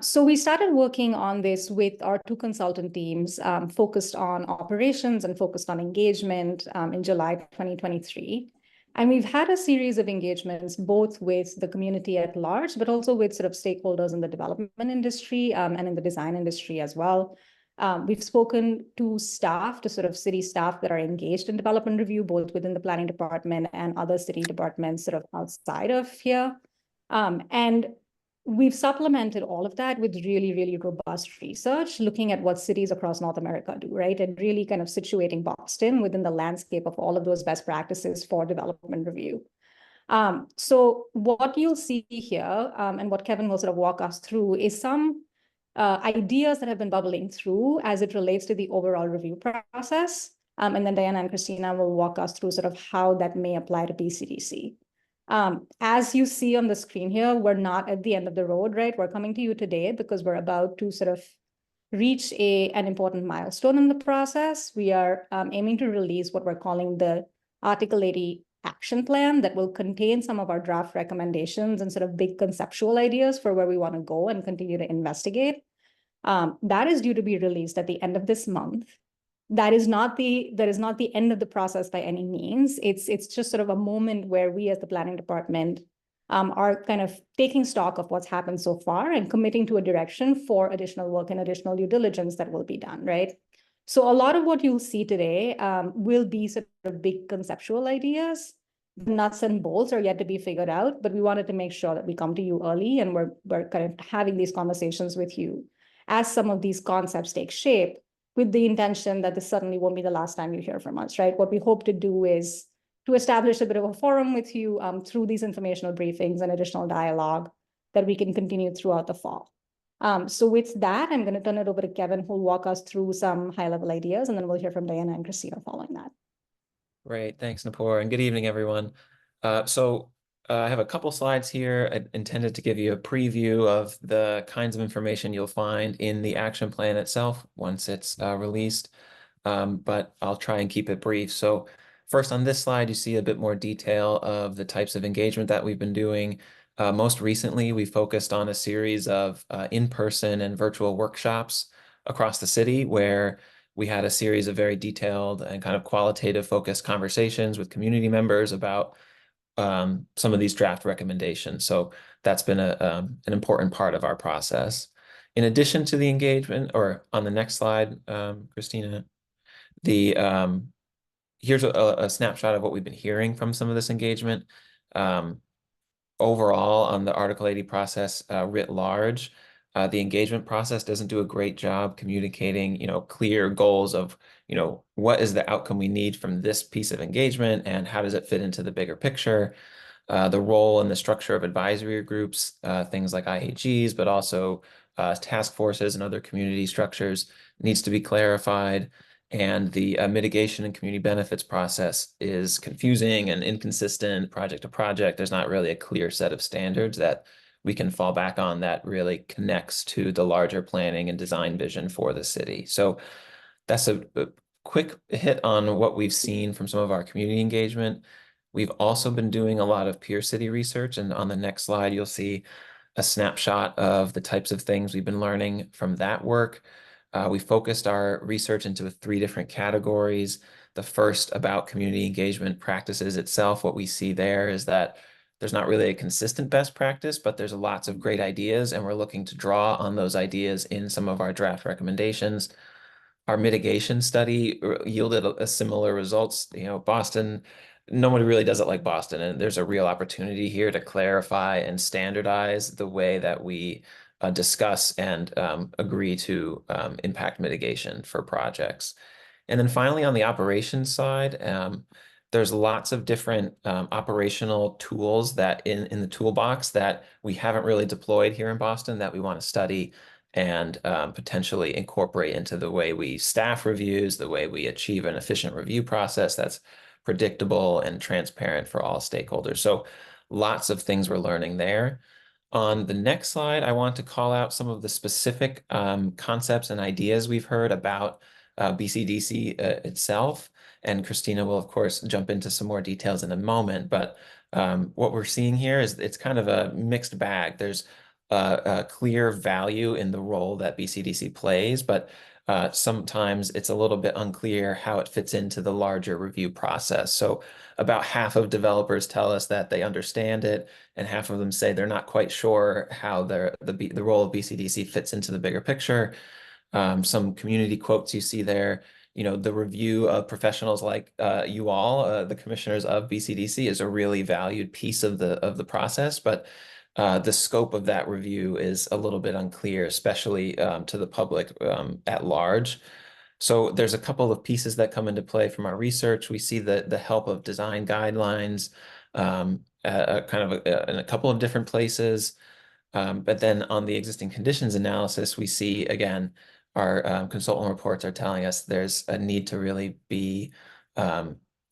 So we started working on this with our two consultant teams focused on operations and focused on engagement in July 2023. And we've had a series of engagements, both with the community at large, but also with sort of stakeholders in the development industry and in the design industry as well. We've spoken to staff, to sort of city staff that are engaged in development review, both within the planning department and other city departments sort of outside of here. And we've supplemented all of that with really, really robust research, looking at what cities across North America do, right? And really kind of situating Boston within the landscape of all of those best practices for development review. So what you'll see here, and what Kevin will sort of walk us through, is some ideas that have been bubbling through as it relates to the overall review process. And then Diana and Christina will walk us through sort of how that may apply to BCDC. As you see on the screen here, we're not at the end of the road, right? We're coming to you today because we're about to sort of reach an important milestone in the process. We are aiming to release what we're calling the Article 80 action plan that will contain some of our draft recommendations and sort of big conceptual ideas for where we want to go and continue to investigate. That is due to be released at the end of this month. That is not the end of the process by any means. It's just sort of a moment where we as the planning department are kind of taking stock of what's happened so far and committing to a direction for additional work and additional due diligence that will be done, right? So a lot of what you'll see today will be sort of big conceptual ideas. The nuts and bolts are yet to be figured out, but we wanted to make sure that we come to you early and we're kind of having these conversations with you as some of these concepts take shape, with the intention that this certainly won't be the last time you hear from us, right? What we hope to do is to establish a bit of a forum with you through these informational briefings and additional dialogue that we can continue throughout the fall. So with that, I'm going to turn it over to Kevin, who'll walk us through some high-level ideas, and then we'll hear from Diana and Christina following that. Great, thanks, Nupur, and good evening, everyone. I have a couple slides here intended to give you a preview of the kinds of information you'll find in the action plan itself once it's released, but I'll try and keep it brief. So first on this slide, you see a bit more detail of the types of engagement that we've been doing. Most recently, we focused on a series of in-person and virtual workshops across the city where we had a series of very detailed and kind of qualitative focused conversations with community members about some of these draft recommendations. So that's been an important part of our process. In addition to the engagement, or on the next slide, Christina, here's a snapshot of what we've been hearing from some of this engagement. Overall, on the Article 80 process writ large, the engagement process doesn't do a great job communicating, clear goals of, what is the outcome we need from this piece of engagement and how does it fit into the bigger picture. The role and the structure of advisory groups, things like IHGs, but also task forces and other community structures needs to be clarified. And the mitigation and community benefits process is confusing and inconsistent project to project. There's not really a clear set of standards that we can fall back on that really connects to the larger planning and design vision for the city. So that's a quick hit on what we've seen from some of our community engagement. We've also been doing a lot of peer city research, and on the next slide, you'll see a snapshot of the types of things we've been learning from that work. We focused our research into 3 different categories. The first about community engagement practices itself. What we see there is that there's not really a consistent best practice, but there's lots of great ideas, and we're looking to draw on those ideas in some of our draft recommendations. Our mitigation study yielded a similar results. Boston nobody really does it like Boston, and there's a real opportunity here to clarify and standardize the way that we discuss and agree to impact mitigation for projects. And then finally, on the operations side, there's lots of different operational tools that in the toolbox that we haven't really deployed here in Boston that we want to study and potentially incorporate into the way we staff reviews, the way we achieve an efficient review process that's predictable and transparent for all stakeholders. So lots of things we're learning there. On the next slide, I want to call out some of the specific concepts and ideas we've heard about BCDC itself. And Christina will, of course, jump into some more details in a moment. But what we're seeing here is it's kind of a mixed bag. There's a clear value in the role that BCDC plays, but sometimes it's a little bit unclear how it fits into the larger review process. So about half of developers tell us that they understand it, and half of them say they're not quite sure how the role of BCDC fits into the bigger picture. Some community quotes you see there. You know, the review of professionals like you all, the commissioners of BCDC, is a really valued piece of the process, but the scope of that review is a little bit unclear, especially to the public at large. So there's a couple of pieces that come into play from our research. We see the help of design guidelines in a couple of different places. But then on the existing conditions analysis, we see, again, our consultant reports are telling us there's a need to really be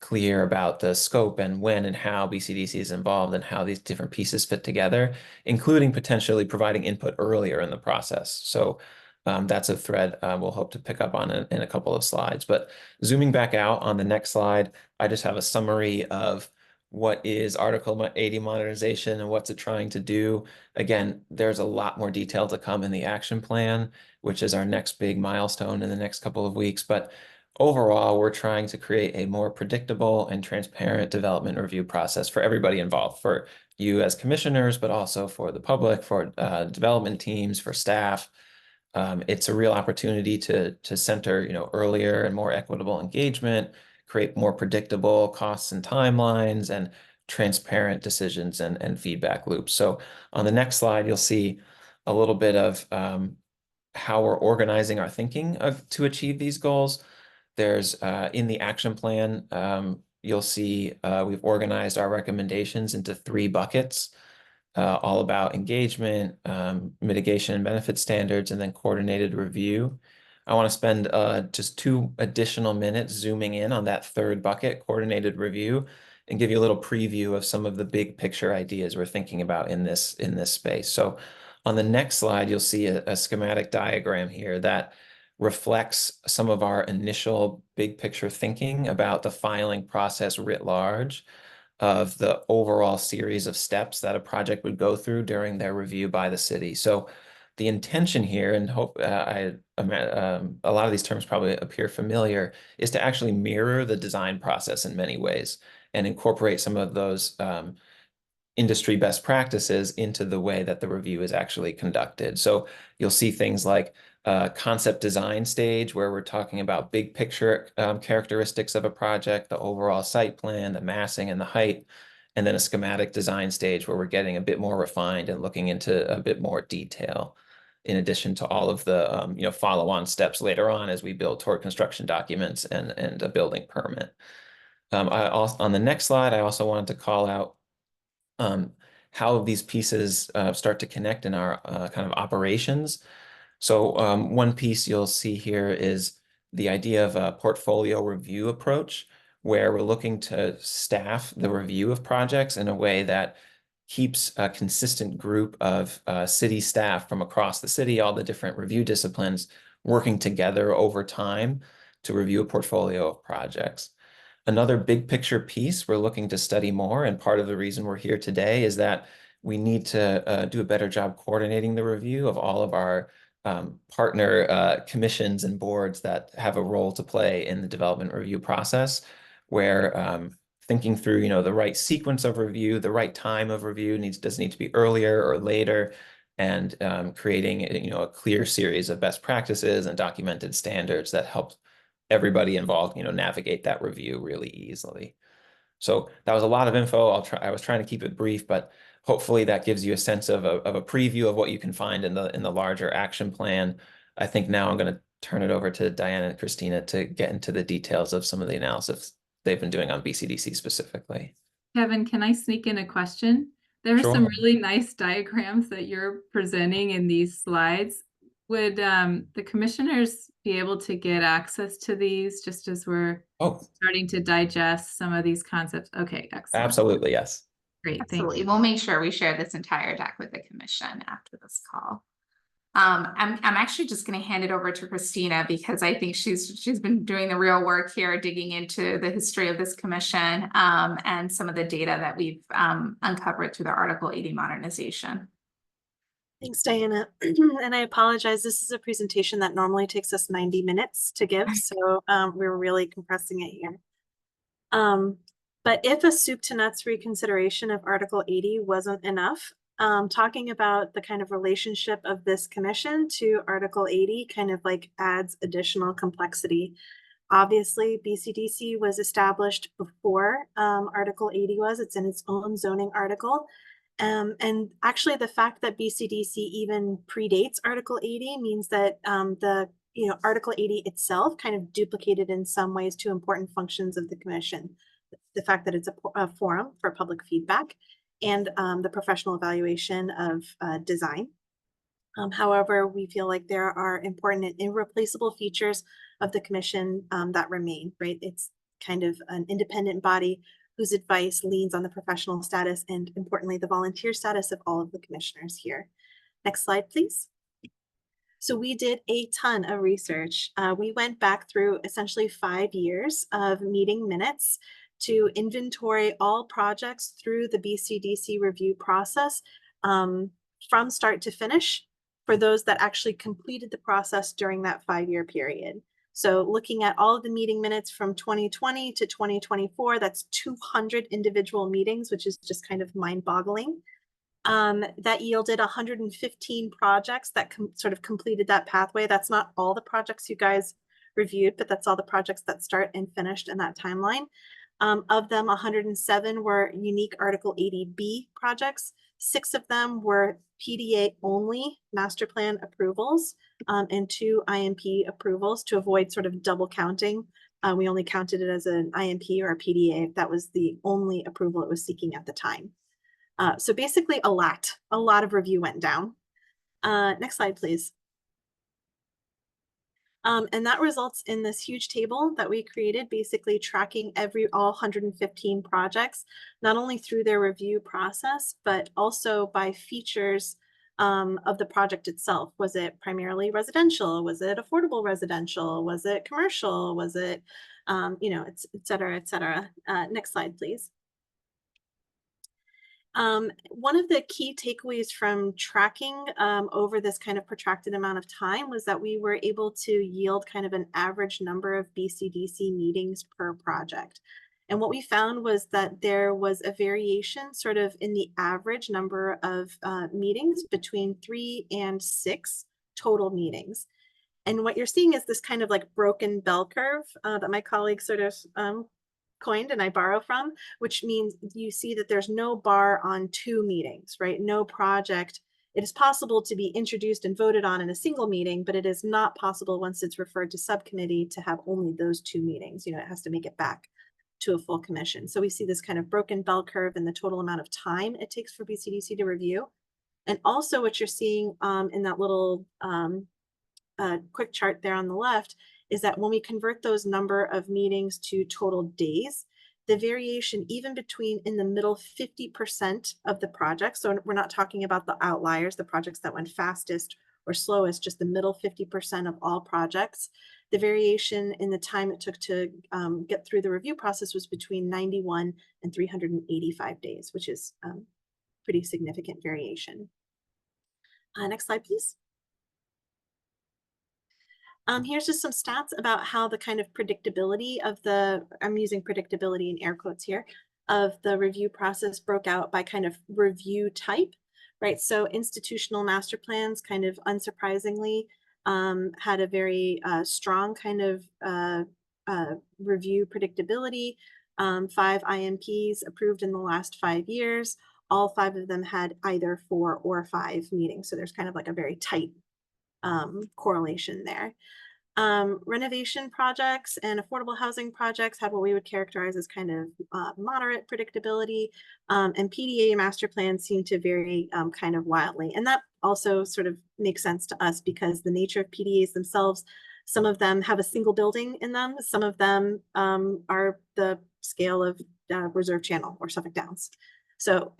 clear about the scope and when and how BCDC is involved and how these different pieces fit together, including potentially providing input earlier in the process. So that's a thread we'll hope to pick up on in a couple of slides. But zooming back out on the next slide, I just have a summary of what is Article 80 modernization and what's it trying to do. Again, there's a lot more detail to come in the action plan, which is our next big milestone in the next couple of weeks. But overall, we're trying to create a more predictable and transparent development review process for everybody involved, for you as commissioners, but also for the public, for development teams, for staff. It's a real opportunity to center, earlier and more equitable engagement, create more predictable costs and timelines, and transparent decisions and feedback loops. So on the next slide, you'll see a little bit of how we're organizing our thinking to achieve these goals. There's in the action plan, you'll see we've organized our recommendations into 3 buckets, all about engagement, mitigation and benefit standards, and then coordinated review. I want to spend just 2 additional minutes zooming in on that 3rd bucket, coordinated review, and give you a little preview of some of the big picture ideas we're thinking about in this space. So on the next slide, you'll see a schematic diagram here that reflects some of our initial big picture thinking about the filing process writ large of the overall series of steps that a project would go through during their review by the city. So the intention here, and hope a lot of these terms probably appear familiar, is to actually mirror the design process in many ways and incorporate some of those industry best practices into the way that the review is actually conducted. So you'll see things like concept design stage, where we're talking about big picture characteristics of a project, the overall site plan, the massing and the height, and then a schematic design stage where we're getting a bit more refined and looking into a bit more detail, in addition to all of the follow-on steps later on as we build toward construction documents and a building permit. On the next slide, I also wanted to call out how these pieces start to connect in our kind of operations. So one piece you'll see here is the idea of a portfolio review approach, where we're looking to staff the review of projects in a way that keeps a consistent group of city staff from across the city, all the different review disciplines, working together over time to review a portfolio of projects. Another big picture piece we're looking to study more, and part of the reason we're here today, is that we need to do a better job coordinating the review of all of our partner commissions and boards that have a role to play in the development review process, where thinking through, the right sequence of review, the right time of review does need to be earlier or later, and creating, a clear series of best practices and documented standards that help everybody involved, navigate that review really easily. So that was a lot of info. I was trying to keep it brief, but hopefully that gives you a sense of a preview of what you can find in the larger action plan. I think now I'm going to turn it over to Diana and Christina to get into the details of some of the analysis they've been doing on BCDC specifically. Kevin, can I sneak in a question? There are Sure. some really nice diagrams that you're presenting in these slides. Would the commissioners be able to get access to these just as we're starting to digest some of these concepts? Okay, excellent. Absolutely, yes. Great, Absolutely. thank you. We'll make sure we share this entire deck with the commission after this call. I'm actually just going to hand it over to Christina because I think she's been doing the real work here, digging into the history of this commission and some of the data that we've uncovered through the Article 80 modernization. Thanks, Diana. And I apologize. This is a presentation that normally takes us 90 minutes to give, so we're really compressing it here. But if a soup to nuts reconsideration of Article 80 wasn't enough, talking about the kind of relationship of this commission to Article 80 kind of like adds additional complexity. Obviously, BCDC was established before Article 80 was. It's in its own zoning article. And actually, the fact that BCDC even predates Article 80 means that Article 80 itself kind of duplicated in some ways two important functions of the commission. The fact that it's a forum for public feedback and the professional evaluation of design. However, we feel like there are important and irreplaceable features of the commission that remain, right? It's kind of an independent body whose advice leans on the professional status and, importantly, the volunteer status of all of the commissioners here. Next slide, please. So we did a ton of research. We went back through essentially 5 years of meeting minutes to inventory all projects through the BCDC review process from start to finish for those that actually completed the process during that 5-year period. So looking at all of the meeting minutes from 2020 to 2024, that's 200 individual meetings, which is just kind of mind-boggling. That yielded 115 projects that sort of completed that pathway. That's not all the projects you guys reviewed, but that's all the projects that start and finished in that timeline. Of them, 107 were unique Article 80B projects. 6 of them were PDA only master plan approvals and 2 IMP approvals to avoid sort of double counting. We only counted it as an IMP or a PDA if that was the only approval it was seeking at the time. So basically a lot of review went down. Next slide, please. And that results in this huge table that we created, basically tracking all 115 projects, not only through their review process, but also by features of the project itself. Was it primarily residential? Was it affordable residential? Was it commercial? Was it, et cetera, et cetera. Next slide, please. One of the key takeaways from tracking over this kind of protracted amount of time was that we were able to yield kind of an average number of BCDC meetings per project. And what we found was that there was a variation sort of in the average number of meetings between 3 and 6 total meetings. And what you're seeing is this kind of like broken bell curve that my colleague sort of coined and I borrow from, which means you see that there's no bar on 2 meetings, right? No project. It is possible to be introduced and voted on in a single meeting, but it is not possible once it's referred to subcommittee to have only those 2 meetings. It has to make it back to a full commission. So we see this kind of broken bell curve in the total amount of time it takes for BCDC to review. And also what you're seeing in that little quick chart there on the left is that when we convert those number of meetings to total days, the variation even between in the middle 50% of the projects, so we're not talking about the outliers, the projects that went fastest or slowest, just the middle 50% of all projects, the variation in the time it took to get through the review process was between 91 and 385 days, which is pretty significant variation. Next slide, please. Here's just some stats about how the kind of predictability of I'm using predictability in air quotes here, of the review process broke out by kind of review type, right? So institutional master plans kind of unsurprisingly had a very strong kind of review predictability. 5 IMPs approved in the last 5 years. All 5 of them had either 4 or 5 meetings. So there's kind of like a very tight correlation there. Renovation projects and affordable housing projects had what we would characterize as kind of moderate predictability, and PDA master plans seem to vary kind of wildly. And that also sort of makes sense to us because the nature of PDAs themselves, some of them have a single building in them, some of them are the scale of Reserve Channel or Suffolk Downs. So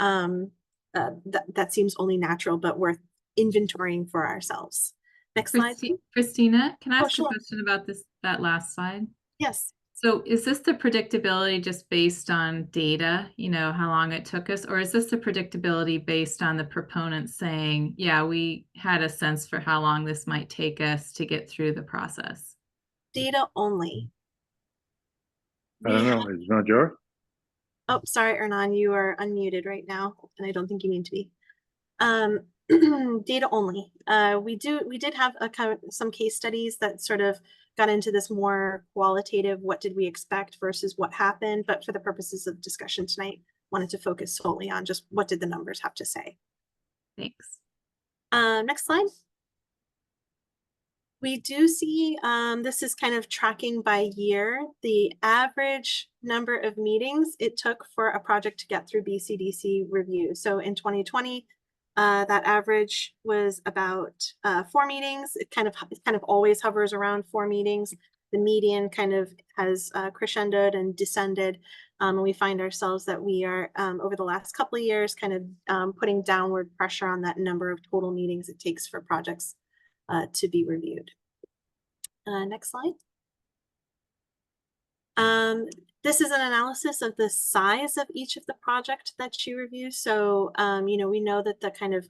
that seems only natural, but worth inventorying for ourselves. Next slide. Christina, can I ask sure. a question about that last slide? Yes. So is this the predictability just based on data, you know, how long it took us, or is this the predictability based on the proponents saying, yeah, we had a sense for how long this might take us to get through the process? Data only. I don't know, it's not yours? Oh, sorry, Ernan, you are unmuted right now, and I don't think you need to be. Data only. We did have some case studies that sort of got into this more qualitative, what did we expect versus what happened, but for the purposes of discussion tonight, wanted to focus solely on just what did the numbers have to say. Thanks. Next slide. We do see, this is kind of tracking by year, the average number of meetings it took for a project to get through BCDC review. So in 2020, that average was about 4 meetings. It kind of always hovers around 4 meetings. The median kind of has crescendoed and descended. And we find ourselves that we are, over the last couple of years, kind of putting downward pressure on that number of total meetings it takes for projects to be reviewed. Next slide. This is an analysis of the size of each of the project that you review. So, you know, we know that the kind of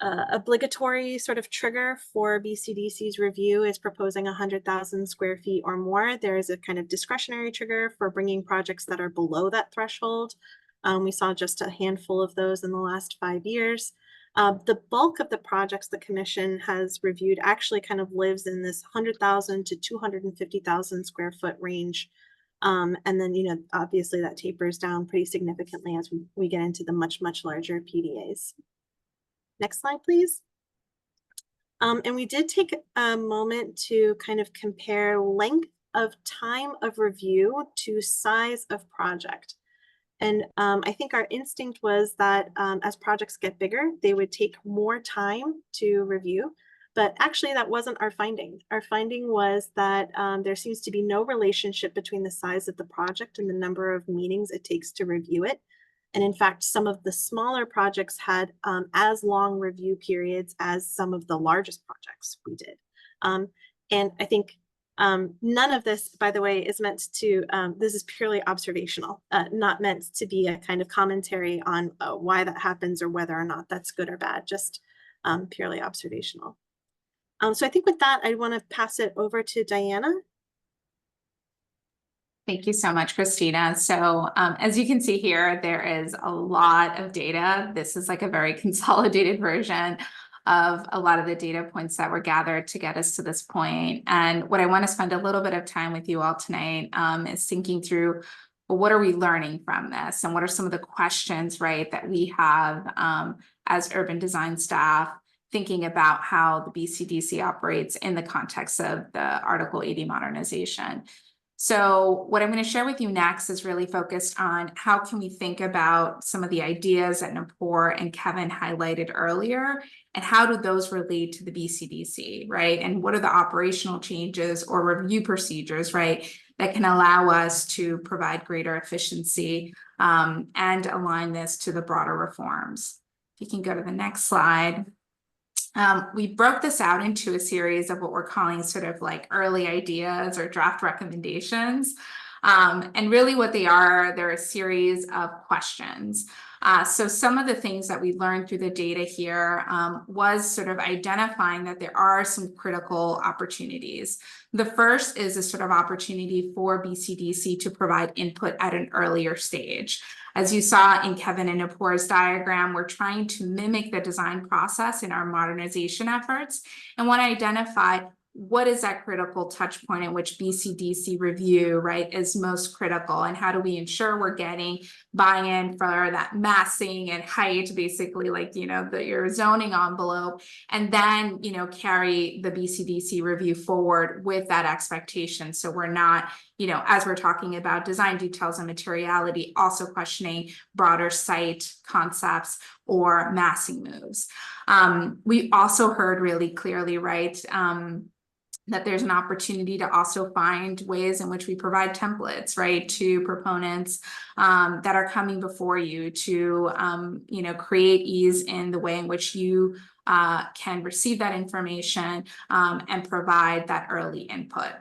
obligatory sort of trigger for BCDC's review is proposing 100,000 square feet or more. There is a kind of discretionary trigger for bringing projects that are below that threshold. We saw just a handful of those in the last 5 years. The bulk of the projects the commission has reviewed actually kind of lives in this 100,000 to 250,000 square foot range. And then, you know, obviously that tapers down pretty significantly as we get into the much, much larger PDAs. Next slide, please. And we did take a moment to kind of compare length of time of review to size of project. And I think our instinct was that as projects get bigger, they would take more time to review. But actually, that wasn't our finding. Our finding was that there seems to be no relationship between the size of the project and the number of meetings it takes to review it. And in fact, some of the smaller projects had as long review periods as some of the largest projects we did. And I think none of this, by the way, is meant to, this is purely observational, not meant to be a kind of commentary on why that happens or whether or not that's good or bad, just purely observational. So I think with that, I want to pass it over to Diana. Thank you so much, Christina. So as you can see here, there is a lot of data. This is like a very consolidated version of a lot of the data points that were gathered to get us to this point. And what I want to spend a little bit of time with you all tonight is thinking through, well, what are we learning from this? And what are some of the questions, right, that we have as urban design staff thinking about how the BCDC operates in the context of the Article 80 modernization. So what I'm going to share with you next is really focused on how can we think about some of the ideas that Nupur and Kevin highlighted earlier, and how do those relate to the BCDC, right? And what are the operational changes or review procedures, right, that can allow us to provide greater efficiency and align this to the broader reforms. If you can go to the next slide. We broke this out into a series of what we're calling sort of like early ideas or draft recommendations. And really what they are, they're a series of questions. So some of the things that we learned through the data here was sort of identifying that there are some critical opportunities. The first is a sort of opportunity for BCDC to provide input at an earlier stage. As you saw in Kevin and Nupur's diagram, we're trying to mimic the design process in our modernization efforts and want to identify what is that critical touch point in which BCDC review, right, is most critical, and how do we ensure we're getting buy-in for that massing and height, basically, like, you know, your zoning envelope, and then, you know, carry the BCDC review forward with that expectation. So we're not, you know, as we're talking about design details and materiality, also questioning broader site concepts or massing moves. We also heard really clearly, right, that there's an opportunity to also find ways in which we provide templates, right, to proponents that are coming before you to, you know, create ease in the way in which you can receive that information and provide that early input.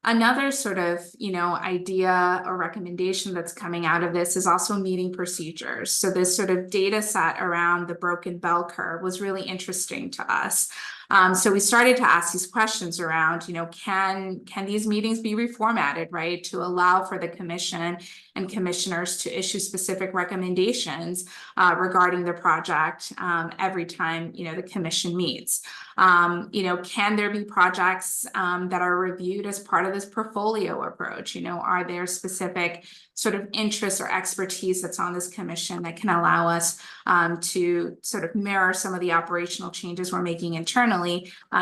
Another sort of, you know, idea or recommendation that's coming out of this is also meeting procedures. So this sort of data set around the broken bell curve was really interesting to us. So we started to ask these questions around, you know, can these meetings be reformatted, right, to allow for the commission and commissioners to issue specific recommendations regarding the project every time, you know, the commission meets. You know, can there be projects that are reviewed as part of this portfolio approach? You know, are there specific sort of interests or expertise that's on this commission that can allow us to sort of mirror some of the operational changes we're making internally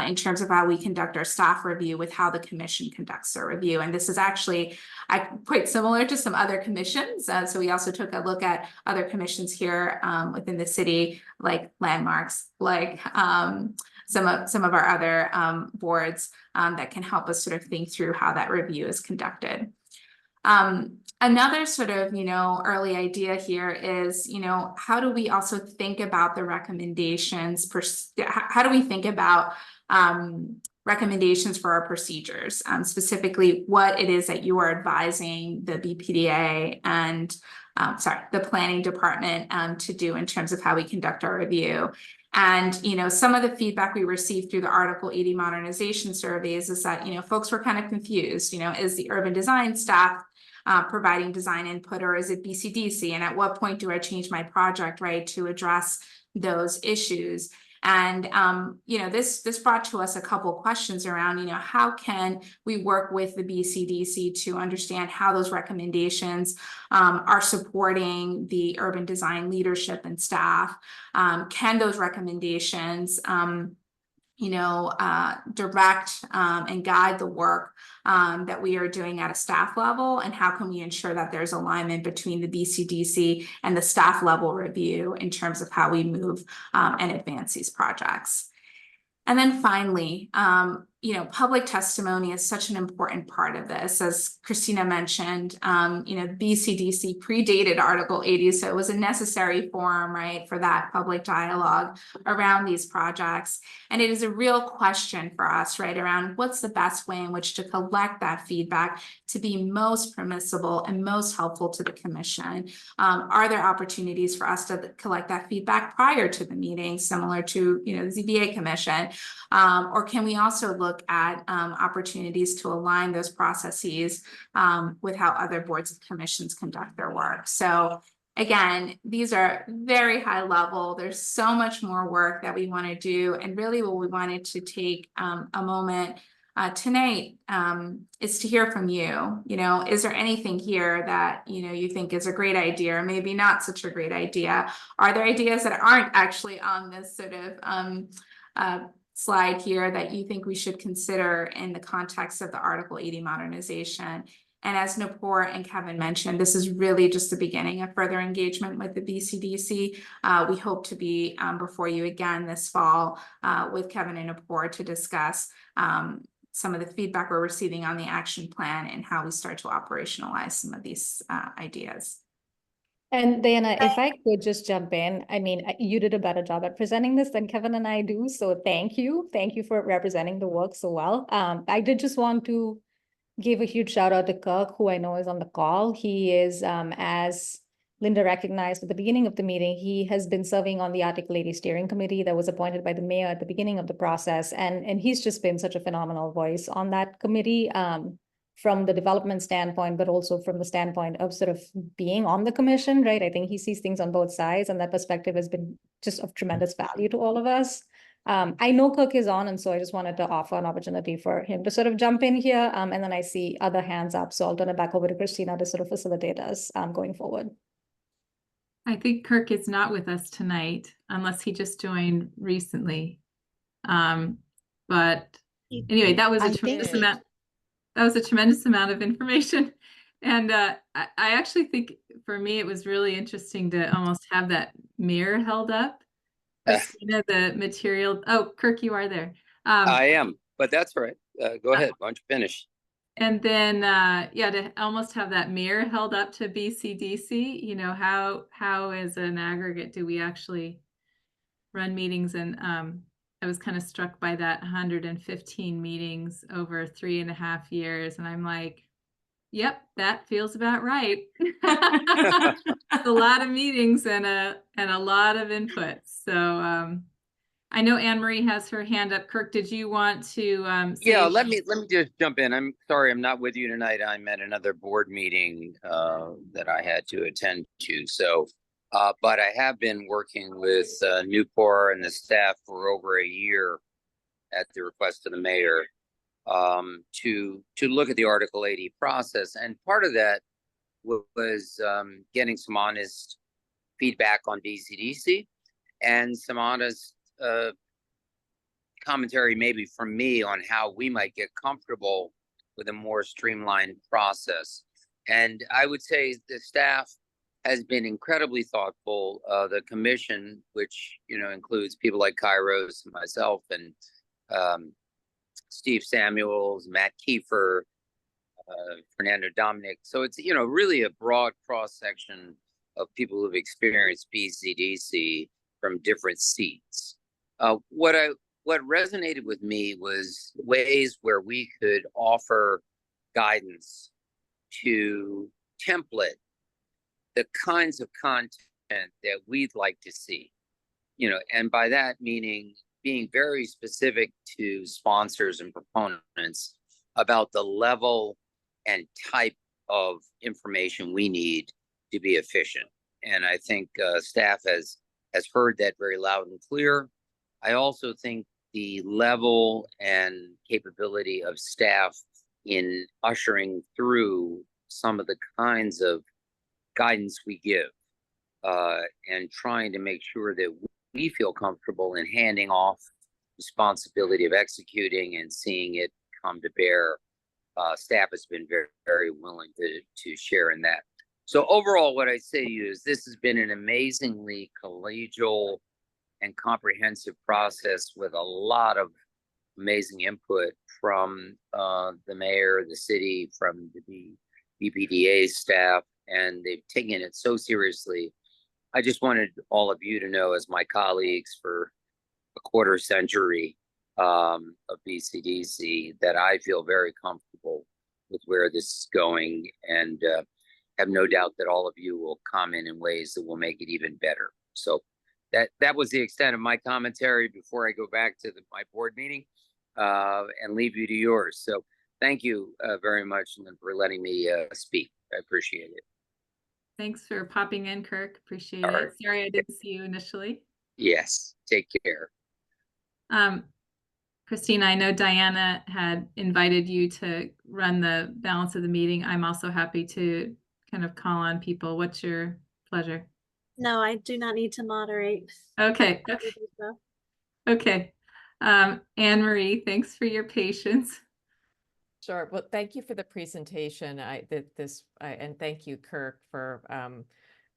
in terms of how we conduct our staff review with how the commission conducts their review. And this is actually quite similar to some other commissions. So we also took a look at other commissions here within the city, like landmarks, like some of our other boards that can help us sort of think through how that review is conducted. Another sort of, you know, early idea here is, you know, how do we also think about the recommendations? How do we think about recommendations for our procedures, specifically what it is that you are advising the BPDA and the planning department to do in terms of how we conduct our review. And, you know, some of the feedback we received through the Article 80 modernization surveys is that, you know, folks were kind of confused, you know, is the urban design staff providing design input, or is it BCDC? And at what point do I change my project, right, to address those issues? And, you know, this brought to us a couple questions around, you know, how can we work with the BCDC to understand how those recommendations are supporting the urban design leadership and staff? Can those recommendations, you know, direct and guide the work that we are doing at a staff level? And how can we ensure that there's alignment between the BCDC and the staff level review in terms of how we move and advance these projects? And then finally, you know, public testimony is such an important part of this. As Christina mentioned, you know, BCDC predated Article 80, so it was a necessary forum, right, for that public dialogue around these projects. And it is a real question for us, right, around what's the best way in which to collect that feedback to be most permissible and most helpful to the commission. Are there opportunities for us to collect that feedback prior to the meeting, similar to, you know, the ZBA commission? Or can we also look at opportunities to align those processes with how other boards and commissions conduct their work? So again, these are very high level. There's so much more work that we want to do. And really what we wanted to take a moment tonight is to hear from you. You know, is there anything here that, you know, you think is a great idea, or maybe not such a great idea? Are there ideas that aren't actually on this sort of slide here that you think we should consider in the context of the Article 80 modernization? And as Nupur and Kevin mentioned, this is really just the beginning of further engagement with the BCDC. We hope to be before you again this fall with Kevin and Nupur to discuss some of the feedback we're receiving on the action plan and how we start to operationalize some of these ideas. And Diana, if I could just jump in, I mean, you did a better job at presenting this than Kevin and I do. So thank you. Thank you for representing the work so well. I did just want to give a huge shout out to Kirk, who I know is on the call. He is, as Linda recognized at the beginning of the meeting, he has been serving on the Article 80 steering committee that was appointed by the mayor at the beginning of the process. And he's just been such a phenomenal voice on that committee. From the development standpoint, but also from the standpoint of sort of being on the commission, right? I think he sees things on both sides, and that perspective has been just of tremendous value to all of us. I know Kirk is on, and so I just wanted to offer an opportunity for him to sort of jump in here. And then I see other hands up, so I'll turn it back over to Christina to sort of facilitate us going forward. I think Kirk is not with us tonight, unless he just joined recently. But anyway, that was a tremendous amount. That was a tremendous amount of information. And I actually think for me, it was really interesting to almost have that mirror held up. Christina, the material. Oh, Kirk, you are there. I am, but that's all right. Go ahead. Why don't you finish? And then, yeah, to almost have that mirror held up to BCDC, you know, how as an aggregate do we actually run meetings? And I was kind of struck by that 115 meetings over 3.5 years. And I'm like, yep, that feels about right. It's a lot of meetings and a lot of input. So I know Anne Marie has her hand up. Kirk, did you want to yeah, let me just jump in. I'm sorry I'm not with you tonight. I'm at another board meeting that I had to attend to. So but I have been working with Newport and the staff for over a year at the request of the mayor to look at the Article 80 process. And part of that was getting some honest feedback on BCDC and some honest commentary maybe from me on how we might get comfortable with a more streamlined process. And I would say the staff has been incredibly thoughtful. The commission, which includes people like Kairos and myself and Steve Samuels, Matt Kiefer, Fernando Dominic. So it's really a broad cross section of people who've experienced BCDC from different seats. What resonated with me was ways where we could offer guidance to template the kinds of content that we'd like to see, and by that meaning being very specific to sponsors and proponents about the level and type of information we need to be efficient. And I think staff has heard that very loud and clear. I also think the level and capability of staff in ushering through some of the kinds of guidance we give and trying to make sure that we feel comfortable in handing off responsibility of executing and seeing it come to bear. Staff has been very, very willing to share in that. So overall, what I say to you is this has been an amazingly collegial and comprehensive process with a lot of amazing input from the mayor, the city, from the BPDA staff, and they've taken it so seriously. I just wanted all of you to know, as my colleagues for a quarter century of BCDC, that I feel very comfortable with where this is going, and have no doubt that all of you will comment in ways that will make it even better. So that was the extent of my commentary before I go back to my board meeting and leave you to yours. So thank you very much for letting me speak. I appreciate it. Thanks for popping in, Kirk. Appreciate All it. right. Sorry I didn't see you initially. Yes, take care. Christina, I know Diana had invited you to run the balance of the meeting. I'm also happy to kind of call on people. What's your pleasure? No, I do not need to moderate. Okay. Okay. Anne Marie, thanks for your patience. Sure. Well, thank you for the presentation. And thank you, Kirk, for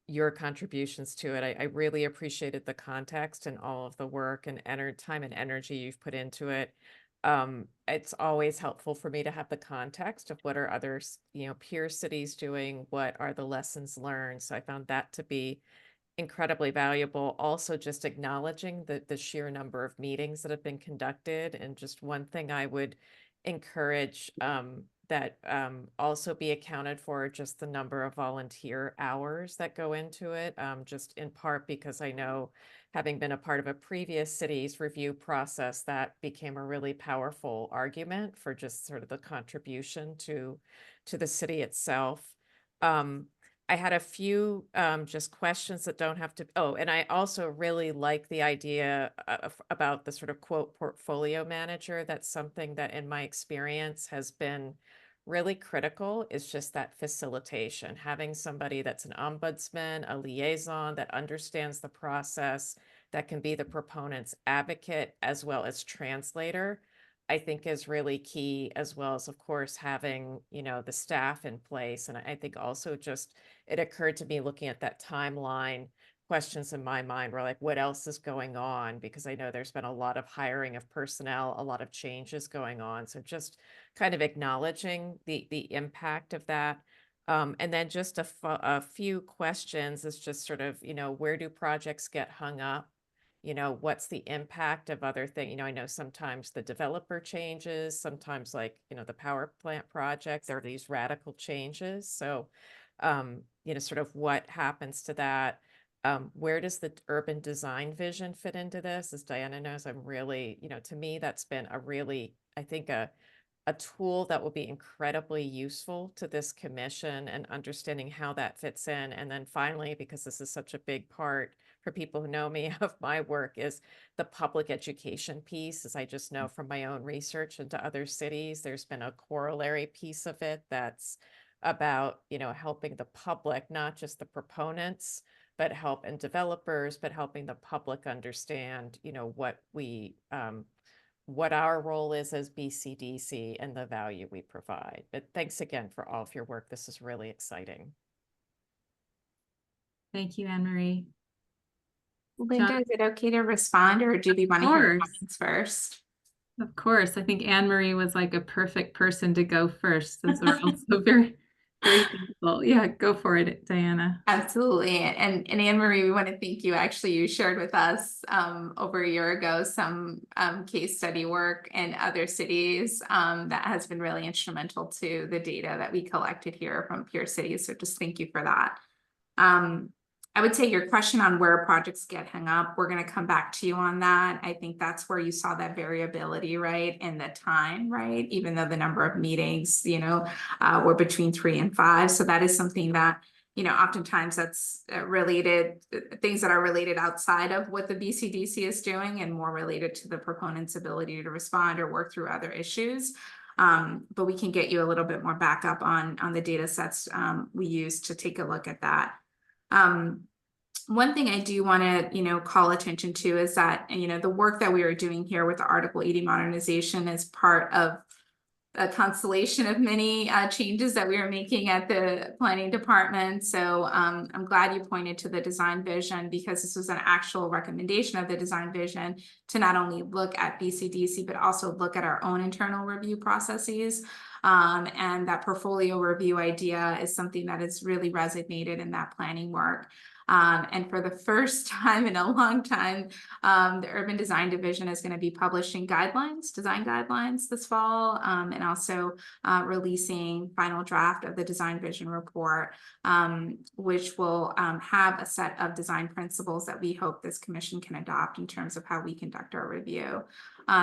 your contributions to it. I really appreciated the context and all of the work and time and energy you've put into it. It's always helpful for me to have the context of what are other, peer cities doing, what are the lessons learned. So I found that to be incredibly valuable. Also, just acknowledging the sheer number of meetings that have been conducted. And just one thing I would encourage that also be accounted for, just the number of volunteer hours that go into it, just in part because I know, having been a part of a previous city's review process, that became a really powerful argument for just sort of the contribution to the city itself. I had a few just questions that don't have to, oh, and I also really like the idea about the sort of quote portfolio manager. That's something that in my experience has been really critical, is just that facilitation, having somebody that's an ombudsman, a liaison that understands the process, that can be the proponent's advocate as well as translator, I think is really key, as well as, of course, having, the staff in place. And I think also just, it occurred to me looking at that timeline, questions in my mind were like, what else is going on? Because I know there's been a lot of hiring of personnel, a lot of changes going on. So just kind of acknowledging the impact of that. And then just a few questions is just sort of, where do projects get hung up? What's the impact of other things? I know sometimes the developer changes, sometimes like, the power plant project, there are these radical changes. So, sort of what happens to that? Where does the urban design vision fit into this? As Diana knows, I'm really, to me, that's been a really, I think, a tool that will be incredibly useful to this commission and understanding how that fits in. And then finally, because this is such a big part for people who know me of my work, is the public education piece. As I just know from my own research into other cities, there's been a corollary piece of it that's about, helping the public, not just the proponents, but helping developers, but helping the public understand, what our role is as BCDC and the value we provide. But thanks again for all of your work. This is really exciting. Thank you, Anne Marie. Linda, is it okay to respond, or do we want to hear comments first? Of course. I think Anne Marie was like a perfect person to go first, since we're also very, very thankful. Yeah, go for it, Diana. Absolutely. And Anne Marie, we want to thank you. Actually, you shared with us over a year ago some case study work in other cities that has been really instrumental to the data that we collected here from peer cities. So just thank you for that. I would say your question on where projects get hung up, we're going to come back to you on that. I think that's where you saw that variability, right? In the time, right? Even though the number of meetings, were between 3 and 5. So that is something that, oftentimes that's related, things that are related outside of what the BCDC is doing and more related to the proponent's ability to respond or work through other issues. But we can get you a little bit more backup on the data sets we use to take a look at that. One thing I do want to, call attention to is that, the work that we are doing here with the Article 80 modernization is part of a constellation of many changes that we are making at the planning department. So I'm glad you pointed to the design vision, because this was an actual recommendation of the design vision to not only look at BCDC, but also look at our own internal review processes. And that portfolio review idea is something that has really resonated in that planning work. And for the first time in a long time, the Urban Design Division is going to be publishing design guidelines this fall, and also releasing final draft of the design vision report, which will have a set of design principles that we hope this commission can adopt in terms of how we conduct our review.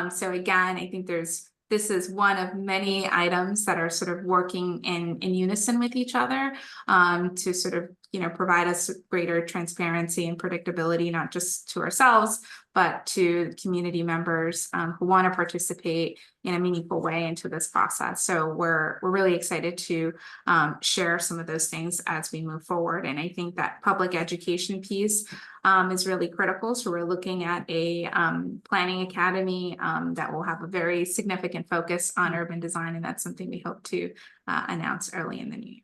So again, I think this is one of many items that are sort of working in unison with each other to sort of, provide us greater transparency and predictability, not just to ourselves, but to community members who want to participate in a meaningful way into this process. So we're really excited to share some of those things as we move forward. And I think that public education piece is really critical. So we're looking at a planning academy that will have a very significant focus on urban design. And that's something we hope to announce early in the new year.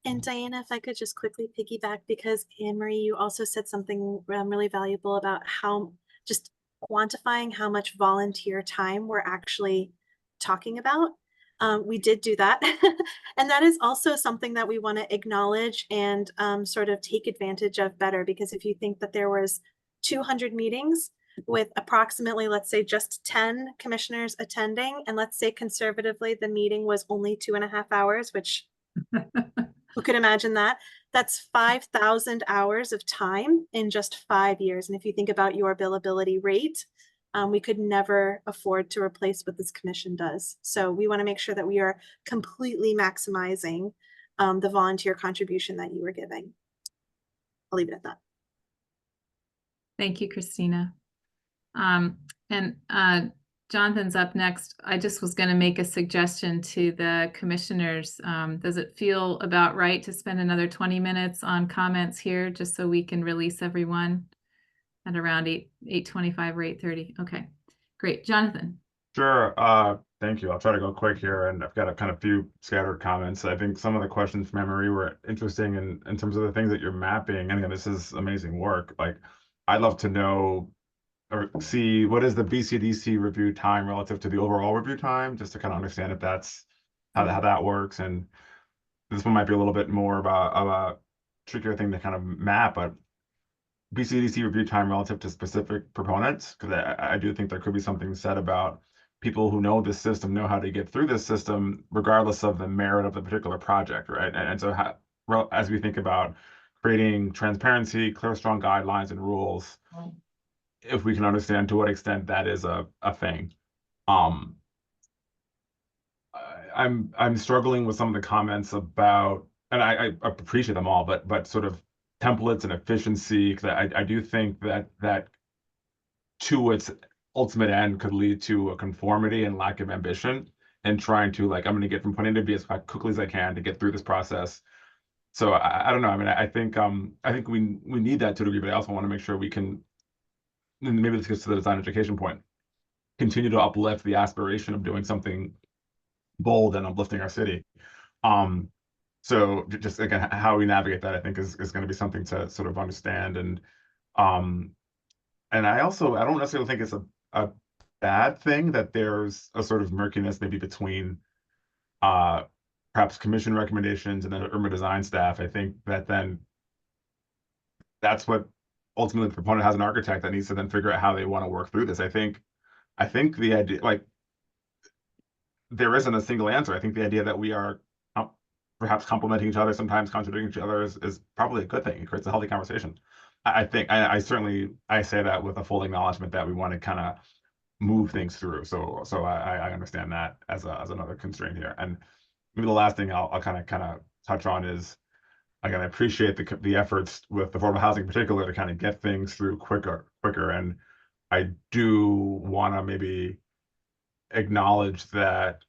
And Diana, if I could just quickly piggyback, because Anne Marie, you also said something really valuable about how just quantifying how much volunteer time we're actually talking about. We did do that. And that is also something that we want to acknowledge and sort of take advantage of better, because if you think that there was 200 meetings with approximately, let's say, just 10 commissioners attending, and let's say conservatively the meeting was only 2.5 hours, which who could imagine that? That's 5,000 hours of time in just 5 years. And if you think about your billability rate, we could never afford to replace what this commission does. So we want to make sure that we are completely maximizing the volunteer contribution that you were giving. I'll leave it at that. Thank you, Christina. And Jonathan's up next. I just was going to make a suggestion to the commissioners. Does it feel about right to spend another 20 minutes on comments here, just so we can release everyone at around 8:25 or 8:30? Okay, great. Jonathan. Sure. Thank you. I'll try to go quick here, and I've got a kind of few scattered comments. I think some of the questions from Emery were interesting in terms of the things that you're mapping. And again, this is amazing work. Like, I'd love to know or see what is the BCDC review time relative to the overall review time, just to kind of understand if that's how that works. And this one might be a little bit more of a trickier thing to kind of map, but BCDC review time relative to specific proponents, because I do think there could be something said about people who know this system, know how to get through this system, regardless of the merit of the particular project, right? And so as we think about creating transparency, clear, strong guidelines and rules, if we can understand to what extent that is a thing. I'm struggling with some of the comments about, and I appreciate them all, but sort of templates and efficiency, because I do think that to its ultimate end could lead to a conformity and lack of ambition and trying to, like, I'm going to get from point A to B as quickly as I can to get through this process. So I don't know. I mean, I think we need that to a degree, but I also want to make sure we can, and maybe this gets to the design education point, continue to uplift the aspiration of doing something bold and uplifting our city. So just again, how we navigate that, I think is going to be something to sort of understand. And I don't necessarily think it's a bad thing that there's a sort of murkiness maybe between perhaps commission recommendations and then urban design staff. I think that then that's what ultimately the proponent has an architect that needs to then figure out how they want to work through this. I think the idea, like, there isn't a single answer. I think the idea that we are perhaps complementing each other, sometimes contradicting each other is probably a good thing. It creates a healthy conversation. I think I certainly say that with a full acknowledgement that we want to kind of move things through. So I understand that as another constraint here. And maybe the last thing I'll kind of touch on is, again, I appreciate the efforts with affordable housing in particular to kind of get things through quicker. And I do want to maybe acknowledge that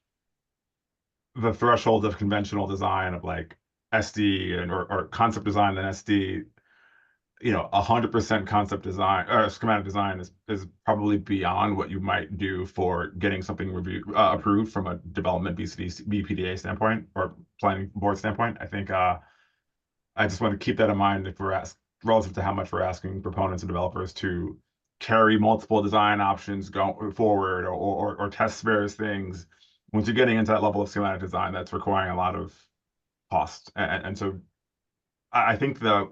the threshold of conventional design of like SD or concept design and SD, 100% concept design or schematic design is probably beyond what you might do for getting something approved from a development BPDA standpoint or planning board standpoint. I think I just want to keep that in mind if we're relative to how much we're asking proponents and developers to carry multiple design options going forward or test various things. Once you're getting into that level of schematic design, that's requiring a lot of cost. And so I think the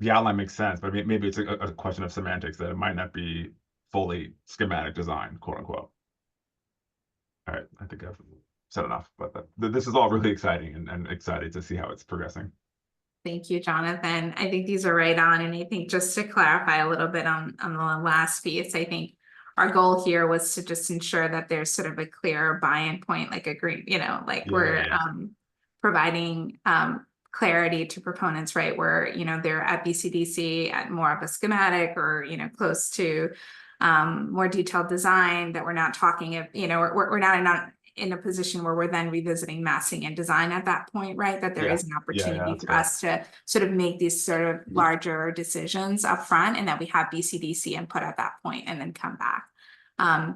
outline makes sense, but maybe it's a question of semantics, that it might not be fully schematic design, quote unquote. All right, I think I've said enough, but this is all really exciting and excited to see how it's progressing. Thank you, Jonathan. I think these are right on. And I think just to clarify a little bit on the last piece, I think our goal here was to just ensure that there's sort of a clear buy-in point, like we're providing clarity to proponents, right? Where, they're at BCDC at more of a schematic or, close to more detailed design, that we're not talking of, we're not in a position where we're then revisiting massing and design at that point, right? That there is an opportunity for us to sort of make these sort of larger decisions up front, and that we have BCDC input at that point and then come back.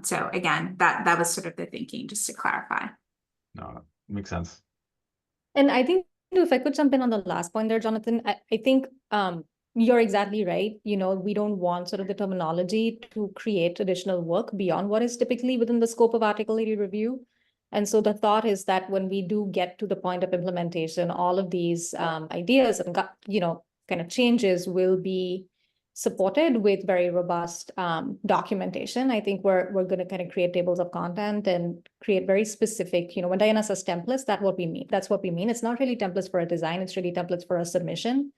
So again, that was sort of the thinking, just to clarify. No, it makes sense. And I think if I could jump in on the last point there, Jonathan, I think you're exactly right. We don't want sort of the terminology to create additional work beyond what is typically within the scope of Article 80 review. And so the thought is that when we do get to the point of implementation, all of these ideas and, kind of changes will be supported with very robust documentation. I think we're going to kind of create tables of content and create very specific, when Diana says templates, that's what we mean. That's what we mean. It's not really templates for a design, it's really templates for a submission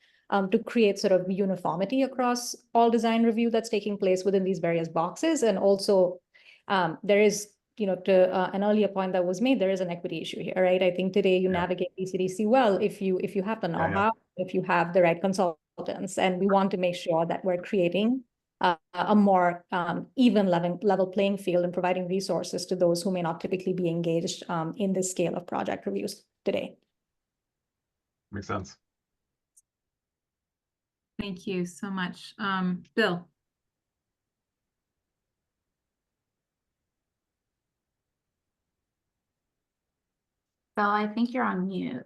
to create sort of uniformity across all design review that's taking place within these various boxes. And also there is to an earlier point that was made, there is an equity issue here, right? I think today you navigate BCDC well if you have the know-how, if you have the right consultants, and we want to make sure that we're creating a more even level playing field and providing resources to those who may not typically be engaged in this scale of project reviews today. Makes sense. Thank you so much. Bill. Bill, I think you're on mute.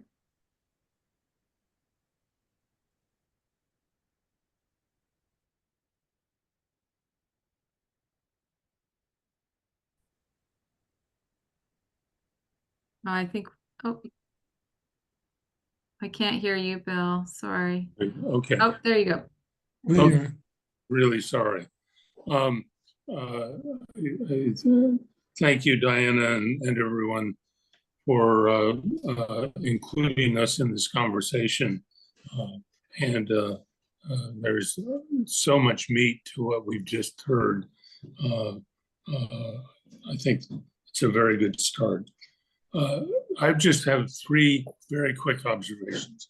Oh, I think, oh, I can't hear you, Bill. Sorry. Okay. Oh, there you go. Okay. Really sorry. Thank you, Diana, and everyone for including us in this conversation. There's so much meat to what we've just heard. I think it's a very good start. I just have three very quick observations.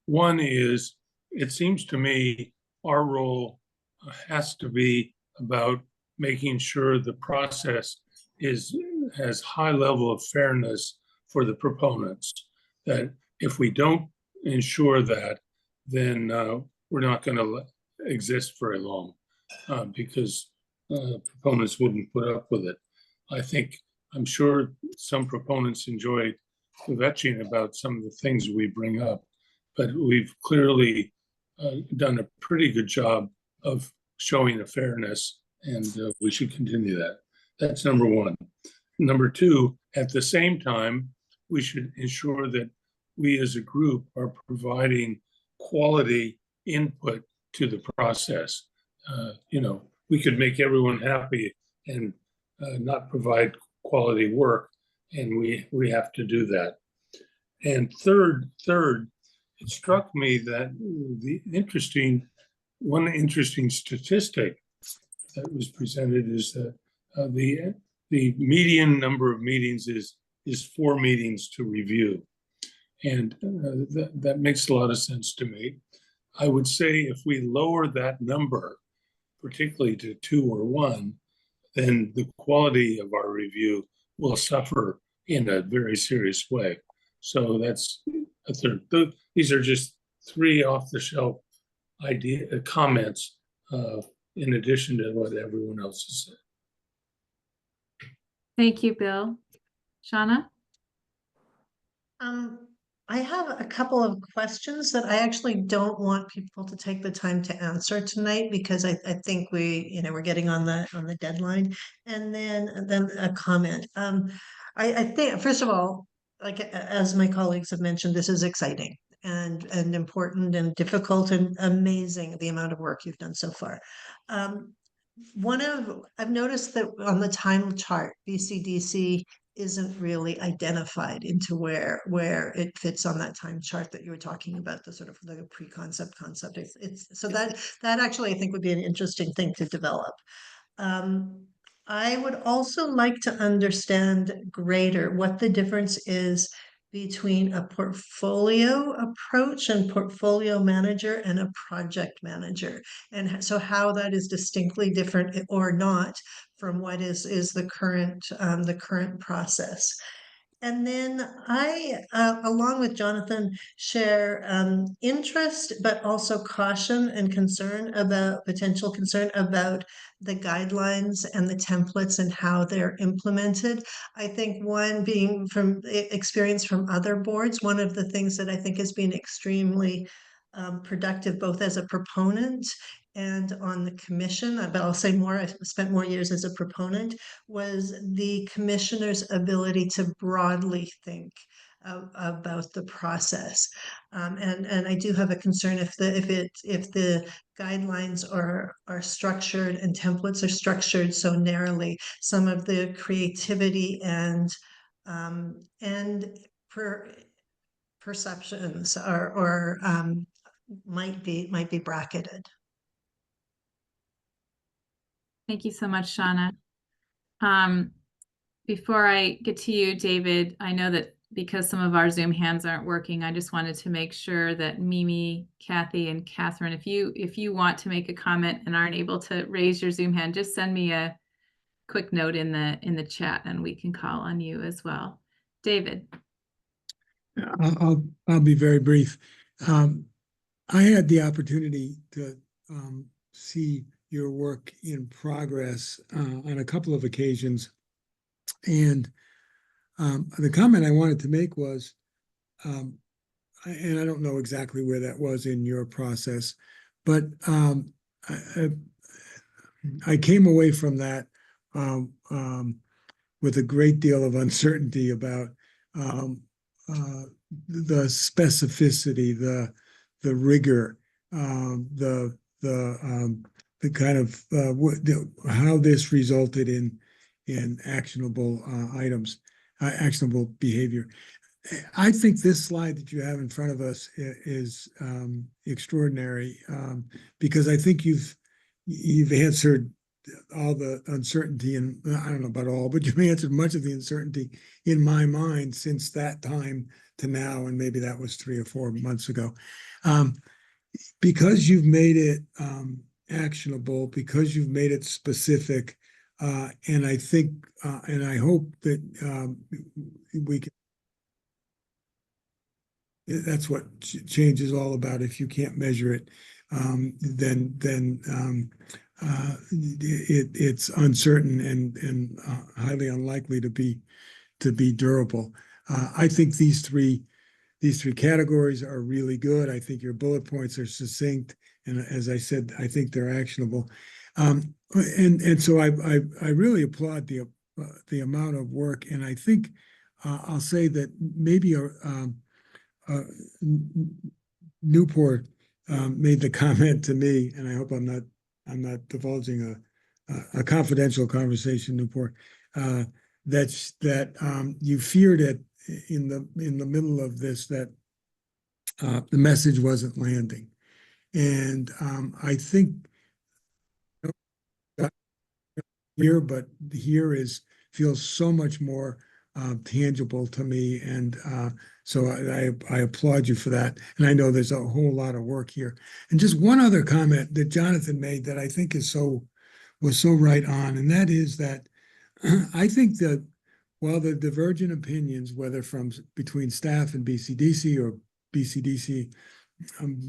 One is, it seems to me our role has to be about making sure the process has high level of fairness for the proponents. That if we don't ensure that, then we're not going to exist very long because proponents wouldn't put up with it. I'm sure some proponents enjoy kvetching about some of the things we bring up, but we've clearly done a pretty good job of showing a fairness, and we should continue that. That's number one. Number two, at the same time, we should ensure that we as a group are providing quality input to the process. We could make everyone happy and not provide quality work, and we have to do that. And third, it struck me that one interesting statistic that was presented is that the median number of meetings is 4 meetings to review, and that makes a lot of sense to me. I would say if we lower that number, particularly to 2 or 1, then the quality of our review will suffer in a very serious way. So that's a third. These are just 3 off-the-shelf comments in addition to what everyone else has said. Thank you, Bill. Shauna? I have a couple of questions that I actually don't want people to take the time to answer tonight because I think we're getting on the deadline. And then a comment. I think, first of all, like as my colleagues have mentioned, this is exciting and important and difficult and amazing, the amount of work you've done so far. I've noticed that on the time chart, BCDC isn't really identified into where it fits on that time chart that you were talking about, the sort of the pre-concept concept. So that actually I think would be an interesting thing to develop. I would also like to understand greater what the difference is between a portfolio approach and portfolio manager and a project manager. And so how that is distinctly different or not from what is the current process. And then I, along with Jonathan, share interest, but also caution and potential concern about the guidelines and the templates and how they're implemented. I think one being from experience from other boards, one of the things that I think has been extremely productive, both as a proponent and on the commission, but I'll say more, I spent more years as a proponent, was the commissioner's ability to broadly think about the process. And I do have a concern if the guidelines are structured and templates are structured so narrowly, some of the creativity and perceptions or might be bracketed. Thank you so much, Shauna. Before I get to you, David, I know that because some of our Zoom hands aren't working, I just wanted to make sure that Mimi, Kathy, and Catherine, if you want to make a comment and aren't able to raise your Zoom hand, just send me a quick note in the chat and we can call on you as well. David. I'll be very brief. I had the opportunity to see your work in progress on a couple of occasions. And the comment I wanted to make was, and I don't know exactly where that was in your process, but I came away from that with a great deal of uncertainty about the specificity, the rigor, the kind of how this resulted in actionable items, actionable behavior. I think this slide that you have in front of us is extraordinary because I think you've answered all the uncertainty, and I don't know about all, but you've answered much of the uncertainty in my mind since that time to now, and maybe that was 3 or 4 months ago. Because you've made it actionable, because you've made it specific, and I think, and I hope that we can. That's what change is all about. If you can't measure it, then it's uncertain and highly unlikely to be durable. I think these three categories are really good. I think your bullet points are succinct, and as I said, I think they're actionable. And so I really applaud the amount of work, and I think I'll say that maybe Newport made the comment to me, and I hope I'm not divulging a confidential conversation, Newport, that you feared it in the middle of this, that the message wasn't landing, and I think here, but here feels so much more tangible to me, and so I applaud you for that. And I know there's a whole lot of work here. And just one other comment that Jonathan made that I think was so right on, and that is that I think that while the divergent opinions, whether between staff and BCDC or BCDC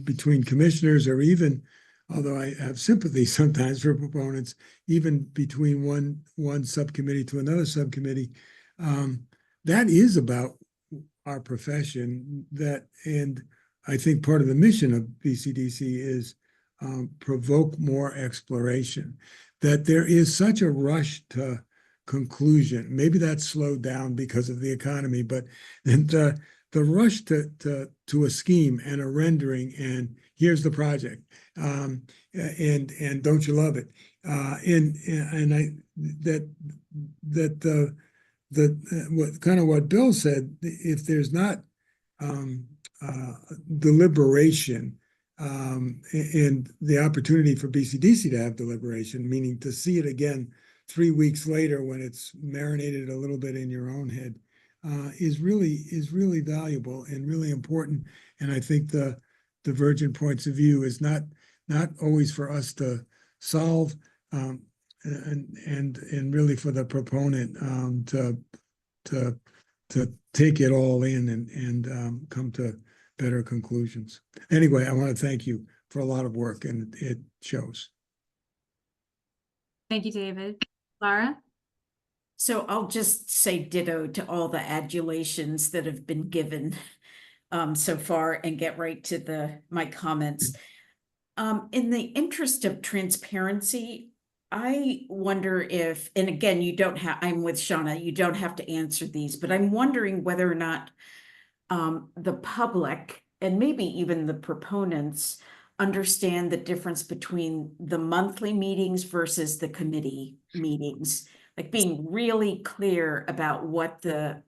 between commissioners, or even, although I have sympathy sometimes for proponents, even between one subcommittee to another subcommittee, that is about our profession. And I think part of the mission of BCDC is provoke more exploration. That there is such a rush to conclusion. Maybe that's slowed down because of the economy, but the rush to a scheme and a rendering, and here's the project, and don't you love it? What Bill said, if there's not deliberation and the opportunity for BCDC to have deliberation, meaning to see it again 3 weeks later when it's marinated a little bit in your own head, is really valuable and really important. And I think the divergent points of view is not always for us to solve, and really for the proponent to take it all in and come to better conclusions. Anyway, I want to thank you for a lot of work, and it shows. Thank you, David. Laura? So I'll just say ditto to all the adulations that have been given so far, and get right to my comments. In the interest of transparency, I wonder if, and again, I'm with Shauna, you don't have to answer these, but I'm wondering whether or not the public, and maybe even the proponents, understand the difference between the monthly meetings versus the committee meetings, like being really clear about what the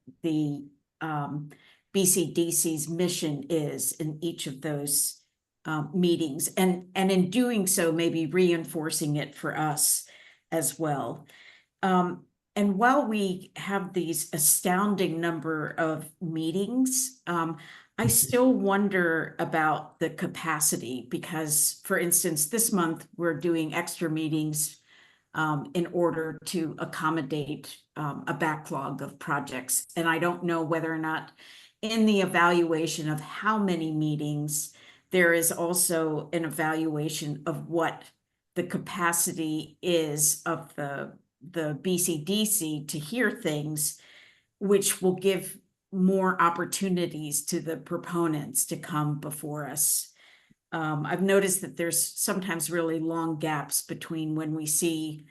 BCDC's mission is in each of those meetings, and in doing so, maybe reinforcing it for us as well. And while we have these astounding number of meetings, I still wonder about the capacity because, for instance, this month we're doing extra meetings in order to accommodate a backlog of projects. And I don't know whether or not in the evaluation of how many meetings, there is also an evaluation of what the capacity is of the BCDC to hear things, which will give more opportunities to the proponents to come before us. I've noticed that there's sometimes really long gaps between when we see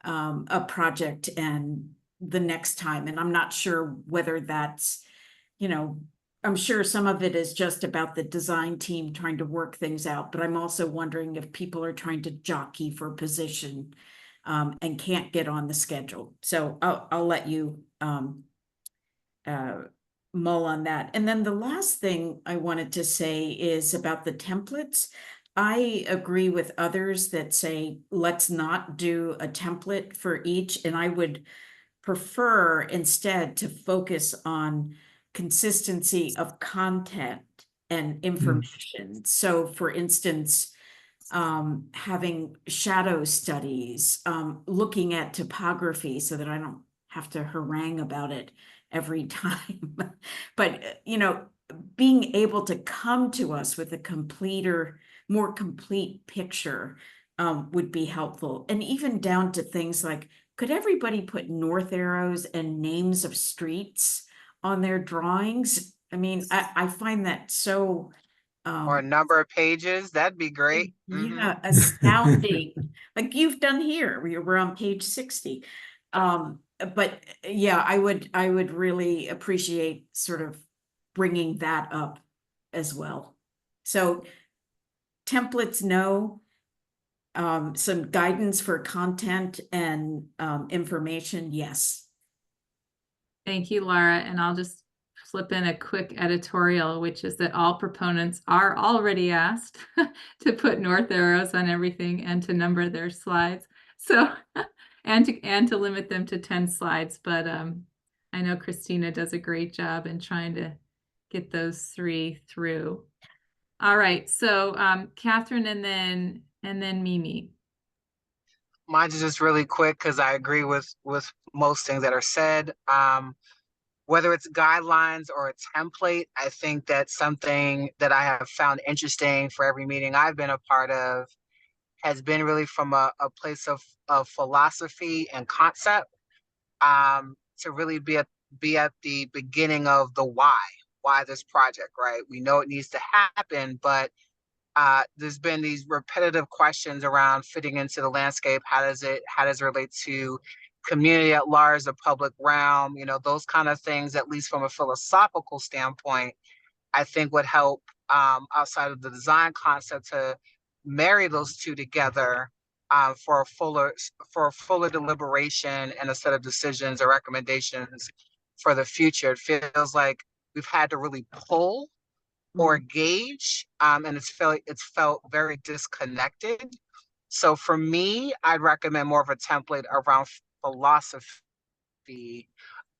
a project and the next time. And I'm not sure whether that's, I'm sure some of it is just about the design team trying to work things out, but I'm also wondering if people are trying to jockey for position and can't get on the schedule. So I'll let you mull on that. And then the last thing I wanted to say is about the templates. I agree with others that say, let's not do a template for each. And I would prefer instead to focus on consistency of content and information. So for instance, having shadow studies, looking at topography so that I don't have to harangue about it every time. But, being able to come to us with a more complete picture would be helpful. And even down to things like, could everybody put north arrows and names of streets on their drawings? I mean, I find that so or a number of pages, that'd be great. yeah, astounding. Like you've done here, we're on page 60. But yeah, I would really appreciate sort of bringing that up as well. So templates, no. Some guidance for content and information, yes. Thank you, Laura. And I'll just flip in a quick editorial, which is that all proponents are already asked to put north arrows on everything and to number their slides. So, and to limit them to 10 slides. But I know Christina does a great job in trying to get those 3 through. All right. So Catherine and then Mimi. Mine's just really quick because I agree with most things that are said. Whether it's guidelines or a template, I think that's something that I have found interesting for every meeting I've been a part of has been really from a place of philosophy and concept, to really be at the beginning of the why this project, right? We know it needs to happen, but there's been these repetitive questions around fitting into the landscape. How does it relate to community at large, the public realm, those kind of things, at least from a philosophical standpoint, I think would help outside of the design concept to marry those two together for a fuller deliberation and a set of decisions or recommendations for the future. It feels like we've had to really pull or gauge, and it's felt very disconnected. So for me, I'd recommend more of a template around philosophy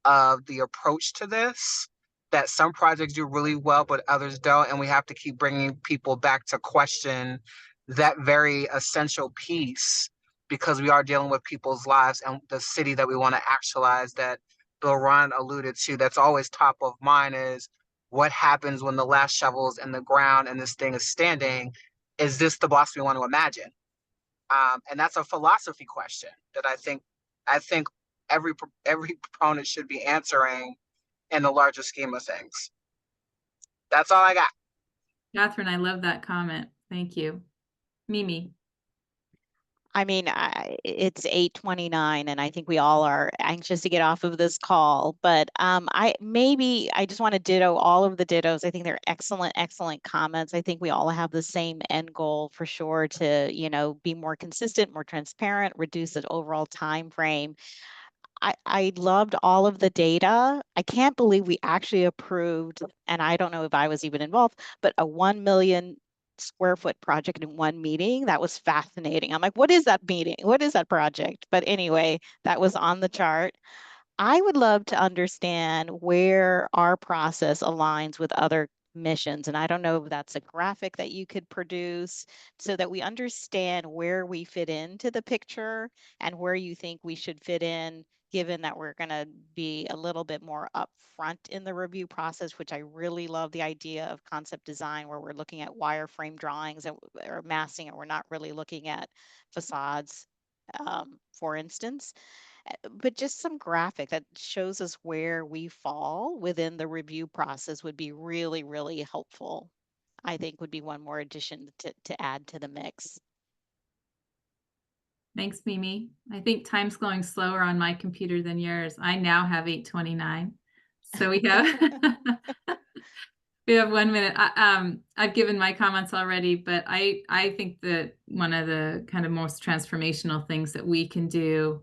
of the approach to this, that some projects do really well, but others don't. And we have to keep bringing people back to question that very essential piece, because we are dealing with people's lives and the city that we want to actualize, that Bill Ron alluded to, that's always top of mind, is what happens when the last shovel is in the ground and this thing is standing? Is this the Boston we want to imagine? And that's a philosophy question that I think every proponent should be answering in the larger scheme of things. That's all I got. Catherine, I love that comment. Thank you. Mimi. I mean, it's 8:29 and I think we all are anxious to get off of this call, but I just want to ditto all of the dittos. I think they're excellent comments. I think we all have the same end goal for sure to, be more consistent, more transparent, reduce the overall time frame. I loved all of the data. I can't believe we actually approved, and I don't know if I was even involved, but a $1 million square foot project in one meeting. That was fascinating. I'm like, what is that meeting? What is that project? But anyway, that was on the chart. I would love to understand where our process aligns with other missions. And I don't know if that's a graphic that you could produce so that we understand where we fit into the picture and where you think we should fit in, given that we're going to be a little bit more upfront in the review process, which I really love the idea of concept design where we're looking at wireframe drawings or massing, and we're not really looking at facades, for instance. But just some graphic that shows us where we fall within the review process would be really, really helpful. I think would be one more addition to add to the mix. Thanks, Mimi. I think time's going slower on my computer than yours. I now have 8:29. So we have we have 1 minute. I've given my comments already, but I think that one of the kind of most transformational things that we can do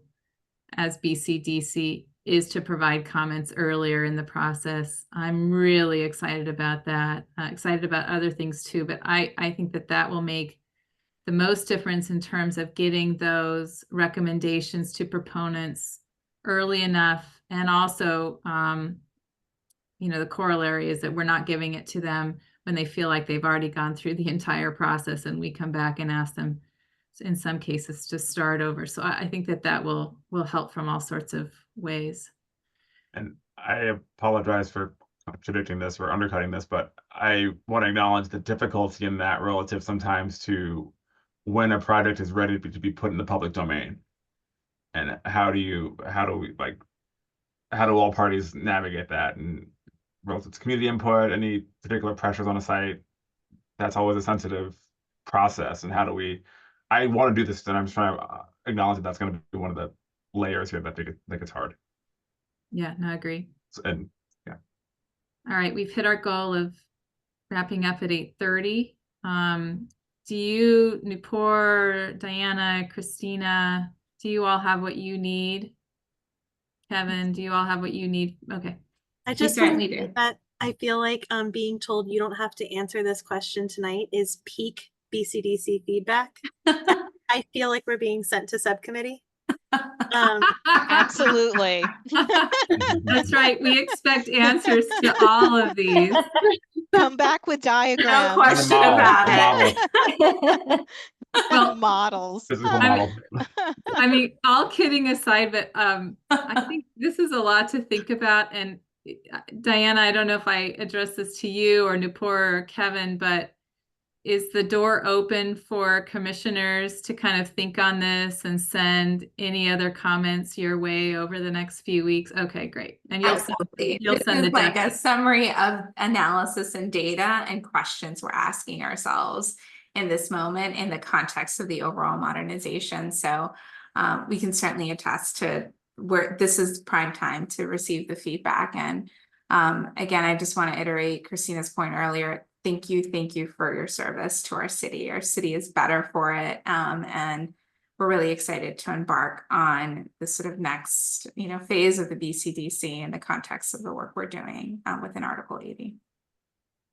as BCDC is to provide comments earlier in the process. I'm really excited about that, excited about other things too, but I think that that will make the most difference in terms of getting those recommendations to proponents early enough. And also, the corollary is that we're not giving it to them when they feel like they've already gone through the entire process and we come back and ask them in some cases to start over. So I think that that will help from all sorts of ways. And I apologize for contradicting this or undercutting this, but I want to acknowledge the difficulty in that relative sometimes to when a project is ready to be put in the public domain. And how do all parties navigate that? And relative to community input, any particular pressures on a site, that's always a sensitive process. And how do we, I want to do this, and I'm just trying to acknowledge that that's going to be one of the layers here that think it's hard. Yeah, no, I agree. And yeah. All right, we've hit our goal of wrapping up at 8:30. Do you, Nupur, Diana, Christina, do you all have what you need? Kevin, do you all have what you need? Okay. I just want to say that I feel like being told you don't have to answer this question tonight is peak BCDC feedback. I feel like we're being sent to subcommittee. Absolutely. That's right. We expect answers to all of these. Come back with diagrams. No question about it. Well, models. Physical model. I mean, all kidding aside, but I think this is a lot to think about. And Diana, I don't know if I address this to you or Nupur or Kevin, but is the door open for commissioners to kind of think on this and send any other comments your way over the next few weeks? Okay, great. And you'll send the like a summary of analysis and data and questions we're asking ourselves in this moment in the context of the overall modernization. So we can certainly attest to where this is prime time to receive the feedback. And again, I just want to iterate Christina's point earlier. Thank you for your service to our city. Our city is better for it. And we're really excited to embark on this sort of next, phase of the BCDC in the context of the work we're doing within Article 80.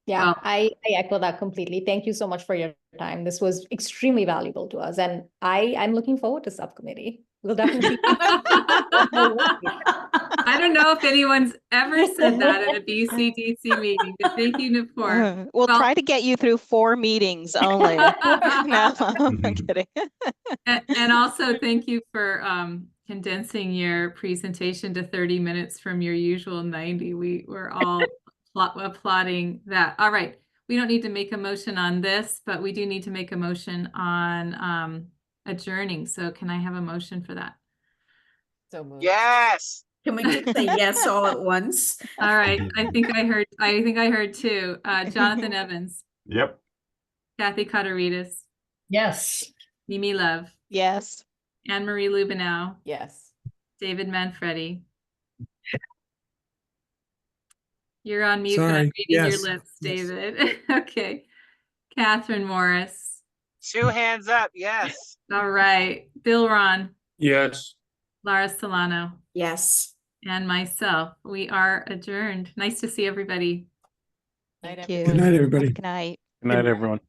Yeah, I echo that completely. Thank you so much for your time. This was extremely valuable to us. And I'm looking forward to subcommittee. We'll definitely. I don't know if anyone's ever said that at a BCDC meeting, but thank you, Nupur. We'll try to get you through 4 meetings only. No, I'm kidding. And also thank you for condensing your presentation to 30 minutes from your usual 90. We're all applauding that. All right. We don't need to make a motion on this, but we do need to make a motion on adjourning. So can I have a motion for that? So moved. Yes. Can we just say yes all at once? All right. I think I heard 2. Jonathan Evans. Yep. Kathy Cotteritas. Yes. Mimi Love. Yes. Anne Marie Lubinow. Yes. David Manfredi. You're on mute, but Sorry. I'm reading Yes. your lips, David. Okay. Catherine Morris. 2 hands up. Yes. All right. Bill Ron. Yes. Lara Solano. Yes. And myself. We are adjourned. Nice to see everybody. Thank Good night, everybody. Good night. Good night, everyone.